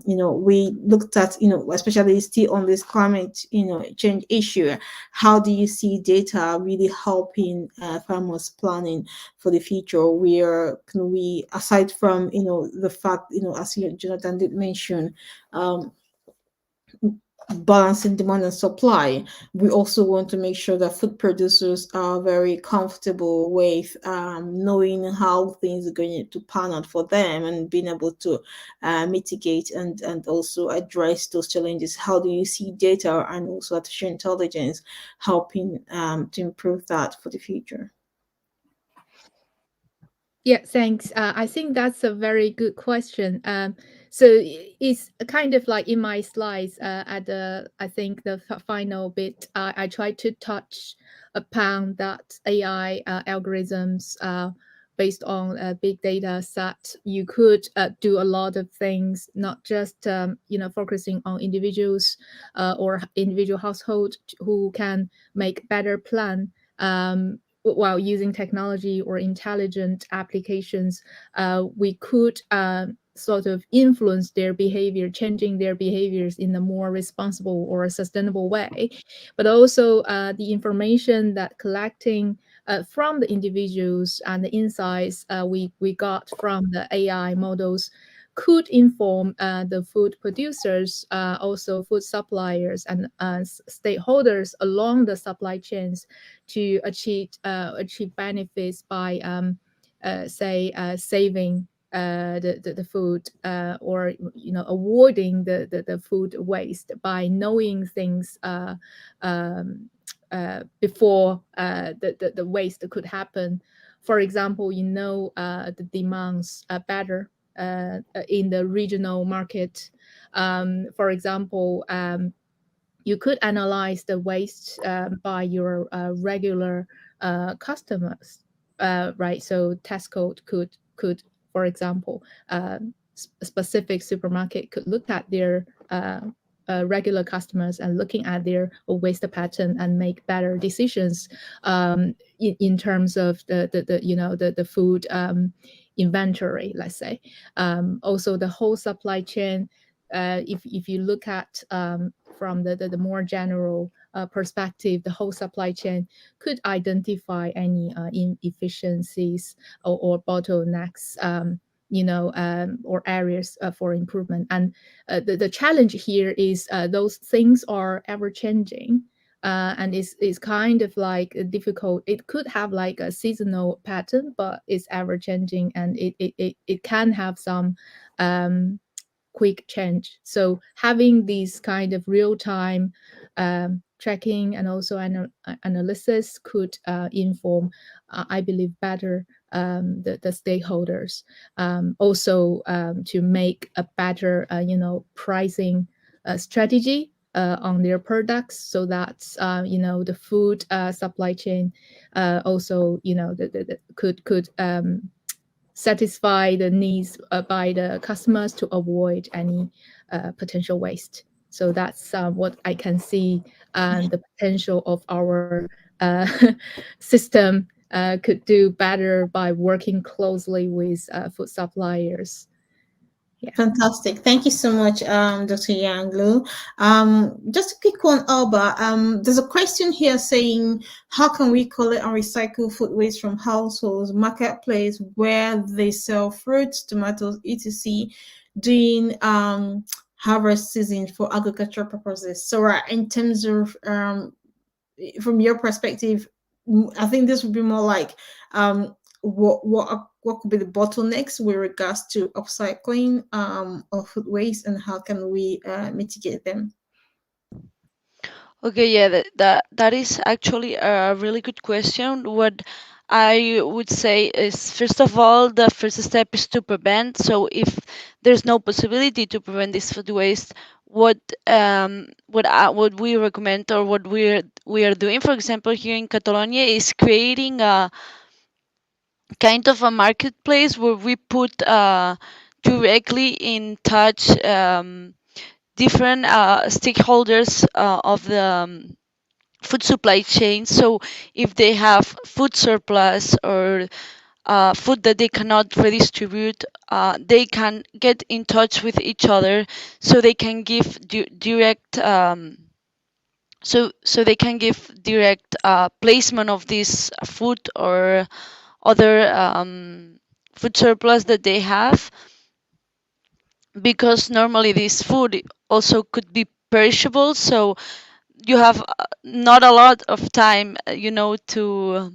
we looked at, especially still on this climate, change issue. How do you see data really helping farmers planning for the future? Where can we, aside from the fact, as Jonathan did mention, balancing demand and supply, we also want to make sure that food producers are very comfortable with knowing how things are going to pan out for them, and being able to mitigate and also address those challenges. How do you see data and also artificial intelligence helping to improve that for the future? Yeah, thanks. I think that's a very good question. So it's kind of like in my slides at I think the final bit, I tried to touch upon that AI algorithms based on a big data set. You could do a lot of things, not just focusing on individuals or individual household who can make better plan. While using technology or intelligent applications, we could sort of influence their behavior, changing their behaviors in a more responsible or sustainable way. But also the information that collecting from the individuals and the insights we got from the AI models could inform the food producers, also food suppliers and stakeholders along the supply chains to achieve benefits by say saving the food or avoiding the food waste by knowing things before the waste could happen. For example, the demands better in the regional market. For example, you could analyze the waste by your regular customers, right? So Tesco could, for example, specific supermarket could look at their regular customers and looking at their waste pattern and make better decisions in terms of the food inventory, let's say. Also, the whole supply chain. If you look at from the more general perspective, the whole supply chain could identify any inefficiencies or bottlenecks, or areas for improvement. And the challenge here is those things are ever changing. And it's kind of like difficult. It could have like a seasonal pattern, but it's ever changing, and it can have some quick change. So having these kind of real time tracking and also analysis could inform, I believe, better the stakeholders. Also, to make a better, pricing strategy on their products, so that the food supply chain also could satisfy the needs by the customers to avoid any potential waste. So that's what I can see, the potential of our system could do better by working closely with food suppliers. Yeah. Fantastic. Thank you so much, Dr. Yanglu. Just a quick one, Alba. There's a question here saying, how can we collect and recycle food waste from households, marketplace where they sell fruits, tomatoes, etc., during harvest season for agricultural purposes? So, in terms of from your perspective, I think this would be more like what could be the bottlenecks with regards to upcycling of food waste, and how can we mitigate them? Okay, yeah, that is actually a really good question. What I would say is, first of all, the first step is to prevent. So if there's no possibility to prevent this food waste, what we recommend, or what we are doing, for example, here in Catalonia, is creating a kind of a marketplace where we put directly in touch different stakeholders of the food supply chain. So if they have food surplus or food that they cannot redistribute, they can get in touch with each other, so they can give direct so they can give direct placement of this food or other food surplus that they have, because normally this food also could be perishable, so you have not a lot of time, to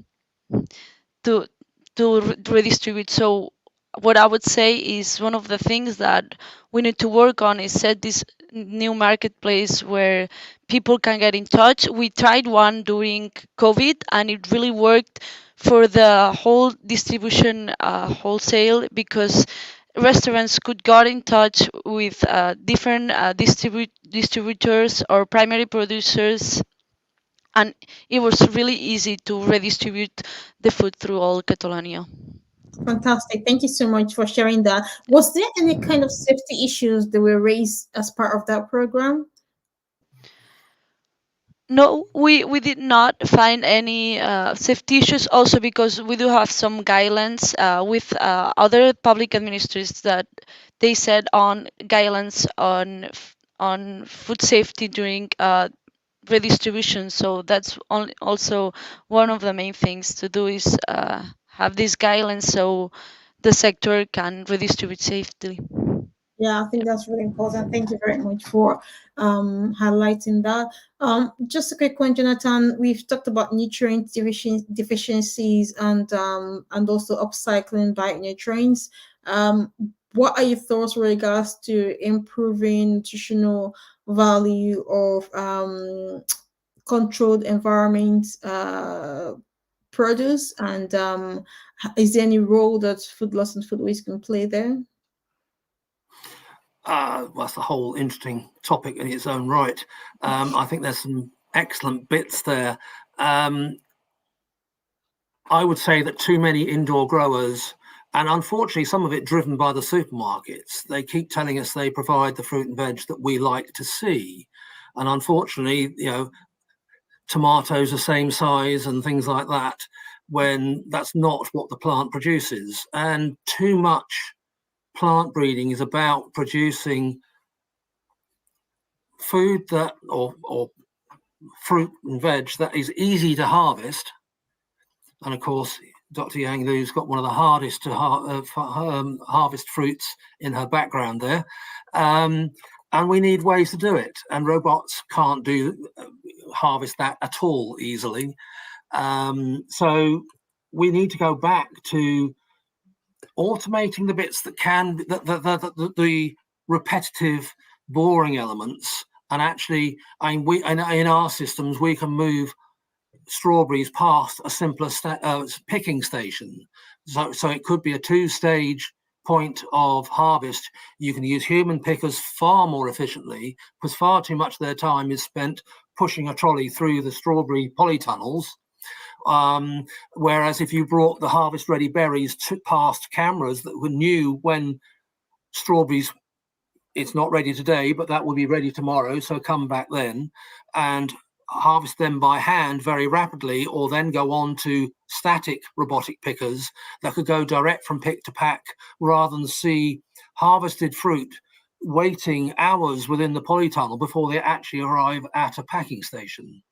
redistribute. So what I would say is, one of the things that we need to work on is set this new marketplace where people can get in touch. We tried one during COVID, and it really worked for the whole distribution wholesale, because restaurants could get in touch with different distributors or primary producers, and it was really easy to redistribute the food through all Catalonia. Fantastic. Thank you so much for sharing that. Was there any kind of safety issues that were raised as part of that program? No, we did not find any safety issues, also because we do have some guidelines with other public administrators that they set on guidelines on food safety during redistribution. So that's also one of the main things to do, is have these guidelines so the sector can redistribute safely. Yeah, I think that's really important. Thank you very much for highlighting that. Just a quick one, Jonathan. We've talked about nutrient deficiencies and also upcycling nutrients. What are your thoughts with regards to improving nutritional value of controlled environment produce, and is there any role that food loss and food waste can play there? Well, that's a whole interesting topic in its own right. I think there's some excellent bits there. I would say that too many indoor growers, and unfortunately some of it driven by the supermarkets, they keep telling us they provide the fruit and veg that we like to see. And unfortunately, tomatoes the same size and things like that, when that's not what the plant produces. And too much plant breeding is about producing food that or fruit and veg that is easy to harvest. And of course, Dr. Yang Lu's got one of the hardest to harvest fruits in her background there. And we need ways to do it. And robots can't harvest that at all easily. So we need to go back to automating the bits that can, the repetitive, boring elements. And actually, in our systems, we can move strawberries past a simpler picking station. So it could be a 2-stage point of harvest. You can use human pickers far more efficiently, because far too much of their time is spent pushing a trolley through the strawberry polytunnels. Whereas if you brought the harvest ready berries past cameras that knew when strawberries, it's not ready today, but that will be ready tomorrow, so come back then, and harvest them by hand very rapidly, or then go on to static robotic pickers that could go direct from pick to pack, rather than see harvested fruit waiting hours within the polytunnel before they actually arrive at a packing station.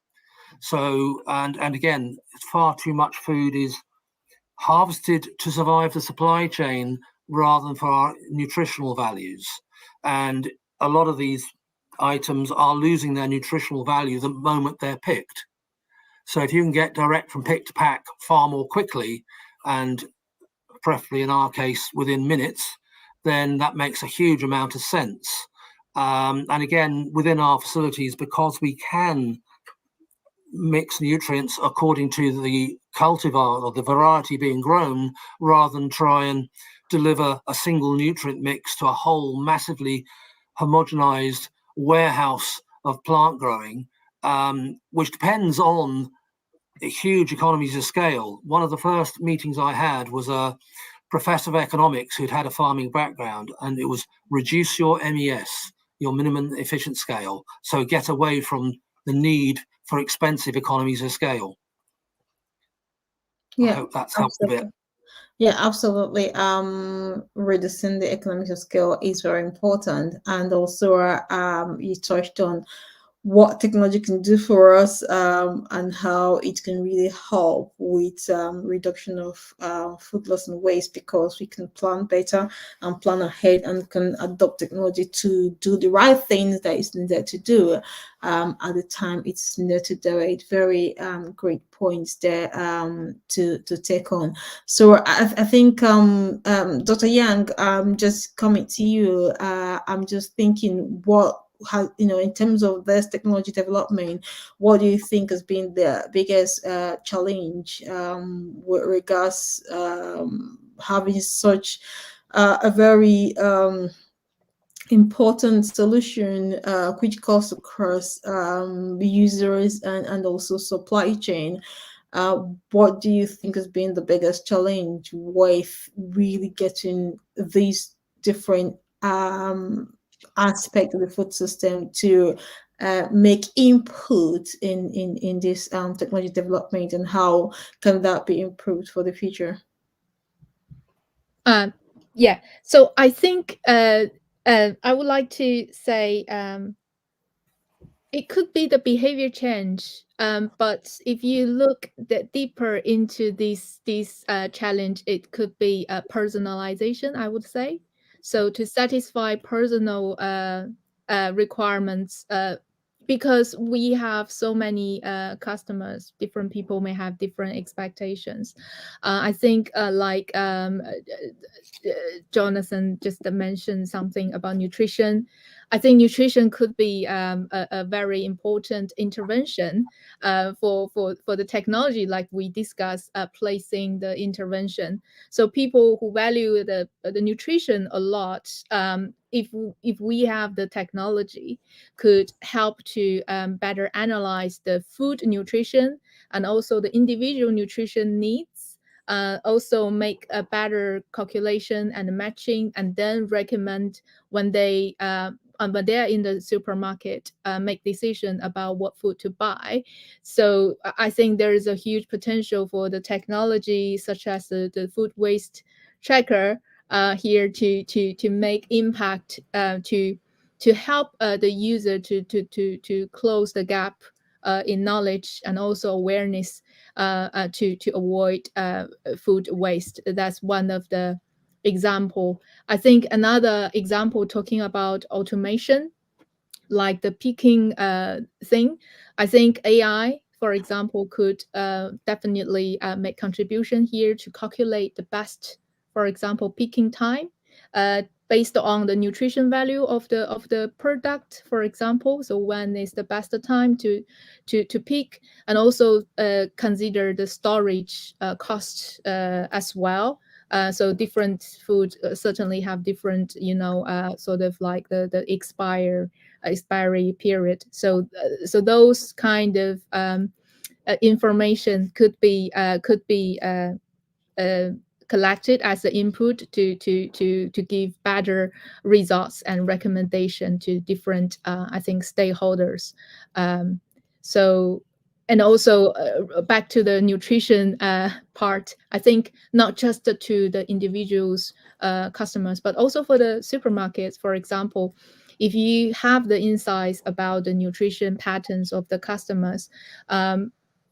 So, and again, far too much food is harvested to survive the supply chain rather than for our nutritional values. And a lot of these items are losing their nutritional value the moment they're picked. So if you can get direct from pick to pack far more quickly, and preferably in our case within minutes, then that makes a huge amount of sense. And again, within our facilities, because we can mix nutrients according to the cultivar or the variety being grown, rather than try and deliver a single nutrient mix to a whole massively homogenized warehouse of plant growing, which depends on huge economies of scale. One of the first meetings I had was a professor of economics who'd had a farming background, and it was reduce your MES, your minimum efficient scale, so get away from the need for expensive economies of scale. Yeah, I hope that's helped a bit. Yeah, absolutely. Reducing the economics of scale is very important, and also you touched on what technology can do for us, and how it can really help with reduction of food loss and waste, because we can plan better and plan ahead and can adopt technology to do the right things that is needed to do at the time it's needed to do it. Very great points there to take on. So I think Dr. Yang, just coming to you, I'm just thinking in terms of this technology development, what do you think has been the biggest challenge with regards having such a very important solution which goes across users and also supply chain? What do you think has been the biggest challenge with really getting these different aspects of the food system to make input in this technology development, and how can that be improved for the future? Yeah, so I think I would like to say It could be the behavior change, but if you look deeper into this challenge, it could be personalization, I would say. So to satisfy personal requirements, because we have so many customers, different people may have different expectations. I think Jonathan just mentioned something about nutrition. I think nutrition could be a very important intervention for the technology, like we discussed, placing the intervention. So people who value the nutrition a lot, if we have the technology, could help to better analyze the food nutrition and also the individual nutrition needs, also make a better calculation and matching, and then recommend when when they're in the supermarket, make decision about what food to buy. So I think there is a huge potential for the technology, such as the food waste tracker, here to make impact, to help the user to close the gap in knowledge and also awareness, to avoid food waste. That's one of the example. I think another example, talking about automation, like the picking thing, I think AI, for example, could definitely make contribution here to calculate the best, for example, picking time, based on the nutrition value of the product, for example. So when is the best time to pick, and also consider the storage cost as well. So different food certainly have different, sort of like the expiry period. So those kind of information could be collected as the input to give better results and recommendation to different, I think, stakeholders. So, and also back to the nutrition part, I think not just to the individuals customers, but also for the supermarkets, for example. If you have the insights about the nutrition patterns of the customers,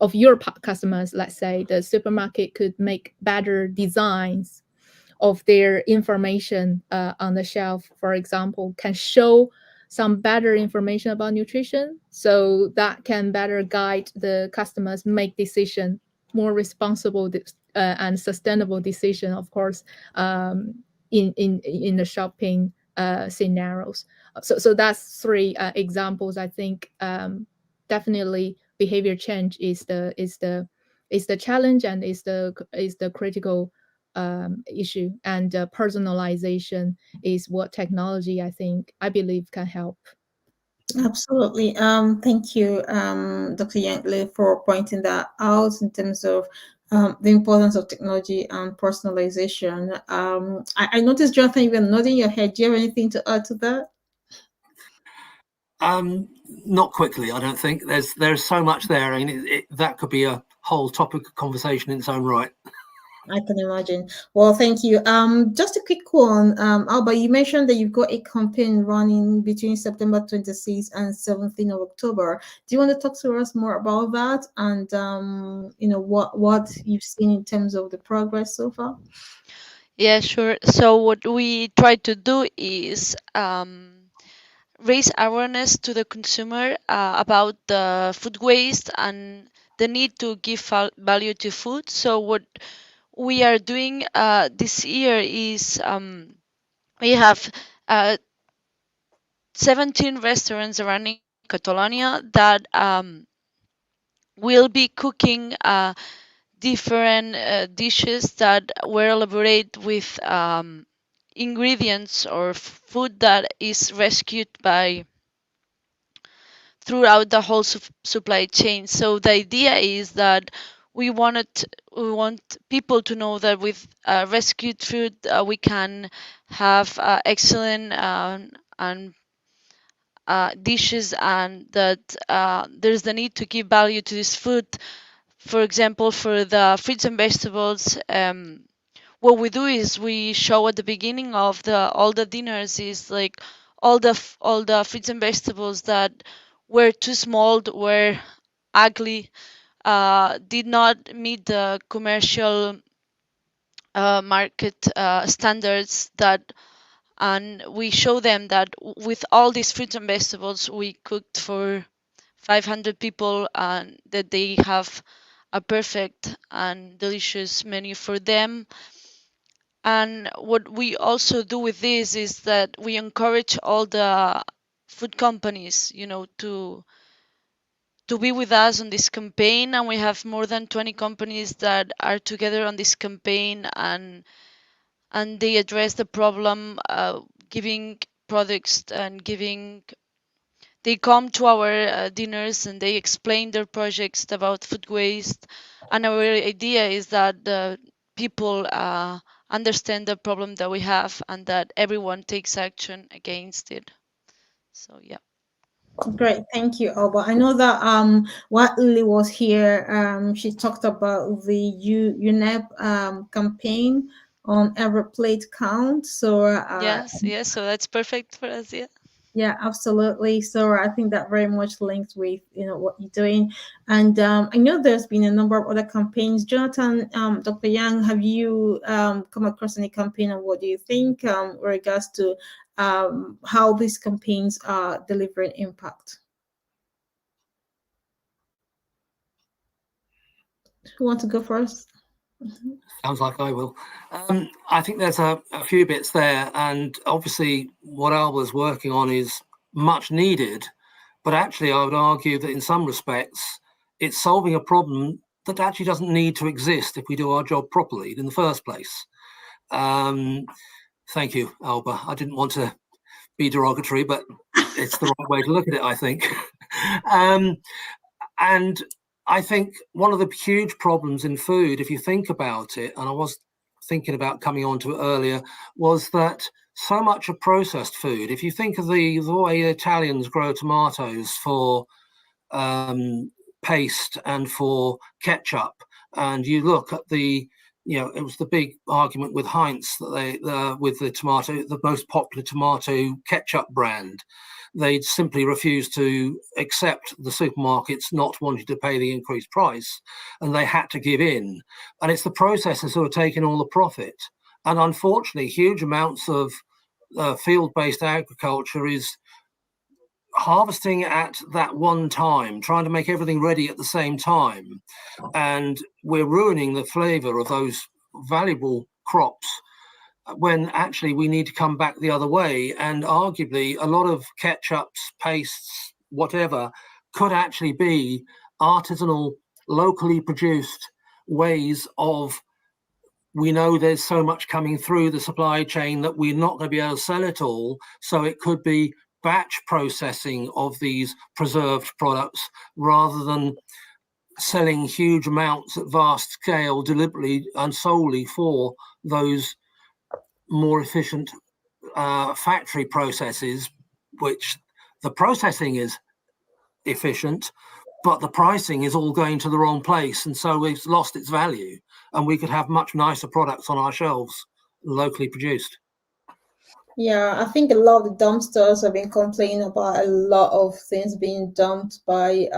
of your customers, let's say, the supermarket could make better designs of their information on the shelf, for example, can show some better information about nutrition, so that can better guide the customers make decision, more responsible and sustainable decision, of course, in the shopping scenarios. So that's three examples. I think definitely behavior change is the challenge, and is the critical issue, and personalization is what technology, I believe, can help. Absolutely. Thank you, Dr. Yankley, for pointing that out in terms of the importance of technology and personalization. I noticed, Jonathan, you were nodding your head. Do you have anything to add to that? Not quickly, I don't think. There's so much there. I mean, that could be a whole topic of conversation in its own right. I can imagine. Well, thank you. Just a quick one. Alba, you mentioned that you've got a campaign running between September 26th and 17th of October. Do you want to talk to us more about that, and what you've seen in terms of the progress so far? Yeah, sure. So what we try to do is raise awareness to the consumer about the food waste and the need to give value to food. So what we are doing this year is we have 17 restaurants around in Catalonia that will be cooking different dishes that were elaborated with ingredients or food that is rescued by throughout the whole supply chain. So the idea is that we want people to know that with rescued food we can have excellent and dishes, and that there's the need to give value to this food. For example, for the fruits and vegetables, what we do is we show at the beginning of all the dinners is like all the fruits and vegetables that were too small, were ugly, did not meet the commercial market standards, that and we show them that with all these fruits and vegetables we cooked for 500 people, and that they have a perfect and delicious menu for them. And what we also do with this is that we encourage all the food companies, to be with us on this campaign, and we have more than 20 companies that are together on this campaign, and they address the problem, giving products and giving. They come to our dinners and they explain their projects about food waste. And our idea is that the people understand the problem that we have and that everyone takes action against it. So yeah. Great, thank you, Alba. I know that while Lily was here, she talked about the UNEP campaign on every plate count. So Yes, so that's perfect for us. yeah, absolutely. So I think that very much linked with what you're doing, and I know there's been a number of other campaigns. Jonathan, Dr. Yang, have you come across any campaign, and what do you think with regards to how these campaigns are delivering impact? Who want to go first? Sounds like I will. I think there's a few bits there, and obviously what Alba's working on is much needed, but actually I would argue that in some respects it's solving a problem that actually doesn't need to exist if we do our job properly in the first place. Thank you, Alba. I didn't want to be derogatory, but it's the right way to look at it, I think. And I think one of the huge problems in food, if you think about it, and I was thinking about coming on to it earlier, was that so much of processed food, if you think of the way Italians grow tomatoes for paste and for ketchup, and you look at it was the big argument with Heinz that with the most popular tomato ketchup brand. They'd simply refused to accept the supermarkets not wanting to pay the increased price, and they had to give in. And it's the processors who are taking all the profit. And unfortunately, huge amounts of field-based agriculture is harvesting at that one time, trying to make everything ready at the same time. And we're ruining the flavor of those valuable crops when actually we need to come back the other way. And arguably a lot of ketchups, pastes, whatever, could actually be artisanal, locally produced ways of, we know there's so much coming through the supply chain that we're not going to be able to sell it all. So it could be batch processing of these preserved products rather than selling huge amounts at vast scale deliberately and solely for those more efficient factory processes, which the processing is efficient, but the pricing is all going to the wrong place. And so it's lost its value, and we could have much nicer products on our shelves, locally produced. Yeah, I think a lot of the dumpsters have been complaining about a lot of things being dumped by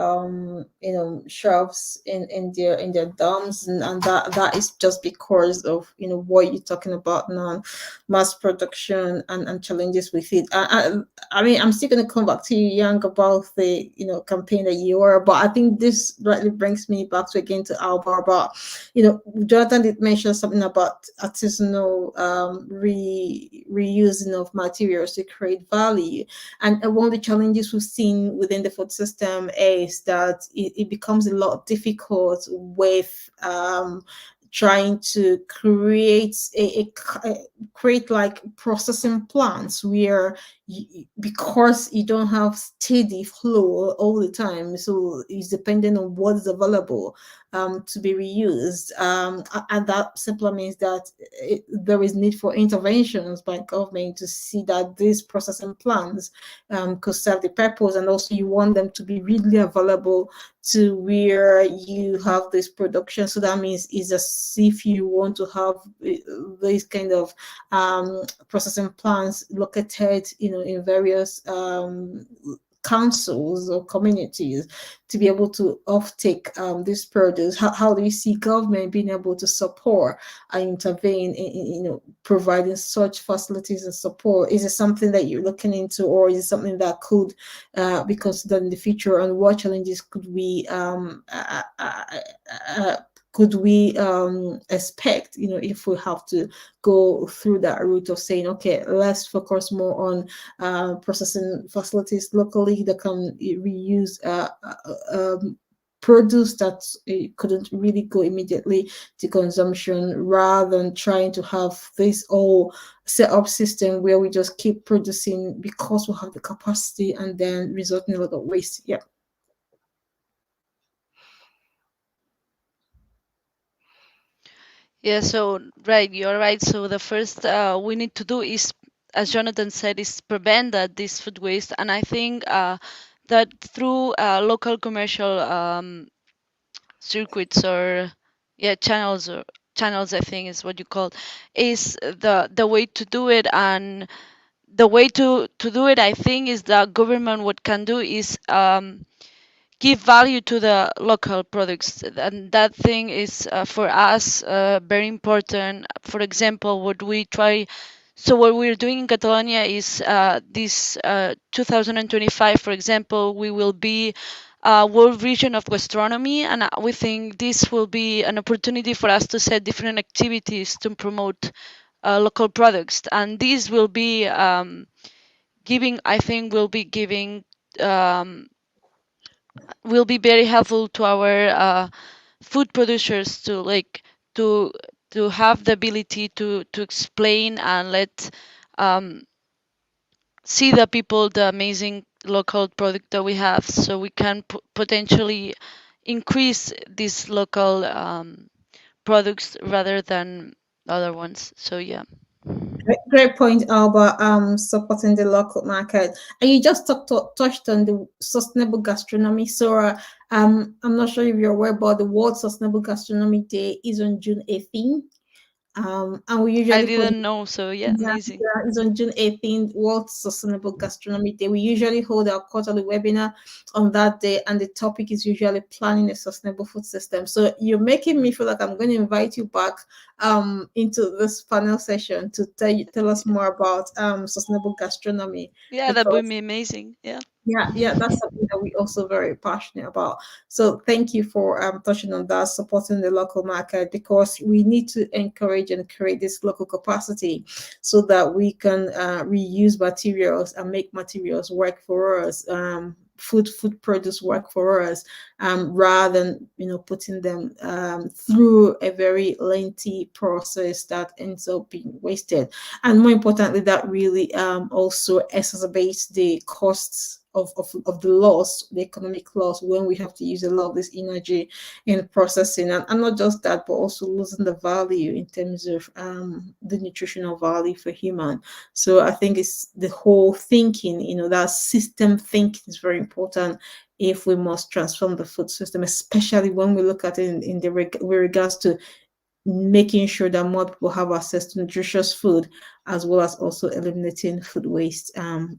shelves in their dumps, and that is just because of what you're talking about now, mass production and challenges with it. I mean, I'm still gonna come back to you, Yang, about the campaign that you are, but I think this rightly brings me back to again to Alba about Jonathan did mention something about artisanal reusing of materials to create value. And one of the challenges we've seen within the food system is that it becomes a lot difficult with trying to create create like processing plants where because you don't have steady flow all the time, so it's dependent on what is available to be reused, and that simply means that there is need for interventions by government to see that these processing plants could serve the purpose, and also you want them to be really available to where you have this production. So that means it's as if you want to have these kind of processing plants located in various councils or communities to be able to offtake this produce? How do you see government being able to support and intervene in providing such facilities and support? Is it something that you're looking into, or is it something that could be considered in the future? And what challenges could we expect, if we have to go through that route of saying, okay, let's focus more on processing facilities locally that can reuse produce that couldn't really go immediately to consumption, rather than trying to have this whole set up system where we just keep producing because we have the capacity and then result in a lot of waste. Yeah. Yeah, so right, you're right. So the first we need to do is, as Jonathan said, is prevent that this food waste. And I think that through local commercial circuits, or channels, I think is what you call, is the way to do it. And the way to do it, I think, is that government what can do is give value to the local products, and that thing is for us very important. For example, what we're doing in Catalonia is this 2025, for example, we will be world region of gastronomy, and we think this will be an opportunity for us to set different activities to promote local products. And this will be giving will be very helpful to our food producers to to have the ability to explain and let um, see the people the amazing local product that we have, so we can potentially increase these local products rather than other ones. So yeah. Great point, Albert. Supporting the local market, and you just touched on the sustainable gastronomy. So, I'm not sure if you're aware, but the World Sustainable Gastronomy Day is on June 18th. And we I usually didn't know, so yeah, amazing. Yeah, it's on June 18th, World Sustainable Gastronomy Day. We usually hold our quarterly webinar on that day, and the topic is usually planning a sustainable food system. So you're making me feel like I'm going to invite you back into this panel session to tell us more about sustainable gastronomy. Yeah, that would Because be amazing. Yeah. yeah, that's something that we're also very passionate about. So thank you for touching on that, supporting the local market, because we need to encourage and create this local capacity so that we can reuse materials and make materials work for us. Food produce work for us, rather than putting them through a very lengthy process that ends up being wasted. And more importantly, that really also exacerbates the costs of the loss, the economic loss, when we have to use a lot of this energy in processing. And not just that, but also losing the value in terms of the nutritional value for human. So I think it's the whole thinking, that system thinking is very important if we must transform the food system, especially when we look at it in with regards to making sure that more people have access to nutritious food, as well as also eliminating food waste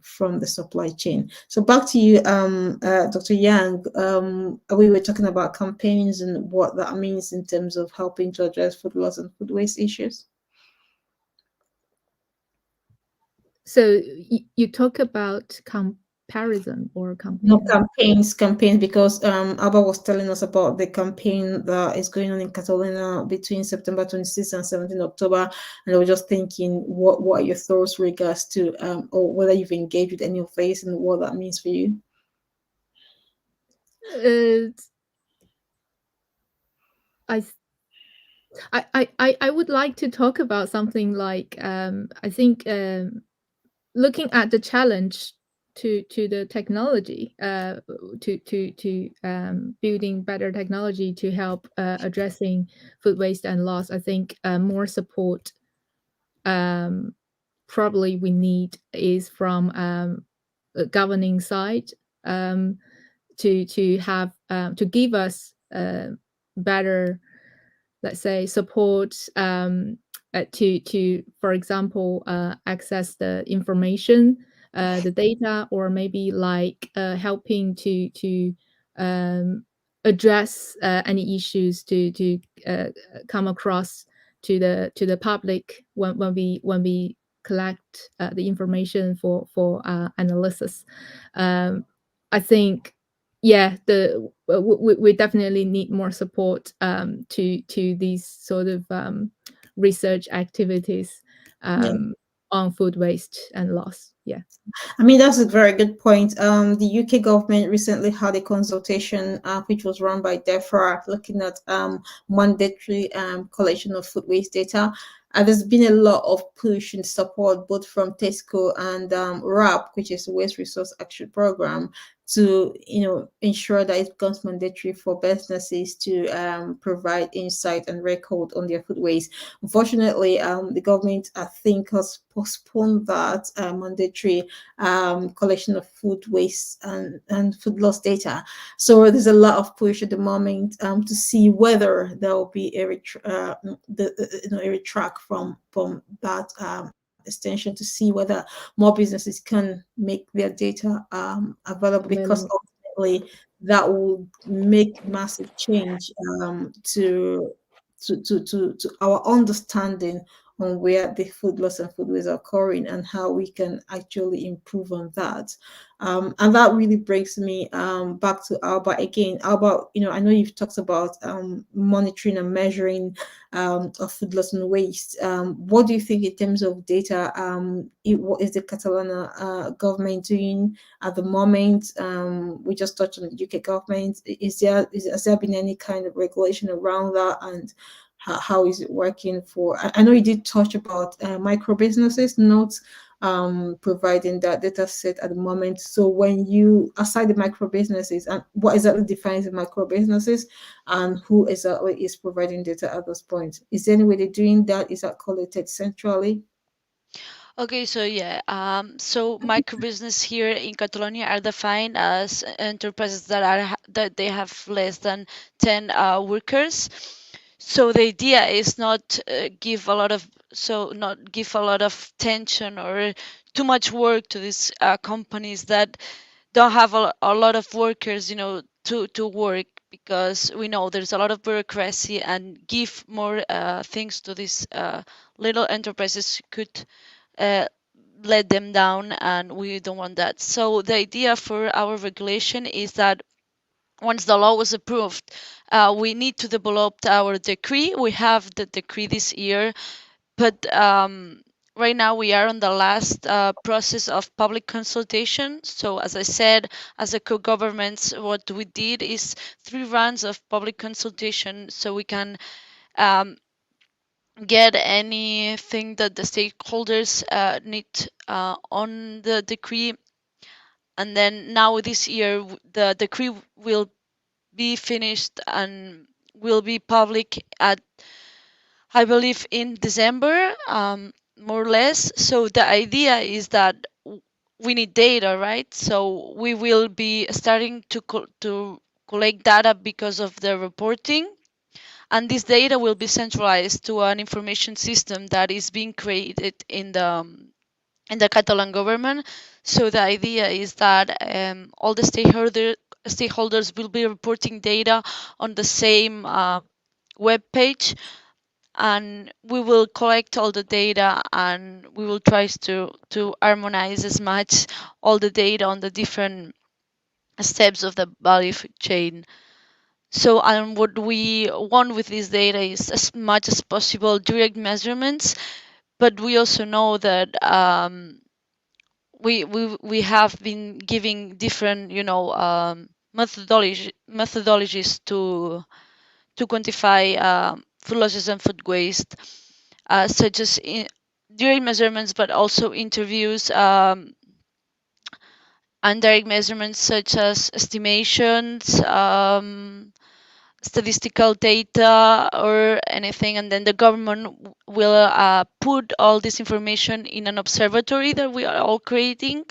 from the supply chain. So back to you, Dr. Yang. We were talking about campaigns and what that means in terms of helping to address food loss and food waste issues. So you talk about comparison or campaign? No, campaigns, because Alba was telling us about the campaign that is going on in Catalonia between September 26th and 17th October, and I was just thinking, what are your thoughts regards to, or whether you've engaged with any of this and what that means for you? I would like to talk about something like I think looking at the challenge to the technology, to building better technology to help addressing food waste and loss. I think more support probably we need is from the governing side, to have to give us better, let's say, support to for example access the information the data, or maybe like helping to address any issues to come across to the public when we collect the information for analysis. I think, yeah, we definitely need more support to these sort of research activities on food waste and loss. Yeah. I mean, that's a very good point. The UK government recently had a consultation, which was run by DEFRA, looking at mandatory collection of food waste data. There's been a lot of push and support both from TESCO and RAP, which is the Waste Resource Action Program, to ensure that it becomes mandatory for businesses to provide insight and record on their food waste. Unfortunately, the government, I think, has postponed that mandatory collection of food waste and food loss data. So there's a lot of push at the moment to see whether there will be a retract from that extension, to see whether more businesses can make their data available, because ultimately that will make massive change to our understanding on where the food loss and food waste are occurring, and how we can actually improve on that. And that really brings me back to Alba again. Alba, I know you've talked about monitoring and measuring of food loss and waste. What do you think in terms of data? What is the Catalan government doing at the moment? We just touched on the UK government. Has there been any kind of regulation around that, and how is it working for? I know you did touch about micro businesses not providing that data set at the moment. So when you, aside the micro businesses, and what exactly defines the micro businesses, and who exactly is providing data at this point? Is there any way they're doing that? Is that collected centrally? Okay, so yeah, so micro business here in Catalonia are defined as enterprises that they have less than 10 workers. So the idea is not give a lot of tension or too much work to these companies that don't have a lot of workers, to work, because we know there's a lot of bureaucracy, and give more things to these little enterprises could let them down, and we don't want that. So the idea for our regulation is that once the law was approved, we need to develop our decree. We have the decree this year, but right now we are on the last process of public consultation. So as I said, as a co-government, what we did is 3 rounds of public consultation, so we can get anything that the stakeholders need on the decree. And then now this year, the decree will be finished and will be public at, I believe, in December, more or less. So the idea is that we need data, right? So we will be starting to collect data because of the reporting, and this data will be centralized to an information system that is being created in the Catalan government. So the idea is that all the stakeholders will be reporting data on the same web page, and we will collect all the data, and we will try to harmonize as much all the data on the different steps of the value chain. So, and what we want with this data is as much as possible direct measurements, but we also know that we have been giving different, methodologies to quantify food losses and food waste, such as direct measurements, but also interviews, and direct measurements such as estimations, statistical data, or anything. And then the government will put all this information in an observatory that we are all creating,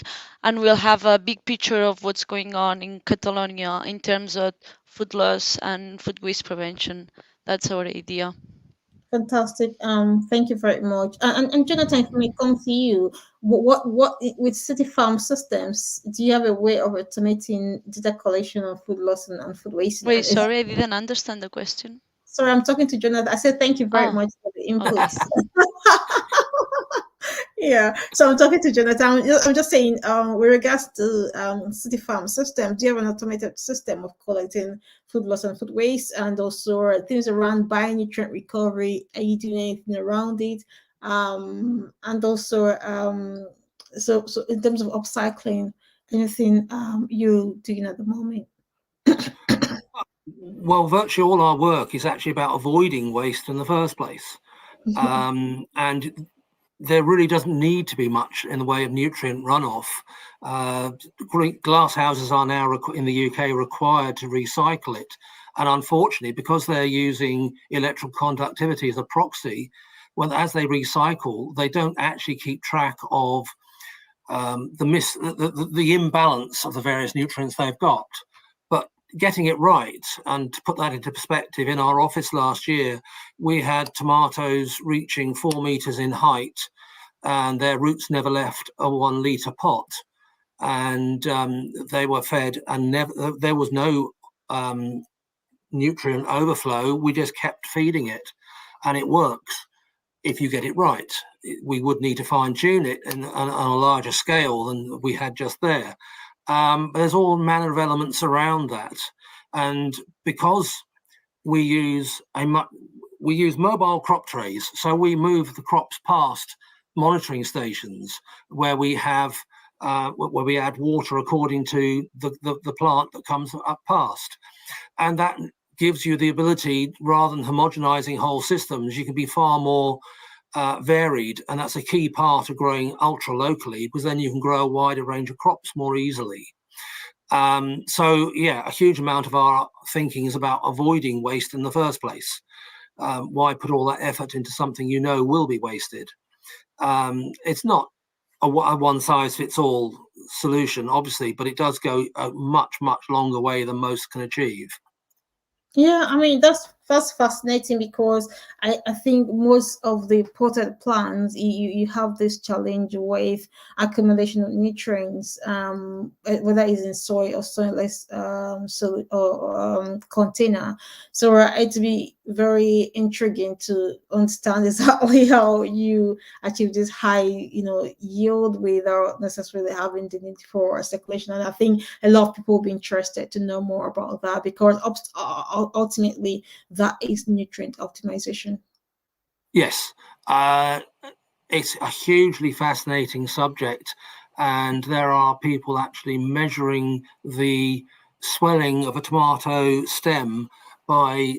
and we'll have a big picture of what's going on in Catalonia in terms of food loss and food waste prevention. That's our idea. Fantastic. Thank you very much. And Jonathan, if we come to you, what with city farm systems, do you have a way of automating data collection of food loss and food waste? Wait, And is, sorry, I didn't understand the question. sorry, I'm talking to Jonathan. I said thank you very Ah, much for the okay. inputs. Yeah, so I'm talking to Jonathan. I'm just saying, with regards to city farm system, do you have an automated system of collecting food loss and food waste, and also things around bionutrient recovery? Are you doing anything around it? And also, so in terms of upcycling, anything you doing at the moment? Well, virtually all our work is actually about avoiding waste in the first place. And there really doesn't need to be much in the way of nutrient runoff. Glass houses are now in the UK required to recycle it. And unfortunately, because they're using electrical conductivity as a proxy, as they recycle, they don't actually keep track of the imbalance of the various nutrients they've got. But getting it right, and to put that into perspective, in our office last year, we had tomatoes reaching 4 meters in height, and their roots never left a 1 litre pot. And they were fed, and there was no nutrient overflow. We just kept feeding it, and it works if you get it right. We would need to fine tune it on a larger scale than we had just there. But there's all manner of elements around that. And because we use mobile crop trays, so we move the crops past monitoring stations where we have where we add water according to the plant that comes up past. And that gives you the ability, rather than homogenizing whole systems, you can be far more varied, and that's a key part of growing ultra locally, because then you can grow a wider range of crops more easily. So yeah, a huge amount of our thinking is about avoiding waste in the first place. Why put all that effort into something you know will be wasted? It's not a one-size-fits-all solution, obviously, but it does go a much longer way than most can achieve. Yeah, I mean that's fascinating, because I think most of the potted plants, you have this challenge with accumulation of nutrients, whether it's in soil or soilless container. So it'd be very intriguing to understand exactly how you achieve this high, yield without necessarily having the need for circulation. And I think a lot of people will be interested to know more about that, because ultimately that is nutrient optimization. Yes, it's a hugely fascinating subject, and there are people actually measuring the swelling of a tomato stem by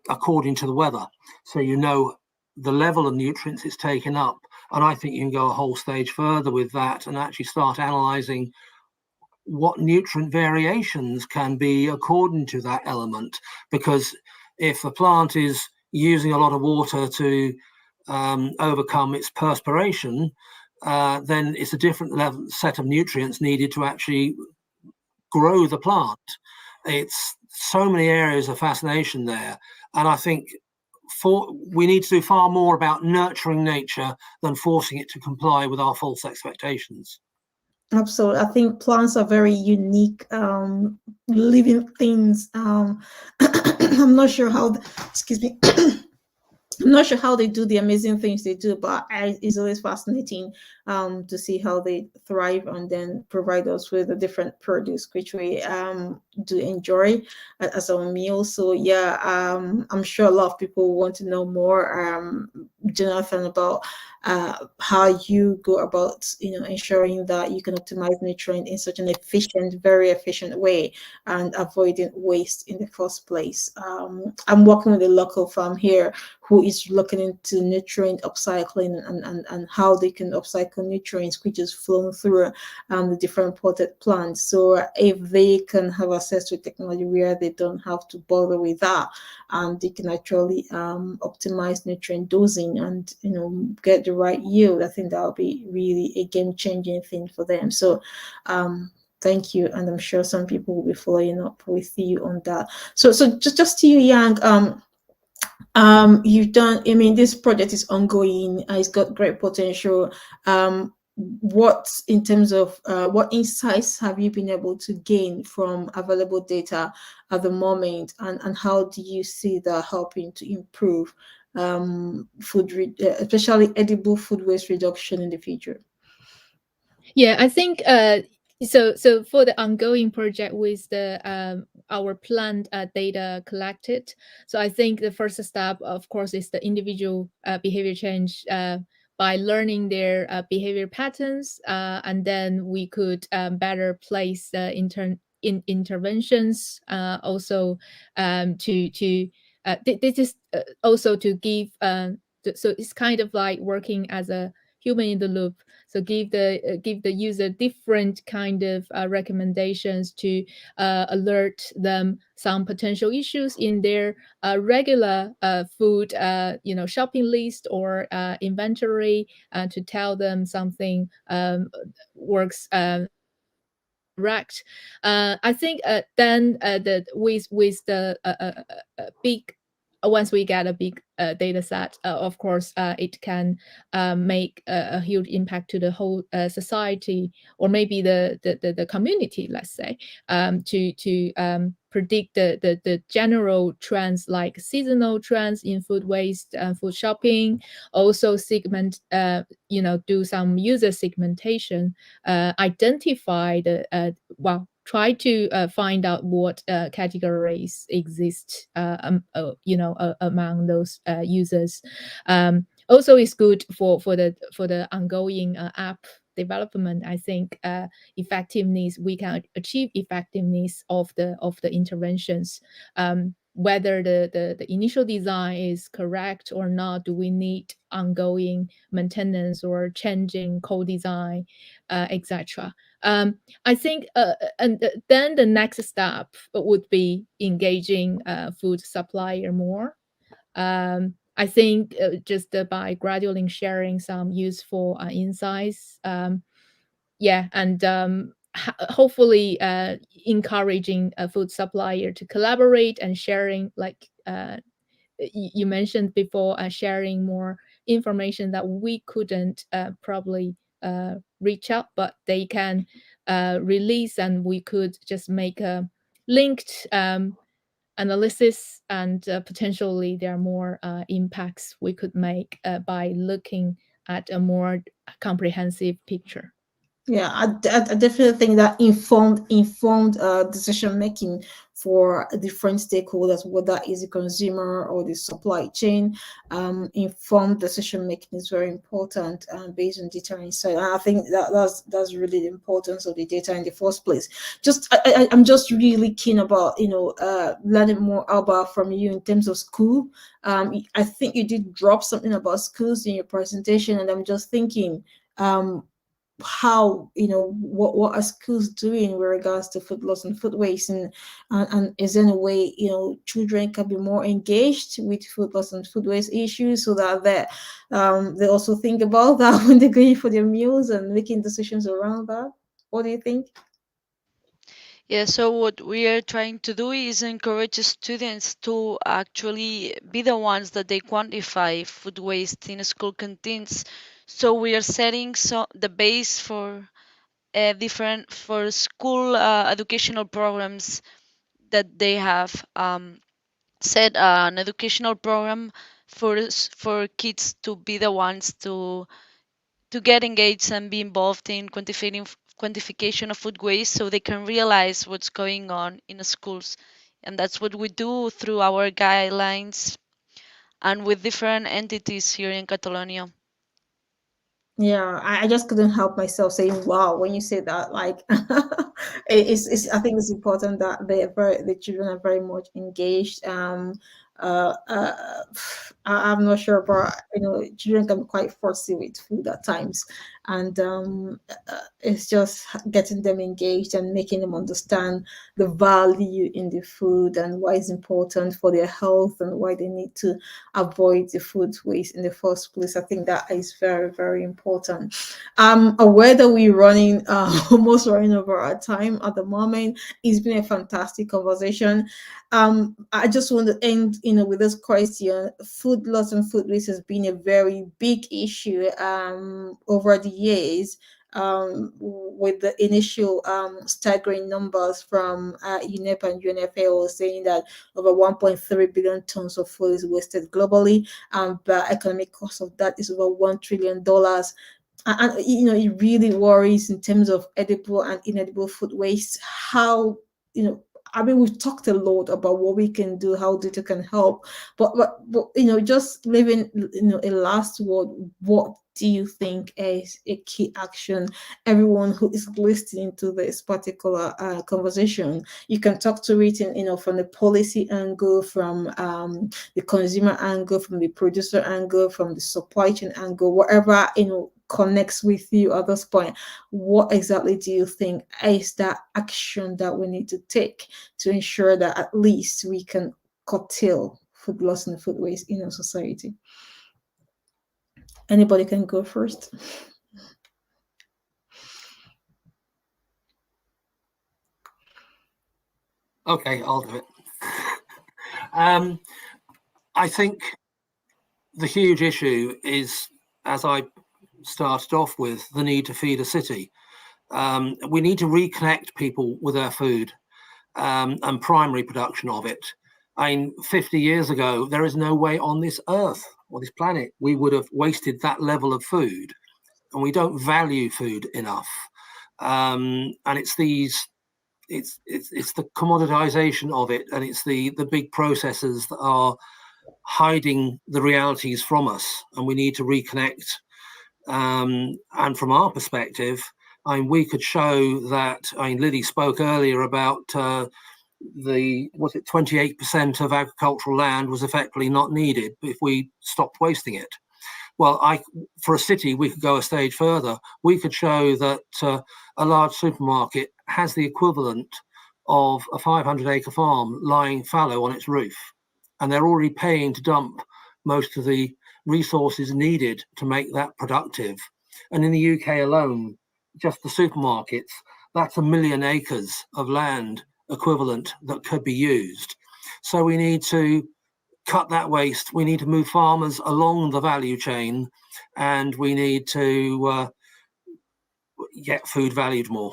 according to the weather, so you know the level of nutrients it's taken up. And I think you can go a whole stage further with that and actually start analyzing what nutrient variations can be according to that element. Because if the plant is using a lot of water to overcome its perspiration, then it's a different set of nutrients needed to actually grow the plant. It's so many areas of fascination there. And I think we need to do far more about nurturing nature than forcing it to comply with our false expectations. Absolutely. I think plants are very unique living things. I'm not sure how, excuse me. I'm not sure how they do the amazing things they do, but it's always fascinating to see how they thrive and then provide us with a different produce, which we do enjoy as our meal. So yeah, I'm sure a lot of people want to know more, Jonathan, about how you go about, ensuring that you can optimize nutrient in such an efficient, very efficient way, and avoiding waste in the first place. I'm working with a local farm here who is looking into nutrient upcycling and how they can upcycle nutrients which is flown through the different potted plants. So if they can have access to technology where they don't have to bother with that, they can actually optimize nutrient dosing and get the right yield, I think that will be really a game-changing thing for them. So thank you, and I'm sure some people will be following up with you on that. So just to you, Yang, You've done, I mean, this project is ongoing. It's got great potential. What, in terms of what insights have you been able to gain from available data at the moment, and how do you see that helping to improve especially edible food waste reduction in the future? Yeah, I think so for the ongoing project with the our planned data collected, so I think the first step, of course, is the individual behavior change by learning their behavior patterns, and then we could better place interventions. Also, this is also to give. So it's kind of like working as a human in the loop, so give the user different kind of recommendations to alert them some potential issues in their regular food shopping list or inventory, to tell them something works correct. I think then with the big once we get a big data set, of course, it can make a huge impact to the whole society, or maybe the community, let's say, to predict the general trends, like seasonal trends in food waste, food shopping. Also segment, do some user segmentation, identify try to find out what categories exist, among those users. Also, it's good for the ongoing app development. I think effectiveness, we can achieve effectiveness of the interventions. Whether the initial design is correct or not, do we need ongoing maintenance or changing co-design, etc. I think, and then the next step would be engaging food supplier more. I think just by gradually sharing some useful insights, and hopefully encouraging a food supplier to collaborate and sharing, like you mentioned before, sharing more information that we couldn't probably reach out, but they can release, and we could just make a linked analysis, and potentially there are more impacts we could make by looking at a more comprehensive picture. Yeah, I definitely think that informed decision making for different stakeholders, whether it's the consumer or the supply chain, informed decision making is very important, based on data insight. And I think that's really the importance of the data in the first place. I'm just really keen about learning more about from you in terms of school. I think you did drop something about schools in your presentation, and I'm just thinking, how, what are schools doing with regards to food loss and food waste, and is there a way children can be more engaged with food loss and food waste issues, so that they also think about that when they're going for their meals and making decisions around that? What do you think? Yeah, so what we are trying to do is encourage students to actually be the ones that they quantify food waste in school canteens. So we are setting the base for different for school educational programs that they have set an educational program for kids to be the ones to get engaged and be involved in quantification of food waste, so they can realize what's going on in the schools. And that's what we do through our guidelines and with different entities here in Catalonia. Yeah, I just couldn't help myself saying wow when you say that. Like, I think it's important that the children are very much engaged. Uh, uh, I'm not sure, but children can be quite fussy with food at times, and it's just getting them engaged and making them understand the value in the food and why it's important for their health and why they need to avoid the food waste in the first place. I think that is very, very important. I'm aware that we're running almost running over our time at the moment. It's been a fantastic conversation. I just want to end, with this question. Food loss and food waste has been a very big issue over the years. With the initial staggering numbers from UNEP and UNFAO saying that over 1.3 billion tons of food is wasted globally, and the economic cost of that is over $1 trillion. And it really worries in terms of edible and inedible food waste. How I mean, we've talked a lot about what we can do, how data can help, but just leaving a last word. What do you think is a key action? Everyone who is listening to this particular conversation, you can talk to it from the policy angle, from the consumer angle, from the producer angle, from the supply chain angle, whatever connects with you at this point. What exactly do you think is that action that we need to take to ensure that at least we can curtail food loss and food waste in our society? Anybody can go first. Okay, I'll do it. I think the huge issue is, as I started off with, the need to feed a city. We need to reconnect people with their food and primary production of it. 50 years ago, there is no way on this earth or this planet we would have wasted that level of food, and we don't value food enough. And it's the commoditization of it, and it's the big processors that are hiding the realities from us, and we need to reconnect. And from our perspective, we could show that. Lily spoke earlier about was it 28% of agricultural land was effectively not needed if we stopped wasting it. Well, for a city, we could go a stage further. We could show that a large supermarket has the equivalent of a 500-acre farm lying fallow on its roof, and they're already paying to dump most of the resources needed to make that productive. And in the UK alone, just the supermarkets, that's 1 million acres of land equivalent that could be used. So we need to cut that waste. We need to move farmers along the value chain, and we need to get food valued more.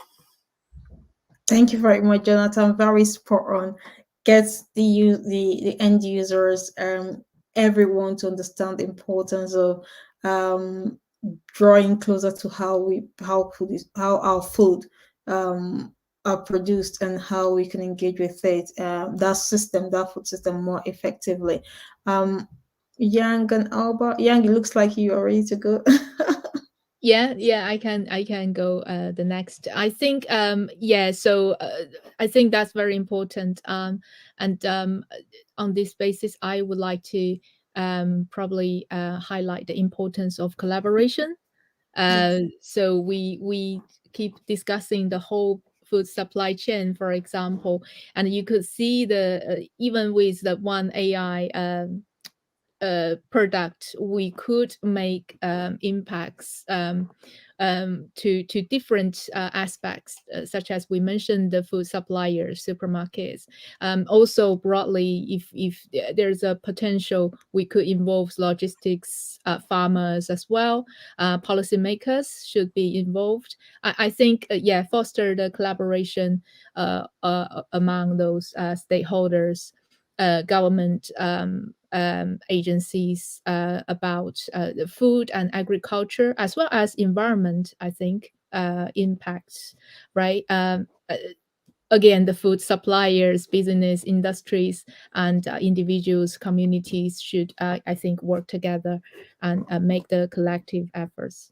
Thank you very much, Jonathan. Very spot on. Gets the end users, everyone to understand the importance of drawing closer to how our food are produced and how we can engage with it, that food system more effectively. Yang and Alba, Yang, it looks like you are ready to go. Yeah, I can go the next. I think so I think that's very important. And on this basis, I would like to probably highlight the importance of collaboration. So we keep discussing the whole food supply chain, for example, and you could see the even with the one AI product, we could make impacts to different aspects, such as we mentioned the food suppliers, supermarkets. Also broadly, if there's a potential, we could involve logistics, farmers as well. Policymakers should be involved. I think foster the collaboration among those stakeholders, government agencies about the food and agriculture, as well as environment, I think, impacts, right? Again, the food suppliers, business, industries, and individuals, communities should, I think, work together and make the collective efforts.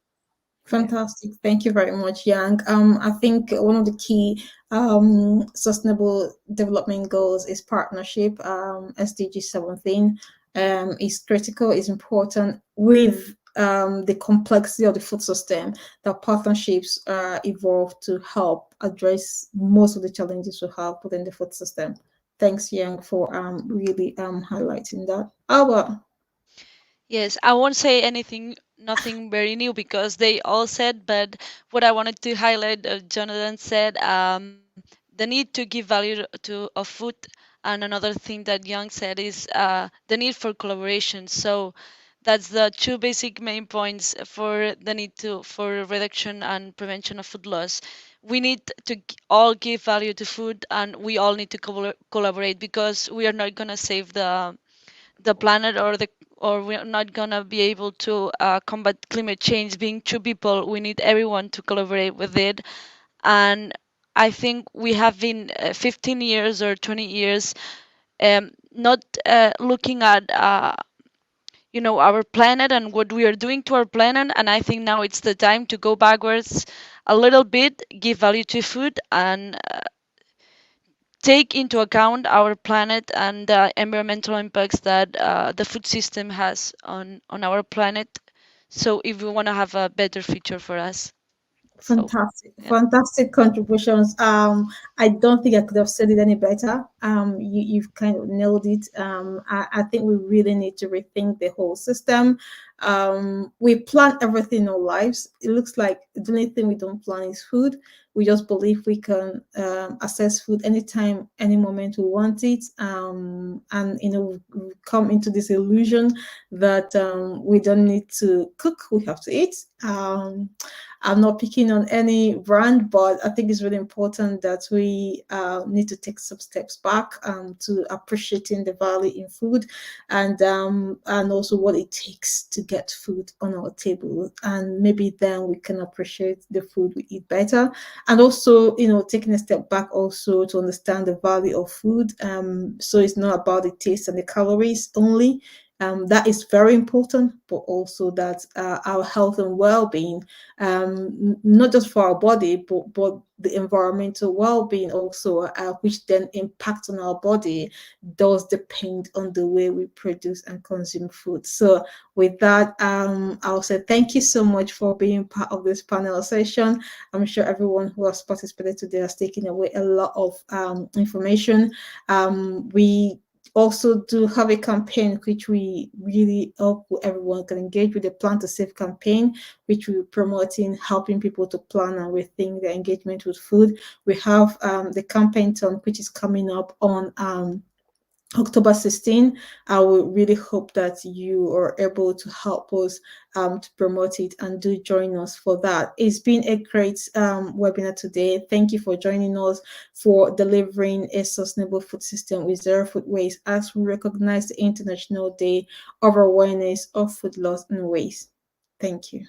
Fantastic. Thank you very much, Yang. I think one of the key sustainable development goals is partnership, SDG 17. is critical, is important with the complexity of the food system, that partnerships evolve to help address most of the challenges we have within the food system. Thanks, Yang, for really highlighting that. Albert. Yes, I won't say anything, nothing very new because they all said, but what I wanted to highlight, Jonathan said, the need to give value of food, and another thing that Young said is the need for collaboration. So that's the two basic main points for the need to for reduction and prevention of food loss. We need to all give value to food, and we all need to collaborate because we are not gonna save the planet or we're not gonna be able to combat climate change being two people. We need everyone to collaborate with it. And I think we have been 15 years or 20 years not looking at our planet and what we are doing to our planet. And I think now it's the time to go backwards a little bit, give value to food, and take into account our planet and the environmental impacts that the food system has on our planet. So if we want to have a better future for us. So Fantastic, yeah. fantastic contributions. I don't think I could have said it any better. You've kind of nailed it. I think we really need to rethink the whole system. We plan everything in our lives. It looks like the only thing we don't plan is food. We just believe we can access food anytime, any moment we want it. And we come into this illusion that we don't need to cook; we have to eat. I'm not picking on any brand, but I think it's really important that we need to take some steps back to appreciating the value in food, and also what it takes to get food on our table. And maybe then we can appreciate the food we eat better. And also, taking a step back also to understand the value of food. So it's not about the taste and the calories only. That is very important, but also that our health and well-being, not just for our body, but the environmental well-being also, which then impacts on our body, does depend on the way we produce and consume food. So with that, I'll say thank you so much for being part of this panel session. I'm sure everyone who has participated today has taken away a lot of information. We also do have a campaign which we really hope everyone can engage with, the Plan to Save campaign, which we're promoting, helping people to plan and rethink their engagement with food. We have the campaign ton, which is coming up on October 16. I would really hope that you are able to help us to promote it, and do join us for that. It's been a great webinar today. Thank you for joining us for delivering a sustainable food system with zero food waste, as we recognize the International Day of Awareness of Food Loss and Waste. Thank you.